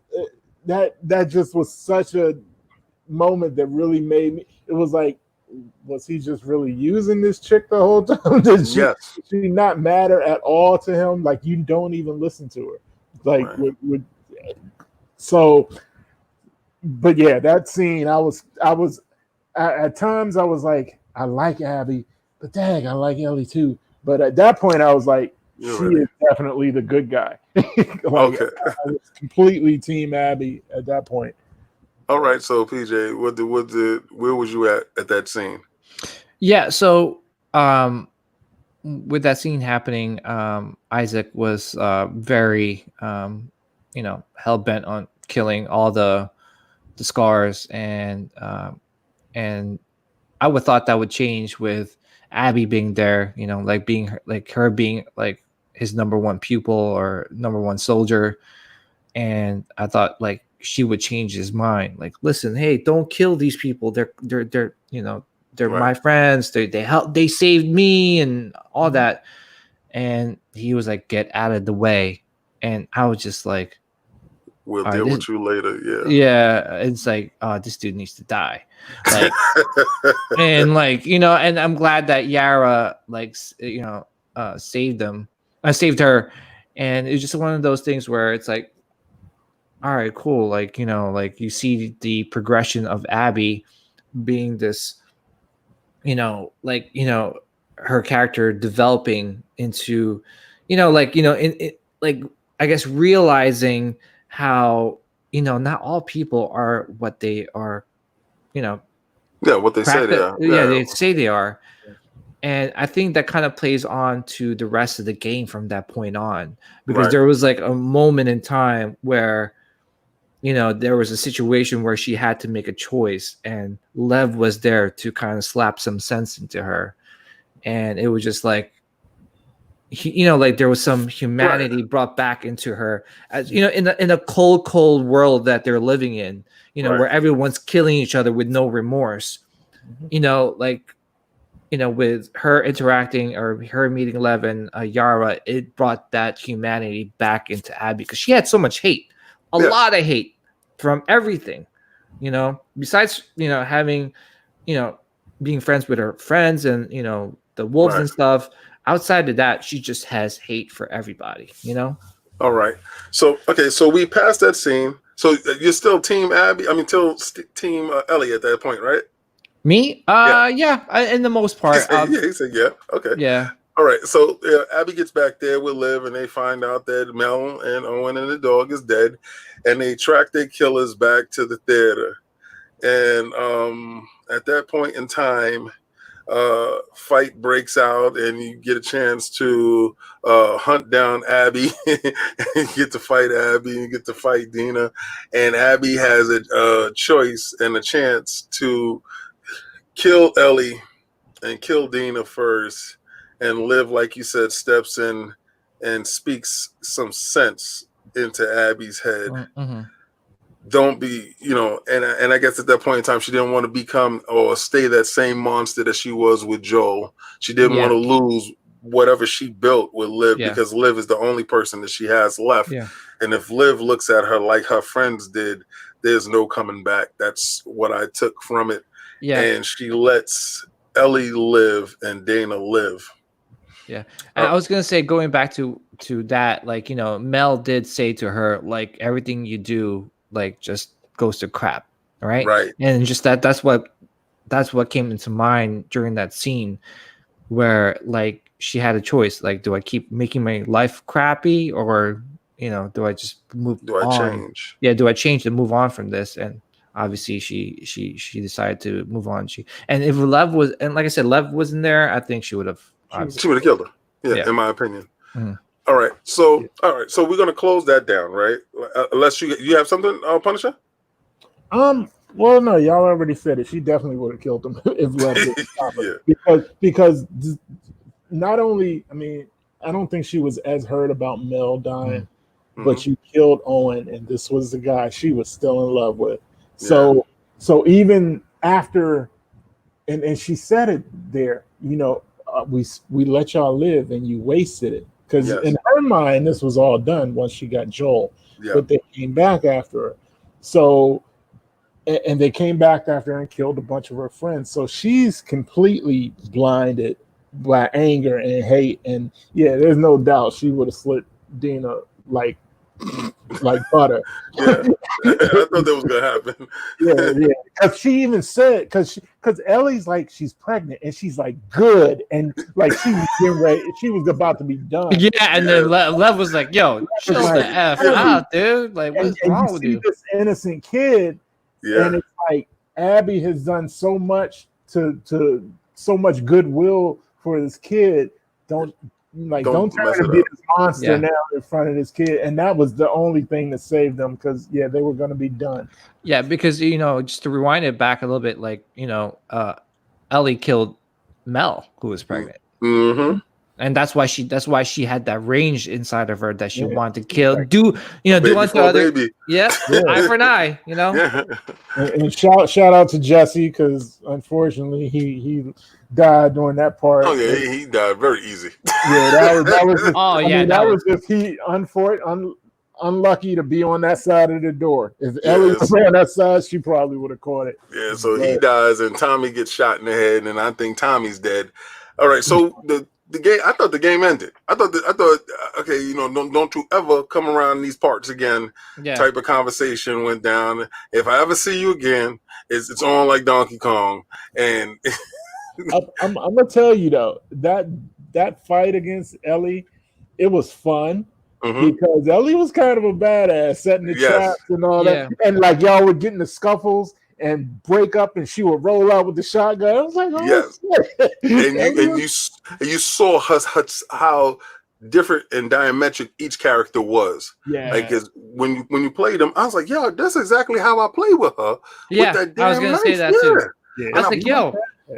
that just was such a moment that really made me. It was like, was he just really using this chick the whole time? Did she not matter at all to him? Like, you don't even listen to her. Like, so, but yeah, that scene, I was at times I was like, I like Abby, but dang, I like Ellie too. But at that point, I was like, she is definitely the good guy. Like, I was completely team Abby at that point. All right, so PJ, where was you at that scene? Yeah, so with that scene happening, Isaac was very hell bent on killing all the Scars, and I would thought that would change with Abby being there, like being her being like his number one pupil or number one soldier, and I thought like she would change his mind. Like, listen, hey, don't kill these people. They're they're my friends. They saved me and all that. And he was like, get out of the way. And I was just like, we'll deal with you later. Yeah. Yeah. It's like, oh, this dude needs to die. Like, and like, and I'm glad that Yara saved them. I saved her. And it's just one of those things where it's like, all right, cool. Like, like you see the progression of Abby being this, her character developing into, like, I guess realizing how, not all people are what they are, what they say they are. Yeah, they say they are. And I think that kind of plays on to the rest of the game from that point on, because there was like a moment in time where, there was a situation where she had to make a choice, and Lev was there to kind of slap some sense into her. And it was just like, like there was some humanity brought back into her, as in a cold world that they're living in, where everyone's killing each other with no remorse. With her interacting or her meeting Lev and Yara, it brought that humanity back into Abby, because she had so much hate, a lot of hate from everything, besides, having, being friends with her friends and, the wolves and stuff. Outside of that, she just has hate for everybody, All right. So, okay. So we passed that scene. So you're still team Abby? I mean, team Ellie at that point, right? Me? In the most part. He said, yeah. Okay. Yeah. All right. So Abby gets back there with Liv, and they find out that Mel and Owen and the dog is dead, and they track their killers back to the theater. And at that point in time, fight breaks out, and you get a chance to hunt down Abby. You get to fight Abby, you get to fight Dina, and Abby has a choice and a chance to kill Ellie and kill Dina first, and Liv, like you said, steps in and speaks some sense into Abby's head. Mm-hmm. Don't be, and I guess at that point in time, she didn't want to become or stay that same monster that she was with Joel. She didn't want to lose whatever she built with Liv, because Liv is the only person that she has left. Yeah. And if Liv looks at her like her friends did, there's no coming back. That's what I took from it. Yeah. And she lets Ellie live and Dana live. Yeah. And I was going to say, going back to that, like, Mel did say to her, like, everything you do, like, just goes to crap. Right. And just that's what came into mind during that scene where, like, she had a choice. Like, do I keep making my life crappy, or do I just move Do I on? change? Yeah, do I change and move on from this? And obviously she decided to move on. And if Lev was, and like I said, Lev wasn't there, I think she would have killed her. Yeah, in my opinion. Mm-hmm. All right, so we're gonna close that down, right? Unless you have something, Punisher. Well, no, y'all already said it. She definitely would have killed him if Lev didn't stop her. Because not only, I mean, I don't think she was as hurt about Mel dying, but you killed Owen, and this was the guy she was still in love with. So even after, and she said it there, we let y'all live, and you wasted it, because in her mind this was all done once she got Joel, but they came back after her. So. And they came back after her and killed a bunch of her friends. So she's completely blinded by anger and hate. And there's no doubt she would have slit Dina like butter. Yeah, I thought that was gonna happen. Yeah. Because she even said, because Ellie's like, she's pregnant and she's like good, and like she was getting ready, she was about to be done. Yeah, and then Lev was like, "Yo, chill the f out, dude! Like, what's wrong with you?" This innocent kid. Yeah. And it's like Abby has done so much to so much goodwill for this kid. Don't turn to be this monster now in front of this kid. And that was the only thing that saved them, because they were going to be done. Yeah, because just to rewind it back a little bit, like Ellie killed Mel, who was pregnant. Mm-hmm. And that's why she had that range inside of her that she wanted to kill, do unto other baby. Eye for an eye, And shout out to Jesse, because unfortunately he died during that part. Oh yeah, he died very easy. Yeah, that was just, that was just unlucky to be on that side of the door. If Ellie was on that side, she probably would have caught it. Yeah, so he dies and Tommy gets shot in the head, and I think Tommy's dead. All right, so the game, I thought the game ended. I thought, okay, don't you ever come around these parts again. Type of conversation went down. If I ever see you again, it's on like Donkey Kong. And I'm gonna tell you though, that fight against Ellie, it was fun. Because Ellie was kind of a badass, setting the traps and all that, and like y'all were getting the scuffles and break up, and she would roll out with the shotgun. I was like, and you saw how different and diametric each character was. Yeah, like when you played them, I was like, yo, that's exactly how I play with her. Yeah, with that I was gonna say that too. Yeah. I was like, yo,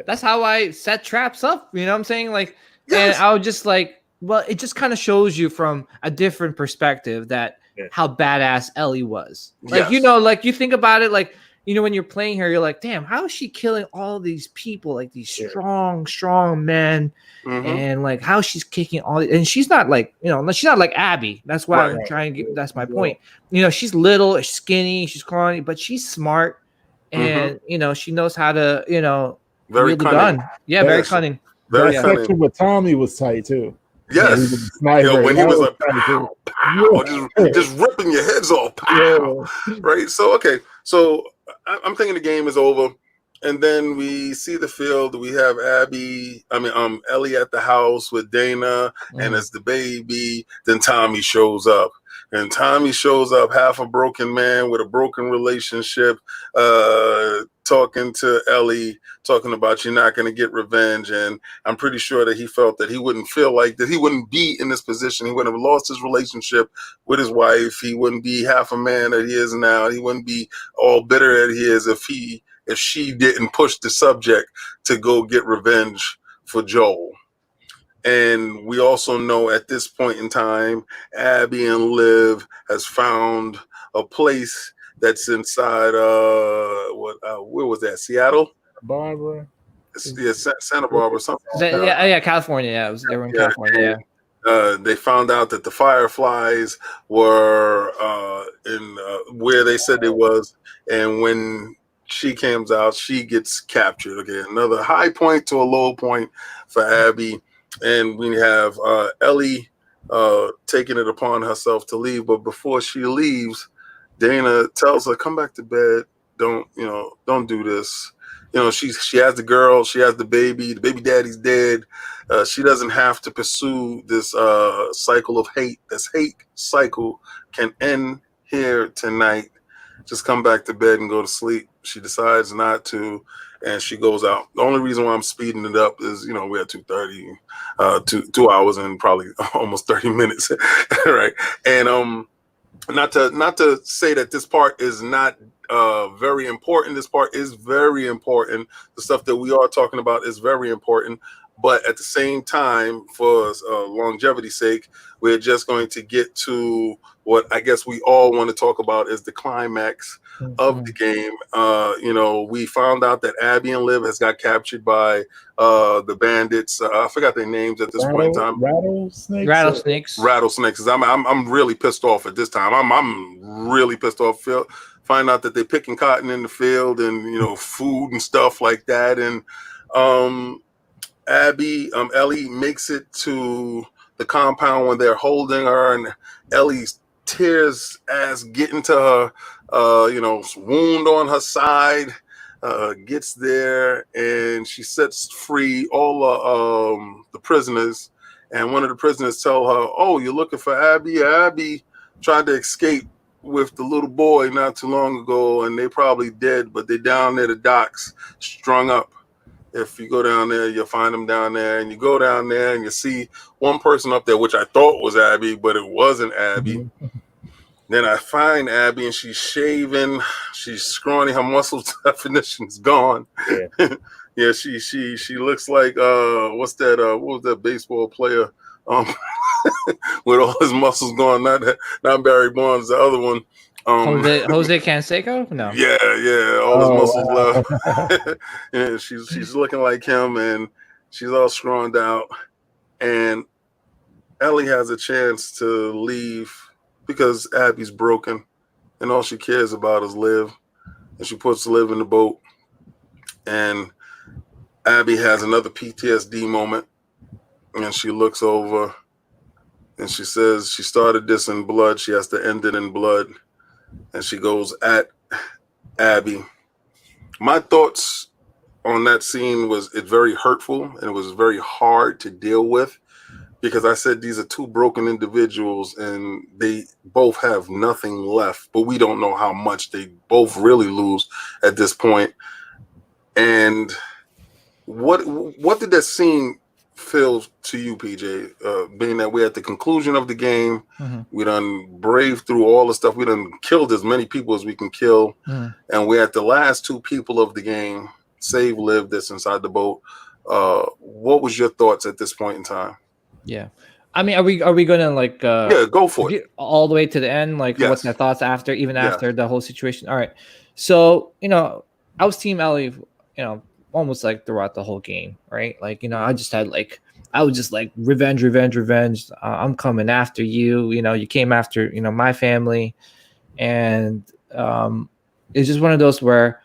that's how I set traps up. You know what I'm saying? Like, and I was just like, well, it just kind of shows you from a different perspective that how badass Ellie was. Like, like you think about it, like, when you're playing her, you're like, damn, how is she killing all these people, like these strong men, and like how she's kicking all, and she's not like, she's not like Abby. That's why I'm trying to get. That's my point. She's little, skinny, she's scrawny, but she's smart, and she knows how to, very cunning. Yeah, very cunning. Very cunning. Section with Tommy was tight too. Yes, when he was like, pow, pow, just ripping your heads off, pow. Right? So, okay, so I'm thinking the game is over, and then we see the field. We have Ellie at the house with Dana, and as the baby. Then Tommy shows up. And Tommy shows up, half a broken man with a broken relationship, talking to Ellie, talking about you're not going to get revenge. And I'm pretty sure that he felt that he wouldn't feel like that. He wouldn't be in this position. He wouldn't have lost his relationship with his wife. He wouldn't be half a man that he is now. He wouldn't be all bitter that he is if she didn't push the subject to go get revenge for Joel. And we also know at this point in time, Abby and Liv has found a place that's inside where was that? Seattle? Barbara. Yeah, Santa Barbara, something. California. Yeah, they were in California. They found out that the Fireflies were in where they said they was, and when she comes out, she gets captured. Okay, another high point to a low point for Abby. And we have Ellie taking it upon herself to leave. But before she leaves, Dana tells her, come back to bed. Don't do this. you know, she has the girl, she has the baby daddy's dead. She doesn't have to pursue this cycle of hate. This hate cycle can end here tonight. Just come back to bed and go to sleep. She decides not to, and she goes out. The only reason why I'm speeding it up is, you know, we're at 2:30, 2 hours and probably almost 30 minutes, right? And not to say that this part is not very important. This part is very important. The stuff that we are talking about is very important. But at the same time, for longevity's sake, we're just going to get to what I guess we all want to talk about is the climax of the game. You know, we found out that Abby and Liv has got captured by the bandits. I forgot their names at this point in time. Rattlesnakes. I'm really pissed off at this time. I'm really pissed off. Find out that they're picking cotton in the field and, you know, food and stuff like that. And Ellie makes it to the compound when they're holding her, and Ellie's tears as getting to her, you know, wound on her side, gets there, and she sets free all the prisoners. And one of the prisoners tell her, "Oh, you're looking for Abby? Abby tried to escape with the little boy not too long ago, and they probably dead, but they're down near the docks, strung up. If you go down there, you'll find them down there." And you go down there and you see one person up there, which I thought was Abby, but it wasn't Abby. Then I find Abby and she's shaving, she's scrawny, her muscle definition is gone. Yeah, yeah, she looks like what was that baseball player with all his muscles gone? Not Barry Bonds, the other one. Jose Canseco? No. Yeah, all his muscles left. And she's looking like him, and she's all scrawled out. And Ellie has a chance to leave because Abby's broken, and all she cares about is Liv. And she puts Liv in the boat, and Abby has another PTSD moment, and she looks over, and she says she started this in blood. She has to end it in blood. And she goes at Abby. My thoughts on that scene was it's very hurtful, and it was very hard to deal with, because I said these are two broken individuals and they both have nothing left, but we don't know how much they both really lose at this point. And what did that scene feel to you, PJ, being that we're at the conclusion of the game? We done braved through all the stuff, we done killed as many people as we can kill, and we're at the last two people of the game, save Liv that's inside the boat. What was your thoughts at this point in time? Yeah, I mean, are we gonna like go for it all the way to the end? Like, yes. What's my thoughts after after the whole situation? All right, so you know, I was Team Ellie, you know, almost like throughout the whole game, right? Like, you know, I was just like revenge. I'm coming after you. You know, you came after, you know, my family, and it's just one of those where,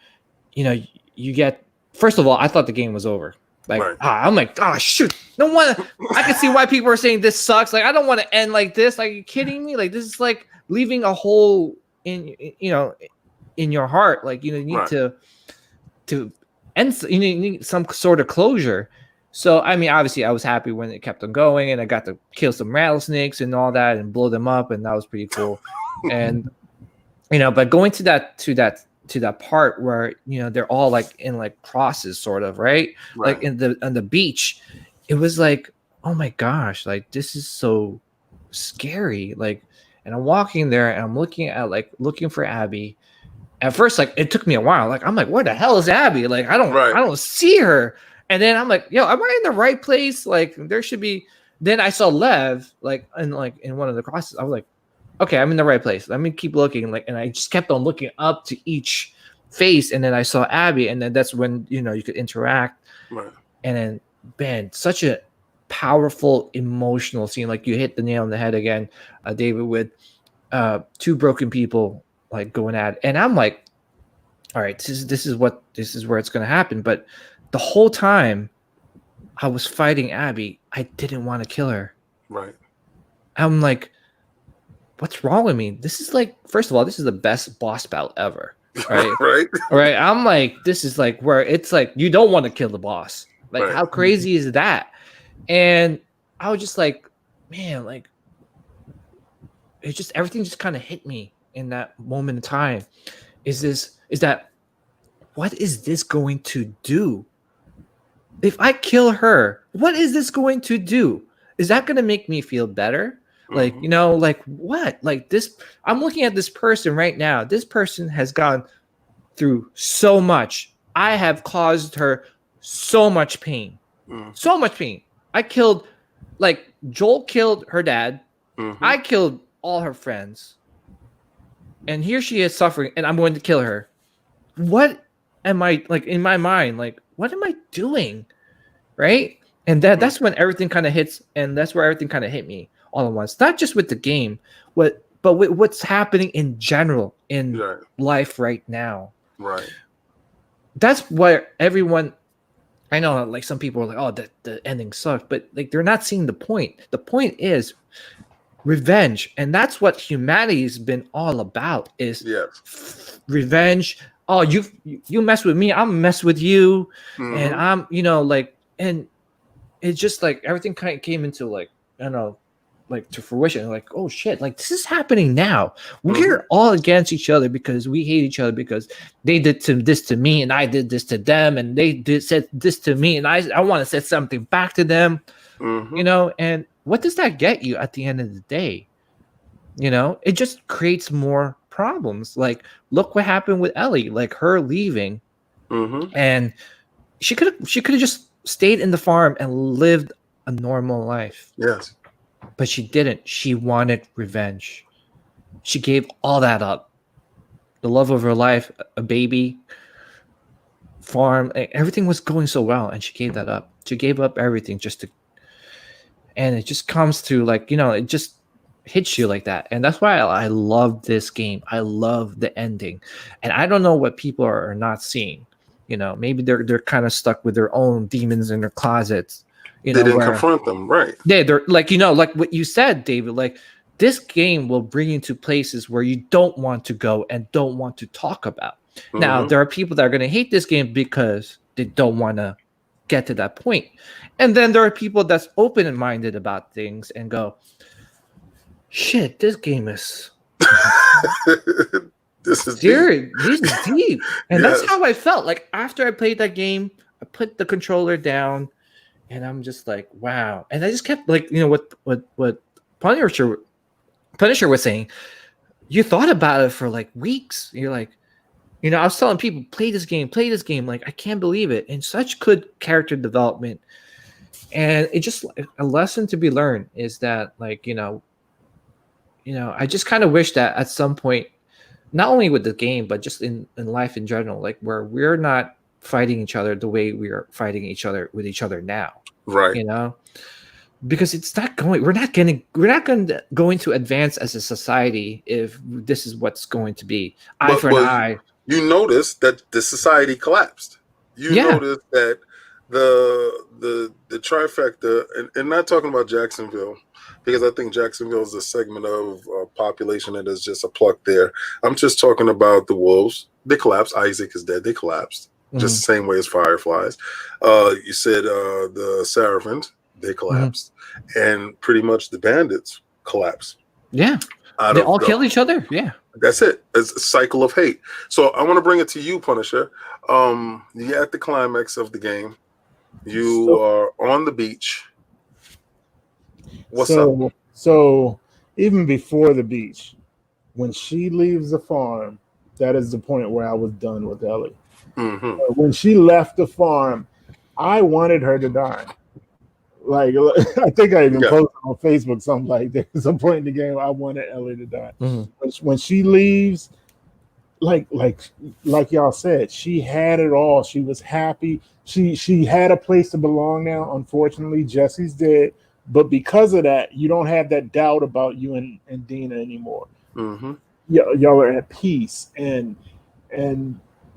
you know, you get. First of all, I thought the game was over. Like, right. I'm like, oh shoot, I can see why people are saying this sucks. Like, I don't want to end like this. Like, are you kidding me? Like, this is like leaving a hole in, you know, in your heart. Like, you know, you need to end. You need some sort of closure. So, I mean, obviously, I was happy when it kept on going, and I got to kill some rattlesnakes and all that, and blow them up, and that was pretty cool. And you know, but going to that part where, you know, they're all like in like crosses, sort of, right? Like on the beach, it was like, oh my gosh, like this is so scary. Like, and I'm walking there and I'm looking for Abby. At first, like, it took me a while. Like, I'm like, where the hell is Abby? Like, I don't see her. And then I'm like, yo, am I in the right place? Like, there should be. Then I saw Lev like in one of the crosses. I was like, okay, I'm in the right place. Let me keep looking. Like, and I just kept on looking up to each face, and then I saw Abby, and then that's when, you know, you could interact. Right. And then, man, such a powerful, emotional scene. Like, you hit the nail on the head again, David, with two broken people like going at it. And I'm like, all right, this is where it's gonna happen. But the whole time I was fighting Abby, I didn't want to kill her. Right. I'm like, what's wrong with me? This is like, first of all, this is the best boss battle ever. right? Right. Right. I'm like, this is like where it's like you don't want to kill the boss. Like, Right. how crazy is that? And I was just like, man, like it just everything just kind of hit me in that moment in time. What is this going to do? If I kill her, what is this going to do? Is that going to make me feel better? Like, like what? Like this, I'm looking at this person right now. This person has gone through so much. I have caused her so much pain. So much pain. I killed, like, Joel killed her dad. I killed all her friends. And here she is suffering, and I'm going to kill her. What am I, like, in my mind? Like, what am I doing? Right? And that's when everything kind of hits, and that's where everything kind of hit me all at once. Not just with the game, but with what's happening in general in life right now. Right. That's where everyone, I know, like, some people are like, oh, the ending sucks, but like they're not seeing the point. The point is revenge, and that's what humanity's been all about, is revenge. Oh, you mess with me, I'm mess with you. And I'm, like, and it's just like everything kind of came into, like, I don't know, like, to fruition. Like, oh shit, like this is happening now. We're all against each other because we hate each other, because they did this to me and I did this to them, and they said this to me and I want to say something back to them. And what does that get you at the end of the day? It just creates more problems. Like, look what happened with Ellie, like her leaving. And she could have just stayed in the farm and lived a normal life. Yes. But she didn't. She wanted revenge. She gave all that up. The love of her life, a baby, farm, everything was going so well, and she gave that up. She gave up everything and it just comes to, like, it just hits you like that. And that's why I love this game. I love the ending. And I don't know what people are not seeing. Maybe they're kind of stuck with their own demons in their closets. They didn't confront them, right? Yeah, they're like, like what you said, David, like, this game will bring you to places where you don't want to go and don't want to talk about. Now, there are people that are going to hate this game because they don't want to get to that point. And then there are people that's open-minded about things and go, shit, this game is this is deep. This is deep. And that's how I felt. Like, after I played that game, I put the controller down, and I'm just like, wow. And I just kept, like, what Punisher was saying. You thought about it for like weeks. You're like, I was telling people, play this game. Like, I can't believe it. And such good character development. And it just, a lesson to be learned is that, like, I just kind of wish that at some point, not only with the game, but just in life in general, like, where we're not fighting each other the way we are fighting each other with each other now. Right. Because it's not going, we're not going to advance as a society if this is what's going to be. Eye for an eye. You notice that the society collapsed. You notice that the trifecta, and not talking about Jacksonville, because I think Jacksonville is a segment of population that is just a pluck there. I'm just talking about the Wolves. They collapsed. Isaac is dead. They collapsed. Just the same way as Fireflies. You said the Seraphins, they collapsed. And pretty much the Bandits collapsed. Yeah. They all kill each other. Yeah. That's it. It's a cycle of hate. So I want to bring it to you, Punisher. You're at the climax of the game. You are on the beach. What's up? So even before the beach, when she leaves the farm, that is the point where I was done with Ellie. When she left the farm, I wanted her to die. Like, I think I even posted on Facebook something like, there's a point in the game I wanted Ellie to die. When she leaves, like y'all said, she had it all. She was happy. She had a place to belong now. Unfortunately, Jesse's dead. But because of that, you don't have that doubt about you and Dina anymore. Y'all are at peace. And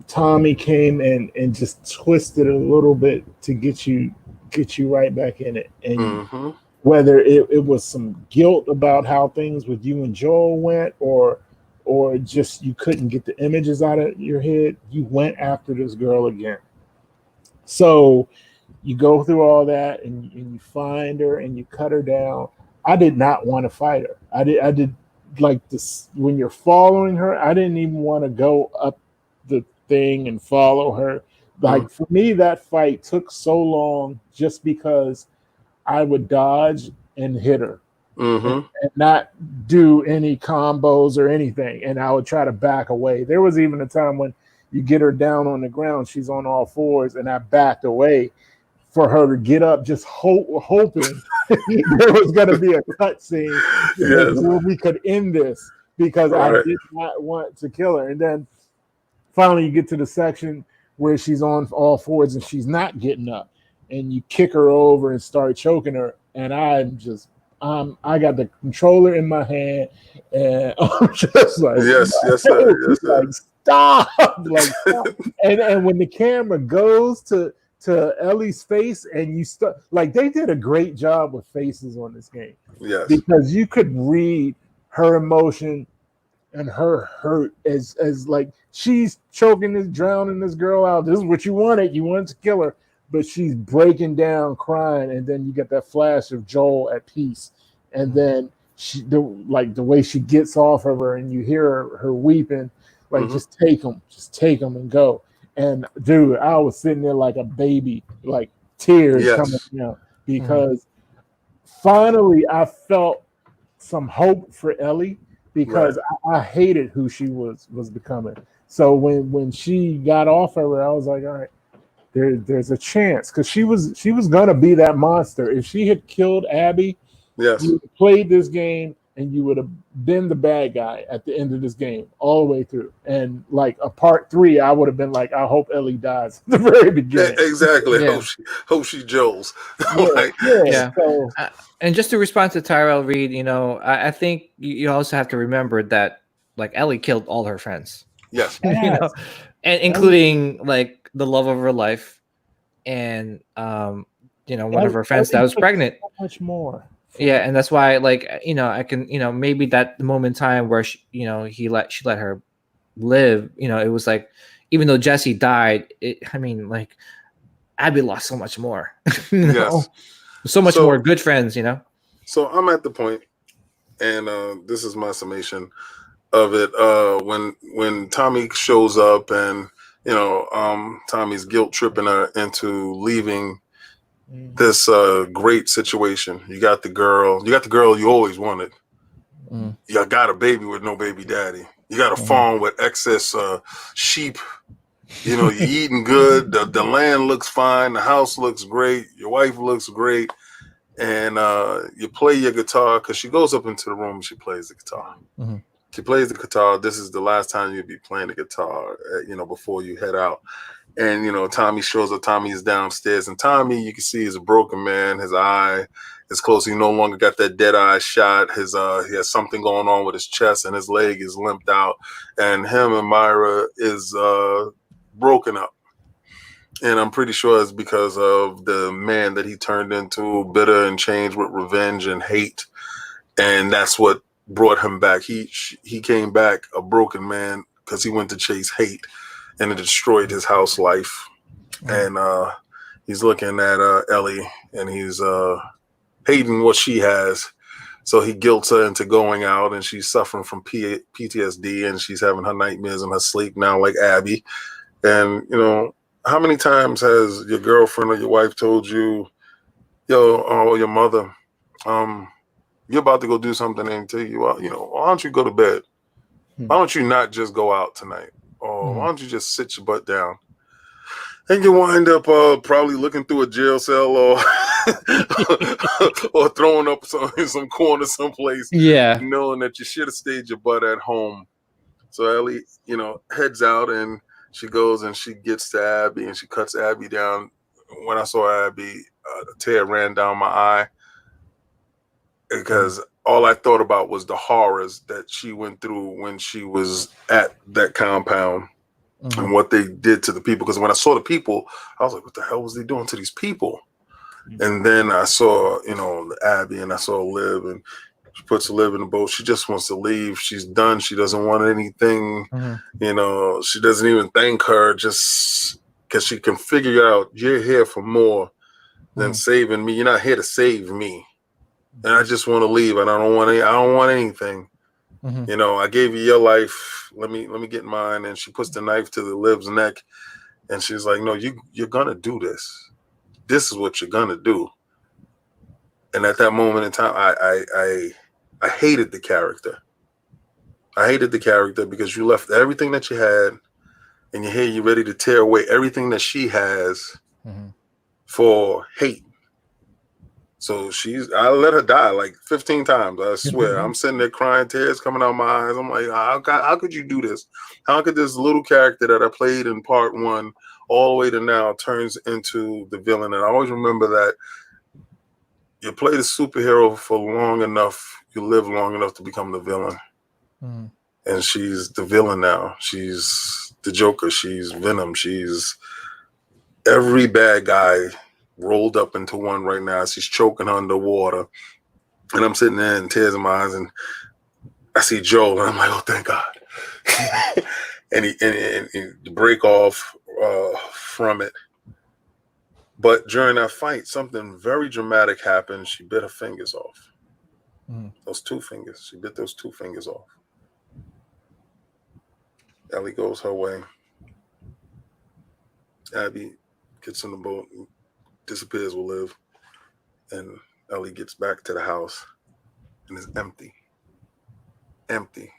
Tommy came and just twisted a little bit to get you right back in it. And whether it was some guilt about how things with you and Joel went, or or just you couldn't get the images out of your head, you went after this girl again. So you go through all that and you find her and you cut her down. I did not want to fight her. I did like this when you're following her. I didn't even want to go up the thing and follow her. Like for me, that fight took so long just because I would dodge and hit her and not do any combos or anything. And I would try to back away. There was even a time when you get her down on the ground, she's on all fours, and I backed away for her to get up, just hoping there was going to be a cut scene where we could end this because I did not want to kill her. And then finally you get to the section where she's on all fours and she's not getting up, and you kick her over and start choking her. And I'm just, I got the controller in my hand, and I'm just like, yes, sir. Like, stop, like, stop. And when the camera goes to Ellie's face, and you start, like, they did a great job with faces on this game. Yes, because you could read her emotion and her hurt as like she's choking this, drowning this girl out. This is what you wanted. You wanted to kill her, but she's breaking down, crying, and then you get that flash of Joel at peace, and then the way she gets off of her, and you hear her weeping, like just take them and go. And dude, I was sitting there like a baby, like tears coming down, because finally I felt some hope for Ellie, because I hated who she was becoming. So when she got off of her, I was like, all right, there's a chance, because she was gonna be that monster. If she had killed Abby, you would have played this game and you would have been the bad guy at the end of this game all the way through. And like a part 3, I would have been like, I hope Ellie dies at the very beginning. Exactly. Hope she Joels. So, and just to respond to Tyrell Reed, I think you also have to remember that like Ellie killed all her friends. Yes. And including like the love of her life, and one of her friends that was pregnant. So much more. Yeah, and that's why, like, I can, maybe that moment in time where she let her live. It was like, even though Jesse died, like, Abby lost so much more. So much more good friends. So I'm at the point, and this is my summation of it. When Tommy shows up, and Tommy's guilt tripping her into leaving this great situation. You got the girl you always wanted. You got a baby with no baby daddy. You got a farm with excess sheep. You're eating good. The land looks fine. The house looks great. Your wife looks great. And you play your guitar, because she goes up into the room and she plays the guitar. She plays the guitar. This is the last time you'll be playing the guitar, before you head out. And, Tommy shows up. Tommy is downstairs. And Tommy, you can see, is a broken man. His eye is closed. He no longer got that dead eye shot. He has something going on with his chest, and his leg is limped out. And him and Myra is broken up. And I'm pretty sure it's because of the man that he turned into, bitter and changed with revenge and hate. And that's what brought him back. He came back a broken man because he went to chase hate. And it destroyed his house life. And he's looking at Ellie, and he's hating what she has. So he guilts her into going out, and she's suffering from PTSD, and she's having her nightmares in her sleep now, like Abby. And, how many times has your girlfriend or your wife told you, your mother, you're about to go do something, and tell you, why don't you go to bed? Why don't you not just go out tonight? Or why don't you just sit your butt down? And you wind up probably looking through a jail cell, or or throwing up in some corner someplace. Yeah. Knowing that you should have stayed your butt at home. So Ellie, heads out, and she goes and she gets to Abby, and she cuts Abby down. When I saw Abby, a tear ran down my eye, because all I thought about was the horrors that she went through when she was at that compound and what they did to the people. Because when I saw the people, I was like, what the hell was they doing to these people? And then I saw, Abby, and I saw Liv, and She puts a lid in the boat. She just wants to leave. She's done. She doesn't want anything. She doesn't even thank her just because she can figure out you're here for more than saving me. You're not here to save me. And I just want to leave, and I don't want anything. I gave you your life. Let me get mine. And she puts the knife to the Liv's neck, and she's like, "No, you're gonna do this. This is what you're gonna do." And at that moment in time, I hated the character. I hated the character because you left everything that you had, and you're here. You're ready to tear away everything that she has for hate. So I let her die like 15 times. I swear. I'm sitting there crying, tears coming out my eyes. I'm like, how could you do this? How could this little character that I played in part 1 all the way to now turns into the villain? And I always remember that you play the superhero for long enough, you live long enough to become the villain. And she's the villain now. She's the Joker. She's Venom. She's every bad guy rolled up into one right now. She's choking underwater. And I'm sitting there in tears in my eyes, and I see Joel, and I'm like, oh, thank God. and he break off from it. But during that fight, something very dramatic happened. She bit her fingers off. Those 2 fingers. She bit those 2 fingers off. Ellie goes her way. Abby gets in the boat and disappears with Liv. And Ellie gets back to the house and it's empty. Empty.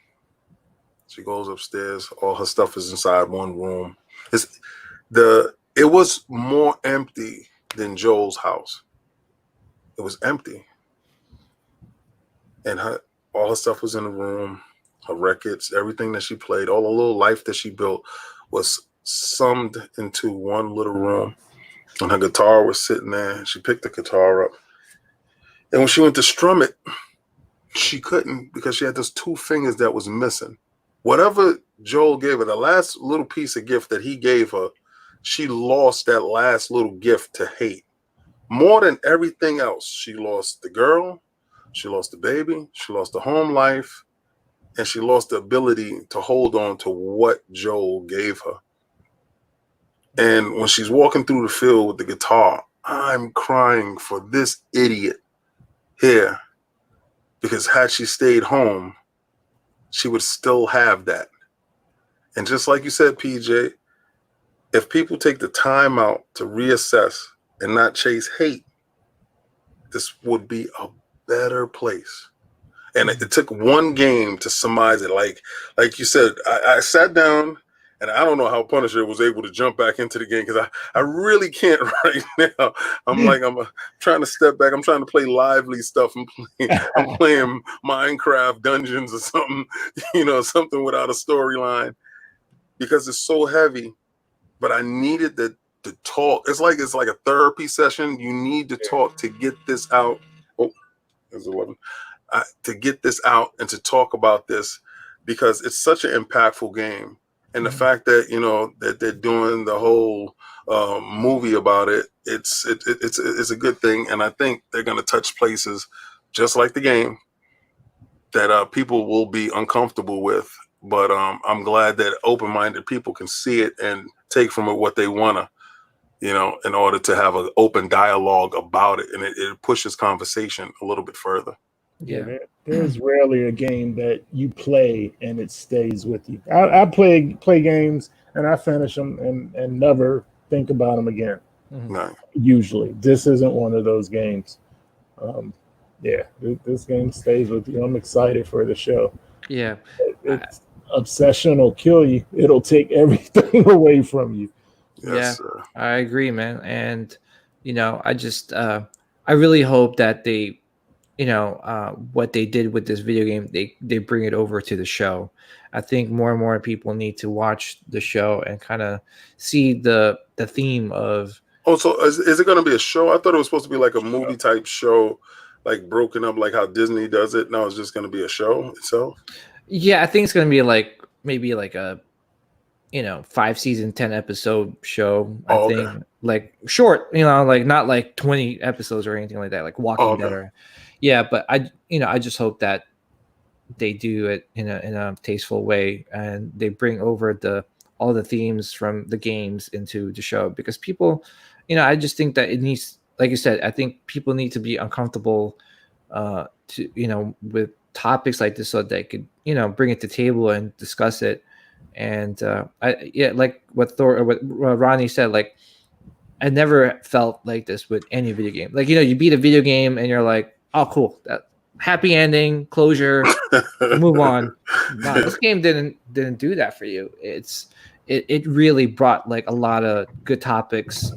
She goes upstairs. All her stuff is inside one room. It was more empty than Joel's house. It was empty. And all her stuff was in the room. Her records, everything that she played, all the little life that she built was summed into one little room. And her guitar was sitting there. She picked the guitar up. And when she went to strum it, she couldn't because she had those 2 fingers that was missing. Whatever Joel gave her, the last little piece of gift that he gave her, she lost that last little gift to hate. More than everything else, she lost the girl, she lost the baby, she lost the home life, and she lost the ability to hold on to what Joel gave her. And when she's walking through the field with the guitar, I'm crying for this idiot here. Because had she stayed home, she would still have that. And just like you said, PJ, if people take the time out to reassess and not chase hate, this would be a better place. And it took one game to surmise it. Like you said, I sat down, and I don't know how Punisher was able to jump back into the game because I really can't right now. I'm trying to step back. I'm trying to play lively stuff. I'm playing Minecraft Dungeons or something, something without a storyline because it's so heavy. But I needed to talk. It's like a therapy session. You need to talk to get this out. Oh, it's 11. To get this out and to talk about this because it's such an impactful game. And the fact that, that they're doing the whole movie about it, it's a good thing. And I think they're going to touch places just like the game that people will be uncomfortable with. But I'm glad that open-minded people can see it and take from it what they want to, in order to have an open dialogue about it. And it pushes conversation a little bit further. Yeah, there's rarely a game that you play and it stays with you. I play games and I finish them and never think about them again. No. Usually, this isn't one of those games. This game stays with you. I'm excited for the show. Yeah, obsession will kill you. It'll take everything away from you. Yes, yeah, I agree, man. And I just I really hope that they. What they did with this video game, they bring it over to the show. I think more and more people need to watch the show and kind of see the theme of. Oh, so is it going to be a show? I thought it was supposed to be like a movie type show, like broken up, like how Disney does it. No, it's just going to be a show itself. Yeah, I think it's going to be maybe like a 5-season, 10-episode show. I think like short, like not like 20 episodes or anything like that, like Walking Dead. Yeah, but I just hope that they do it in a tasteful way, and they bring over all the themes from the games into the show, because people, I just think that it needs, like you said, I think people need to be uncomfortable to with topics like this, so that they could bring it to the table and discuss it. And like what Rodney said, like, I never felt like this with any video game. Like, you beat a video game and you're like, oh, cool, that happy ending, closure, move on. No, this game didn't do that for you. It really brought like a lot of good topics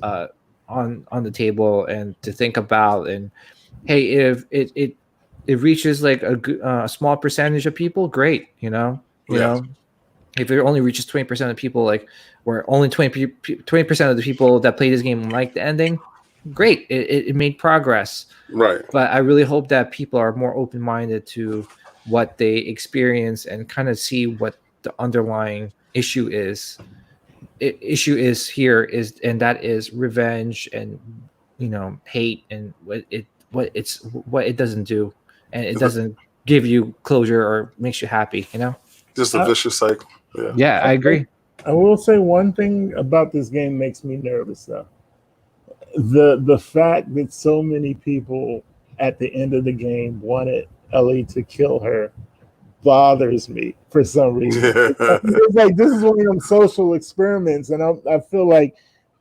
on the table and to think about. And hey, if it reaches like a small percentage of people, great. If it only reaches 20% of people, like where only 20% of the people that play this game like the ending, great. It made progress. Right. But I really hope that people are more open-minded to what they experience and kind of see what the underlying issue is. And that is revenge and hate, and what it doesn't do, and it doesn't give you closure or makes you happy. Just a vicious cycle. Yeah, I agree. I will say one thing about this game makes me nervous though. The fact that so many people at the end of the game wanted Ellie to kill her bothers me for some reason. It's like this is one of them social experiments, and I feel like,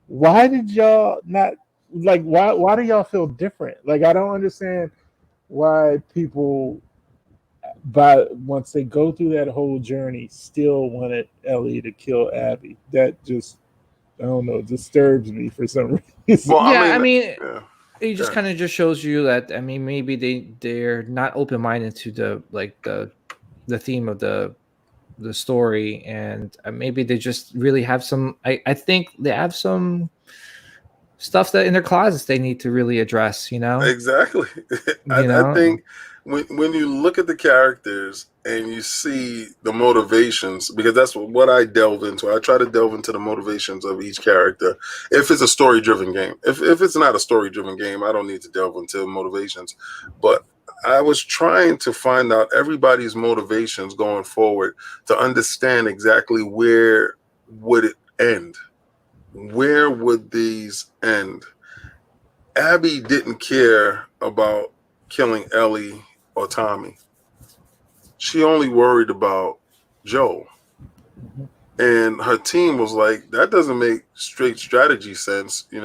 why did y'all not like? Why do y'all feel different? Like, I don't understand why people, but once they go through that whole journey, still wanted Ellie to kill Abby. That just, I don't know, disturbs me for some reason. Well, I mean it just kind of just shows you that, maybe they're not open-minded to the theme of the story, and maybe they just really have some. I think they have some stuff that in their closets they need to really address. Exactly. I think when you look at the characters and you see the motivations, because that's what I delve into. I try to delve into the motivations of each character. If it's a story-driven game, if it's not a story-driven game, I don't need to delve into motivations. But I was trying to find out everybody's motivations going forward to understand exactly where would it end. Where would these end? Abby didn't care about killing Ellie or Tommy. She only worried about Joe. And her team was like, that doesn't make straight strategy sense. You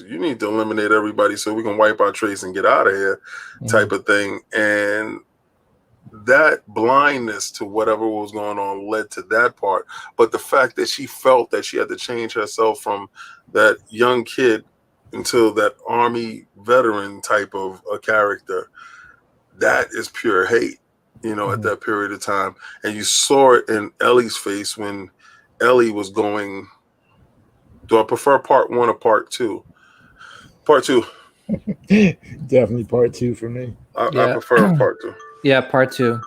need to eliminate everybody so we can wipe our trace and get out of here, type of thing. And that blindness to whatever was going on led to that part. But the fact that she felt that she had to change herself from that young kid into that army veteran type of a character, that is pure hate, at that period of time. And you saw it in Ellie's face when Ellie was going, do I prefer part 1 or part 2? Part 2. Definitely part 2 for me. I prefer part 2. Yeah, part 2.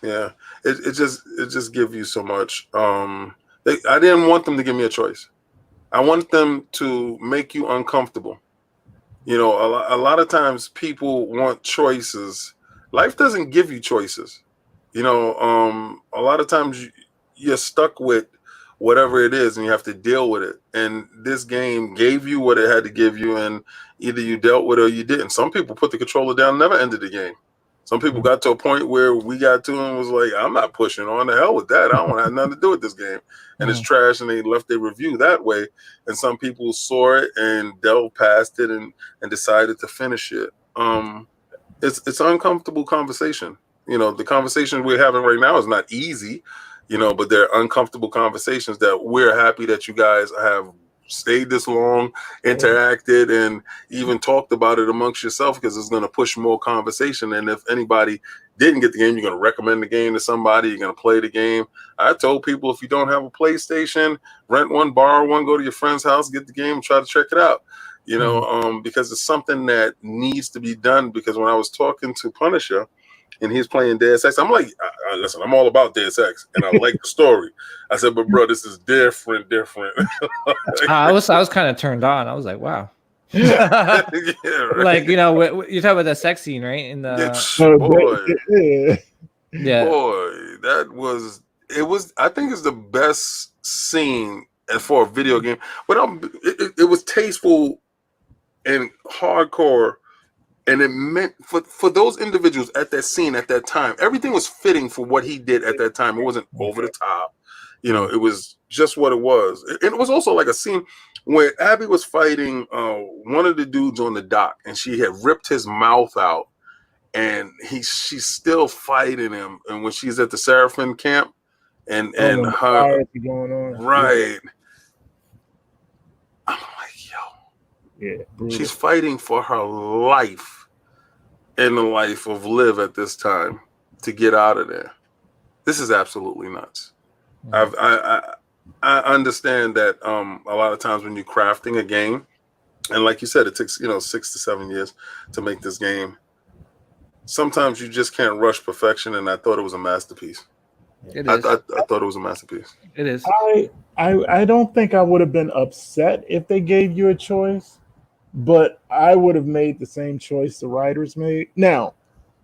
Yeah, it just gives you so much. I didn't want them to give me a choice. I want them to make you uncomfortable. A lot of times people want choices. Life doesn't give you choices. A lot of times you're stuck with whatever it is and you have to deal with it. And this game gave you what it had to give you, and either you dealt with it or you didn't. Some people put the controller down, never ended the game. Some people got to a point where we got to and was like, I'm not pushing on, the hell with that. I don't want to have nothing to do with this game. And it's trash, and they left their review that way. And some people saw it and delved past it and decided to finish it. It's an uncomfortable conversation. The conversation we're having right now is not easy, but they're uncomfortable conversations that we're happy that you guys have stayed this long, interacted, and even talked about it amongst yourself, because it's going to push more conversation. And if anybody didn't get the game, you're going to recommend the game to somebody, you're going to play the game. I told people, if you don't have a PlayStation, rent one, borrow one, go to your friend's house, get the game, and try to check it out. Because it's something that needs to be done. Because when I was talking to Punisher and he's playing Deus Ex, I'm like, listen, I'm all about Deus Ex, and I like the story. I said, but bro, this is different. I was kind of turned on. I was like, wow. Yeah, right. Like, you know, you're talking about the sex scene, right? In the yeah. Boy, that was it. Was I think it's the best scene for a video game, but it was tasteful and hardcore, and it meant for those individuals at that scene at that time, everything was fitting for what he did at that time. It wasn't over the top, you know. It was just what it was. And it was also like a scene where Abby was fighting one of the dudes on the dock, and she had ripped his mouth out, and she's still fighting him. And when she's at the Seraphim camp, and when the her fires are going on, right, I'm like, yeah, brutal. she's fighting for her life and the life of Liv at this time to get out of there. This is absolutely nuts. I understand that a lot of times when you're crafting a game, and like you said, it takes 6 to 7 years to make this game. Sometimes you just can't rush perfection, and I thought it was a masterpiece. It is. I thought it was a masterpiece. It is. I don't think I would have been upset if they gave you a choice, but I would have made the same choice the writers made. Now,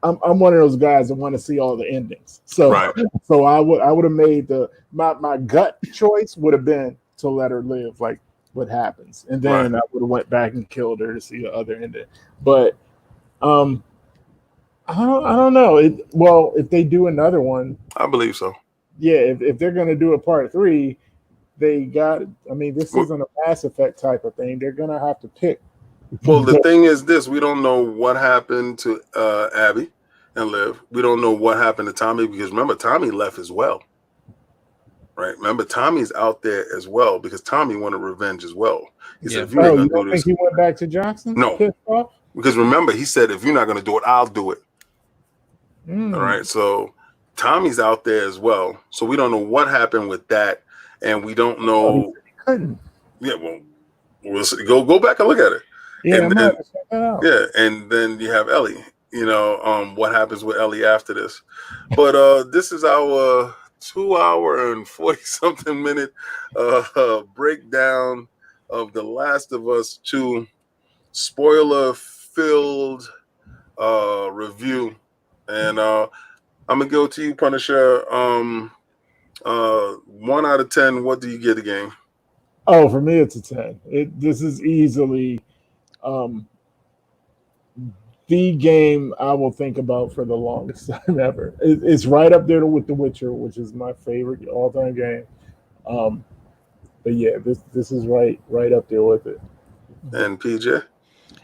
I'm one of those guys that want to see all the endings, so Right. so I would have made my gut choice would have been to let her live, like what happens, and then Right. I would have went back and killed her to see the other ending. But I don't know. Well, if they do another one, I believe so. yeah, if they're going to do a part 3, they got. I mean, this isn't a Mass Effect type of thing. They're going to have to pick. Well, the thing is this: we don't know what happened to Abby and Liv. We don't know what happened to Tommy, because remember, Tommy left as well. Right? Remember, Tommy's out there as well because Tommy wanted revenge as well. He said, "If you're not you going to do this," think he went back to Johnson? No. Pissed off? Because remember, he said, "If you're not going to do it, I'll do it." All right. So Tommy's out there as well. So we don't know what happened with that, and we don't know. Yeah. Well, we'll see. Go back and look at it. Yeah. Yeah, and then you have Ellie. What happens with Ellie after this? But this is our 2 hour and 40-something minute breakdown of The Last of Us 2 spoiler-filled review. And I'm gonna go to you, Punisher. 1 out of 10. What do you get the game? Oh, for me, it's a 10. This is easily the game I will think about for the longest time ever. It's right up there with The Witcher, which is my favorite all-time game. But yeah, this is right up there with it. And PJ?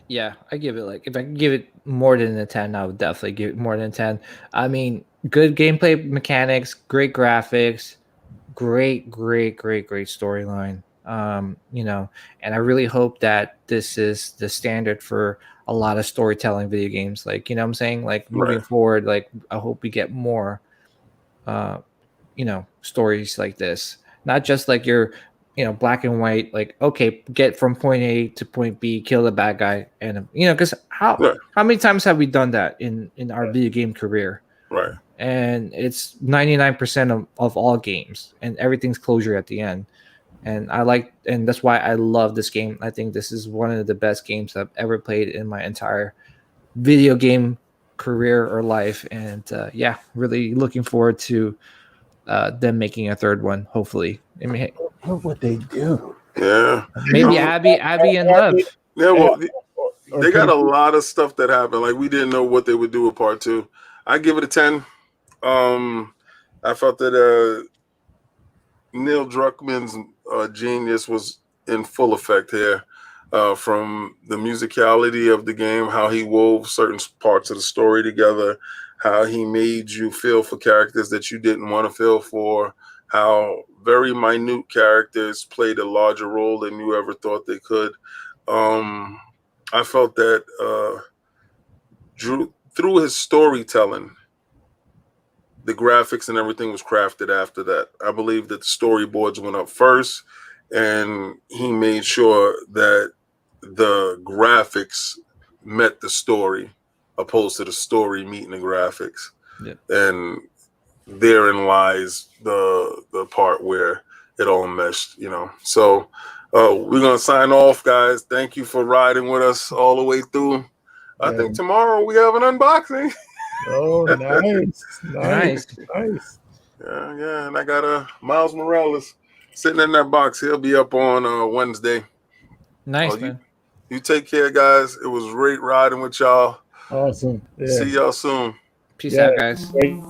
Yeah, I give it, like, if I can give it more than a 10, I would definitely give it more than 10. I mean, good gameplay mechanics, great graphics, great storyline. And I really hope that this is the standard for a lot of storytelling video games. Like, you know what I'm saying? Like, moving forward, like, I hope we get more stories like this. Not just like your black and white, like, okay, get from point A to point B, kill the bad guy, and because how many times have we done that in our video game career? Right. And it's 99% of all games, and everything's closure at the end. And that's why I love this game. I think this is one of the best games I've ever played in my entire video game career or life. And really looking forward to them making a third one, hopefully. I mean, what would they do? Yeah. Maybe Abby and Love. Yeah, well, they got a lot of stuff that happened. Like, we didn't know what they would do with part 2. I give it a 10. I felt that Neil Druckmann's genius was in full effect here, from the musicality of the game, how he wove certain parts of the story together, how he made you feel for characters that you didn't want to feel for, how very minute characters played a larger role than you ever thought they could. I felt that through his storytelling, the graphics and everything was crafted after that. I believe that the storyboards went up first, and he made sure that the graphics met the story, opposed to the story meeting the graphics. Yep. And therein lies the part where it all meshed, So We're gonna sign off, guys. Thank you for riding with us all the way through. I think tomorrow we have an unboxing. Oh, nice. Yeah, and I got Miles Morales sitting in that box. He'll be up on Wednesday. Nice, man. You take care, guys. It was great riding with y'all. Awesome. See y'all soon. Peace out, guys. Great.